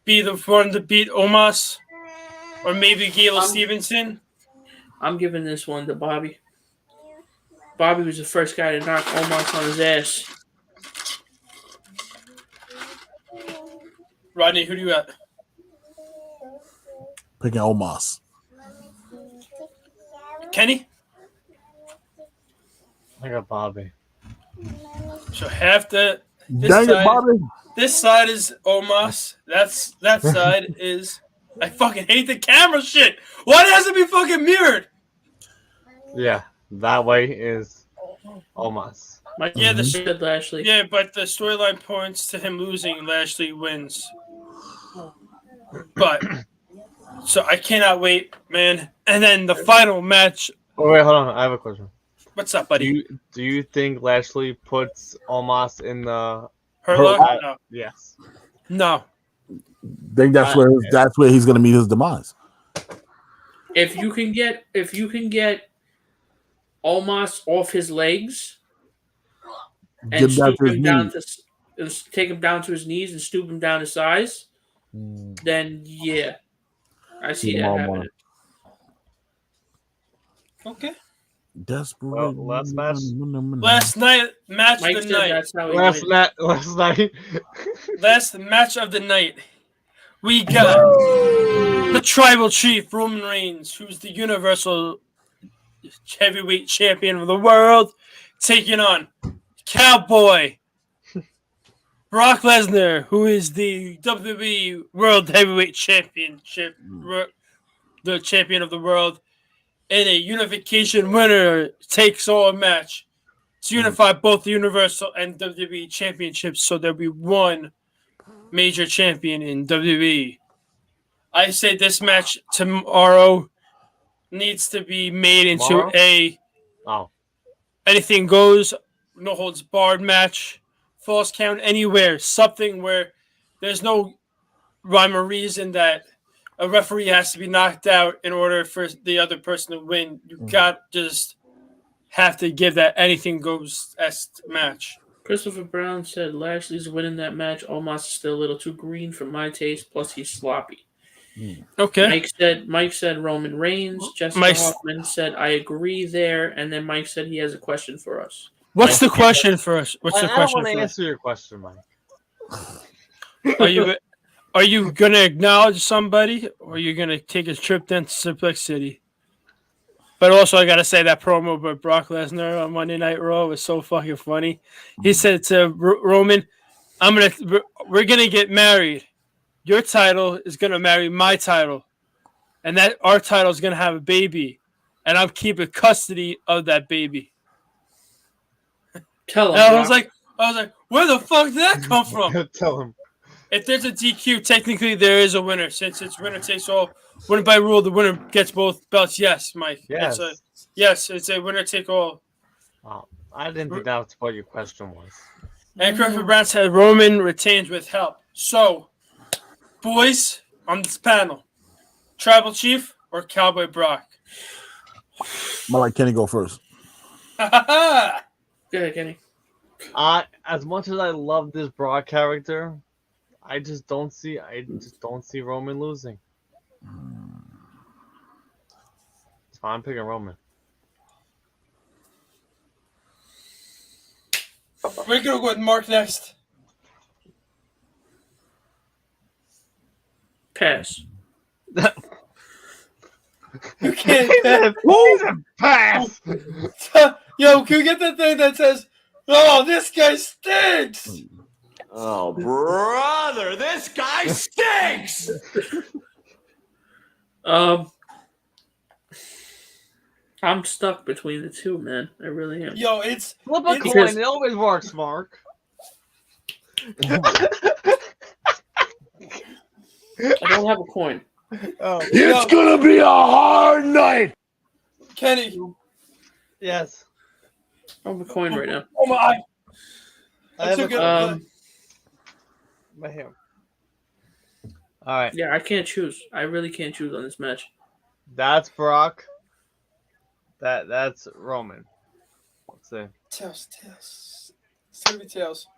be the one to beat Omos, or maybe Gable Stevenson. I'm giving this one to Bobby. Bobby was the first guy to knock Omos on his ass. Rodney, who do you got? Picking Omos. Kenny? I got Bobby. So half the this side is Omos. That side is. I fucking hate the camera shit. Why does it be fucking mirrored? Yeah, that way is Omos. Yeah, the Lashley. Yeah, but the storyline points to him losing. Lashley wins. But so I cannot wait, man. And then the final match. Oh wait, hold on. I have a question. What's up, buddy? Do you think Lashley puts Omos in the Hurt? No. Yes. No. I think that's where he's gonna meet his demise. If you can get Omos off his legs and stoop him down take him down to his knees and stoop him down to size, then yeah, I see that happening. Okay. Desperate. Last match. Last night match Mike of the said night. that's how he Last went. night. Last match of the night. We got the Tribal Chief Roman Reigns, who's the Universal Heavyweight Champion of the world, taking on Cowboy Brock Lesnar, who is the WWE World Heavyweight Championship, the champion of the world. in a unification winner takes all match to unify both the Universal and WWE championships, so there'll be one major champion in WWE. I say this match tomorrow needs to be made into Tomorrow? a anything goes, no holds barred match, falls count anywhere, something where there's no rhyme or reason that a referee has to be knocked out in order for the other person to win. You got just have to give that anything goes match. Christopher Brown said Lashley's winning that match. Omos is still a little too green for my taste, plus he's sloppy. Okay. Mike said Roman Reigns. Jessica Hoffman said I agree there, and then Mike said he has a question for us. What's the question for us? What's the question? I don't want to answer your question, Mike. Are you gonna acknowledge somebody, or are you gonna take a trip down to Suplex City? But also, I gotta say that promo by Brock Lesnar on Monday Night Raw was so fucking funny. He said to Roman, we're gonna get married. Your title is gonna marry my title, and that our title is gonna have a baby, and I'm keeping custody of that baby." Tell him. And I was like, where the fuck did that come from? Tell him. If there's a DQ, technically there is a winner. Since it's winner takes all, winner by rule, the winner gets both belts. Yes, Mike. Yes. It's a winner take all. Wow. I didn't think that's what your question was. And Christopher Brown said Roman retains with help. So, boys on this panel, Tribal Chief or Cowboy Brock? I'm gonna let Kenny go first. Go ahead, Kenny. As much as I love this Brock character, I just don't see Roman losing. So I'm picking Roman. We're gonna go with Mark next. Pass. You can't pass. Yo, can we get that thing that says, "Oh, this guy stinks"? Oh, brother, this guy stinks! I'm stuck between the two, man. I really am. Yo, it's Flip a coin. It always works, Mark. I don't have a coin. It's gonna be a hard night. Kenny. Yes. I don't have a coin right now. Oh my! I have a coin. Right here. All right. Yeah, I can't choose. I really can't choose on this match. That's Brock. That's Roman. Let's see. Tails. It's gonna be tails.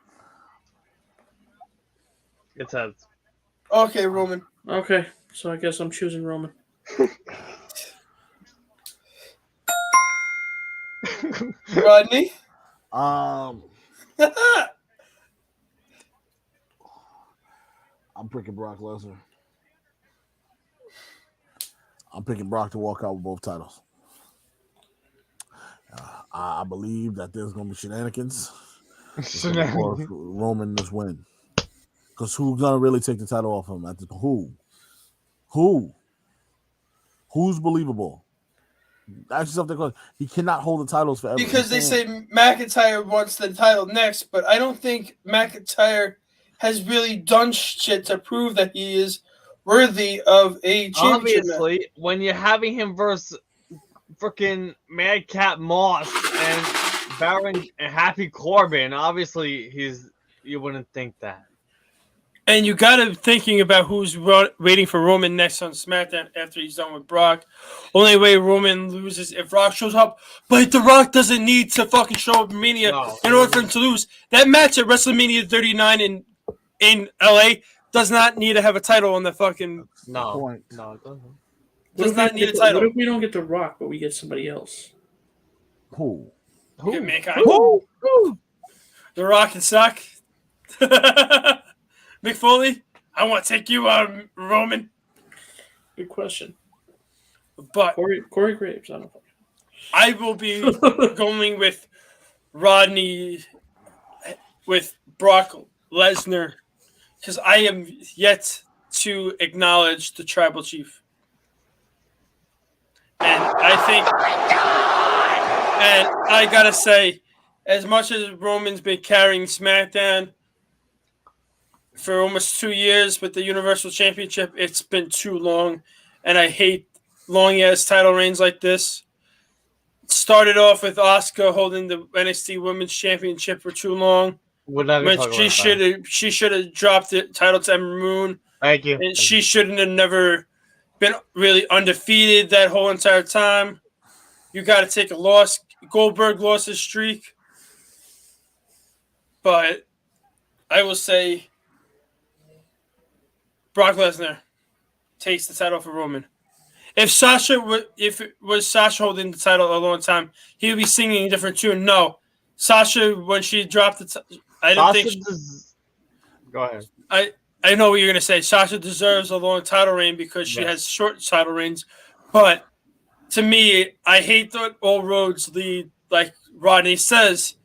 It's heads. Okay, Roman. Okay, so I guess I'm choosing Roman. Rodney. I'm picking Brock Lesnar. I'm picking Brock to walk out with both titles. I believe that there's going to be shenanigans. Roman just win. Because who's going to really take the title off him? Who? Who's believable? Ask yourself that question. He cannot hold the titles forever. Because they say McIntyre wants the title next, but I don't think McIntyre has really done shit to prove that he is worthy of a championship. Obviously, when you're having him versus freaking Madcap Moss and Baron and Happy Corbin, obviously you wouldn't think that. And you got to thinking about who's waiting for Roman next on SmackDown after he's done with Brock. Only way Roman loses if Rock shows up. But The Rock doesn't need to fucking show up in Mania in order for him to lose. That match at WrestleMania 39 in LA does not need to have a title on the fucking point. No, it doesn't. Does not need a title. What if we don't get The Rock, but we get somebody else? Who? Get Mankind. Who? The Rock can suck. Mick Foley, I want to take you out, Roman. Good question. But Corey Graves, I don't know. I will be going with Rodney with Brock Lesnar because I am yet to acknowledge the Tribal Chief. And I think, and I gotta say, as much as Roman's been carrying SmackDown for almost 2 years with the Universal Championship, it's been too long, and I hate long-ass title reigns like this. It started off with Asuka holding the NXT Women's Championship for too long. We're not When gonna talk she should have dropped the title to Ember Moon, Thank you. and she shouldn't have never been really undefeated that whole entire time. You got to take a loss. Goldberg lost his streak, but I will say Brock Lesnar takes the title for Roman. If it was Sasha holding the title a long time, he would be singing a different tune. No, Sasha, when she dropped the I don't think. Go ahead. I know what you're gonna say. Sasha deserves a long title reign because she has short title reigns, but to me, I hate that all roads lead, like Rodney says,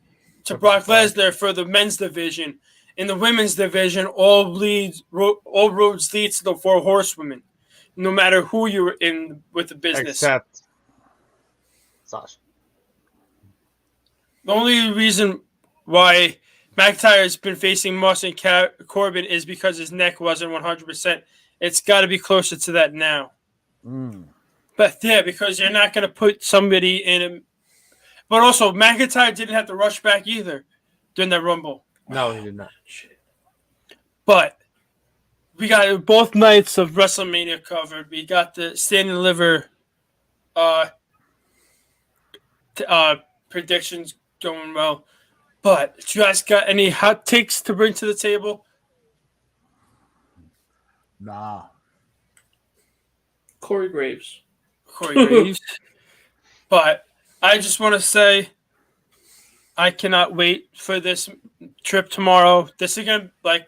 to Brock Lesnar for the men's division. In the women's division, all roads lead to the 4 horsewomen, no matter who you're in with the business. Except Sasha. The only reason why McIntyre has been facing Moss and Corbin is because his neck wasn't 100%. It's got to be closer to that now. But yeah, because you're not going to put somebody in him. But also, McIntyre didn't have to rush back either during that Rumble. No, he did not. But we got both nights of WrestleMania covered. We got the Stand and Deliver predictions going well. But do you guys got any hot takes to bring to the table? Nah. Corey Graves. But I just want to say I cannot wait for this trip tomorrow. This is going to,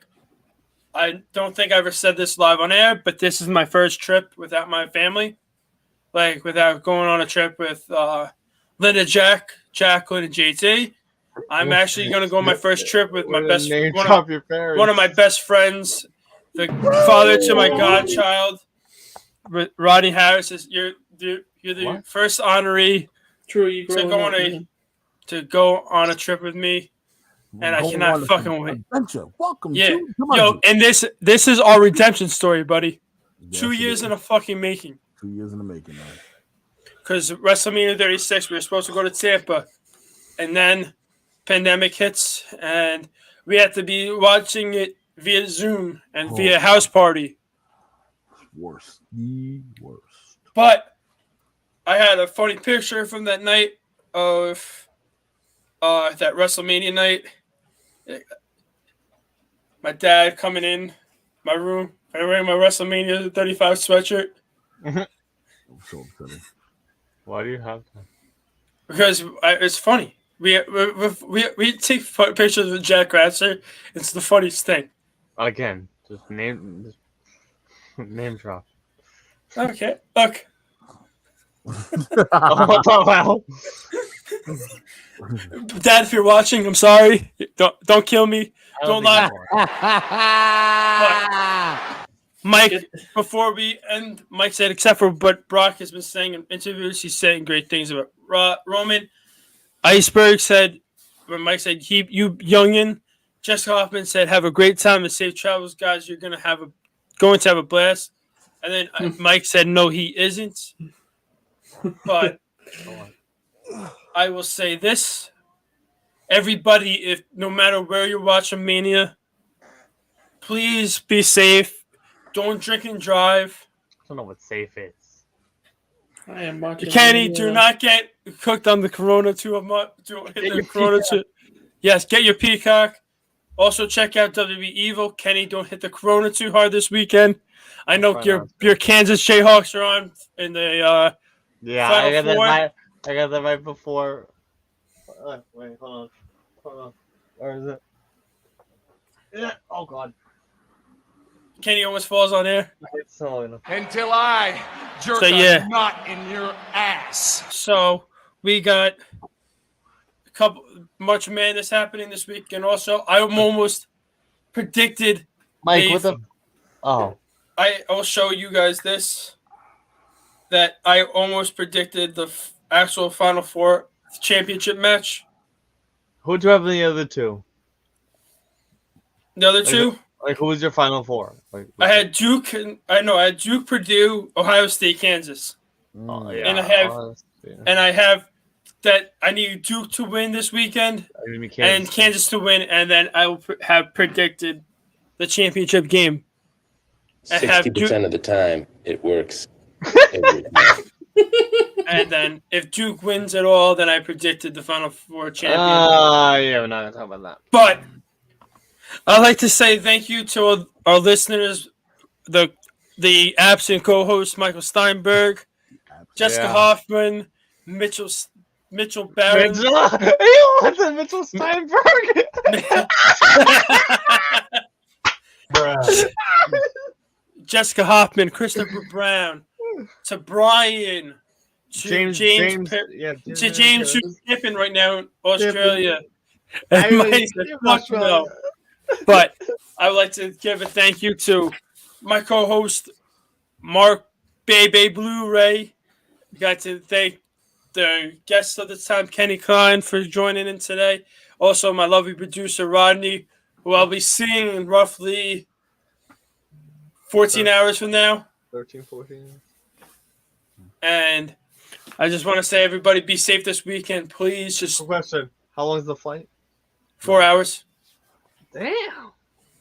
I don't think I ever said this live on air, but this is my first trip without my family. Without going on a trip with Linda, Jacqueline, and JT. I'm actually going to go on my first trip with my best one of my best friends, the father to my godchild, Rodney Harris. You're the first honoree to go on a trip with me, and I cannot fucking wait. Adventure. Welcome. And this is our redemption story, buddy. Yes, 2 years in the fucking making. 2 years in the making, man. Because WrestleMania 36, we were supposed to go to Tampa, and then pandemic hits, and we had to be watching it via Zoom and via house party. Worst. The worst. But I had a funny picture from that night of that WrestleMania night. My dad coming in my room. I'm wearing my WrestleMania 35 sweatshirt. I'm so upsetting. Why do you have that? Because it's funny. We take pictures with Jack Ratzer. It's the funniest thing. Again, just name drop. Okay, look. What the hell? Dad, if you're watching, I'm sorry. Don't kill me. Don't lie. Mike, before we end, Mike said, except for what Brock has been saying in interviews, he's saying great things about Roman. Iceberg said, when Mike said, you youngin', Jessica Hoffman said, have a great time and safe travels, guys. You're going to have a blast. And then Mike said, no, he isn't. But I will say this. Everybody, no matter where you're watching Mania, please be safe. Don't drink and drive. I don't know what safe is. I am watching. Kenny, do not get cooked on the Corona too much. Yes, get your Peacock. Also, check out WWE Evil. Kenny, don't hit the Corona too hard this weekend. I know your Kansas Jayhawks are on in the I got that right before. Wait, hold on. Where is it? Yeah. Oh God. Country almost falls on air. Until I jerk a nut in your ass. So we got a couple much madness happening this week, and also I almost predicted. Mike, what the? Oh. I will show you guys this. that I almost predicted the actual Final Four championship match. Who'd you have in the other two? The other two? Like, who was your Final Four? Like, I had Duke, I had Duke, Purdue, Ohio State, Kansas. Oh, yeah. And I have that I need Duke to win this weekend and Kansas to win, and then I will have predicted the championship game. 60% of the time, it works. Every time. And then if Duke wins at all, then I predicted the Final Four champion. Yeah, we're not going to talk about that. But I'd like to say thank you to our listeners, the absent co-host Michael Steinberg, Jessica Hoffman, Mitchell Barron. Mitchell Steinberg. Jessica Hoffman, Christopher Brown, to Brian, to James who's skipping right now in Australia. But I would like to give a thank you to my co-host Mark Bebe Blu-ray. I'd like to thank the guest of the time, Kenny Klein, for joining in today. Also, my lovely producer, Rodney, who I'll be seeing in roughly 14 hours from now. 13, 14. And I just want to say, everybody, be safe this weekend. Please just... Question. How long is the flight? 4 hours. Damn.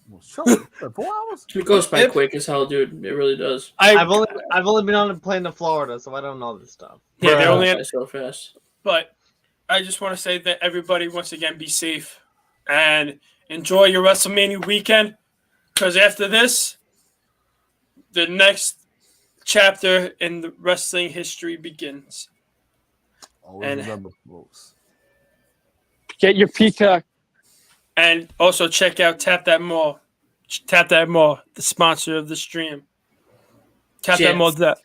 Well, sure. 4 hours? It goes by quick as hell, dude. It really does. I've only been on a plane to Florida, so I don't know this stuff. Yeah, they're only so fast. But I just want to say that everybody, once again, be safe and enjoy your WrestleMania weekend. Because after this, the next chapter in the wrestling history begins. Always remember, folks. Get your Peacock. And also check out Tap That Mall. Tap That Mall, the sponsor of the stream. TapThatMall.com.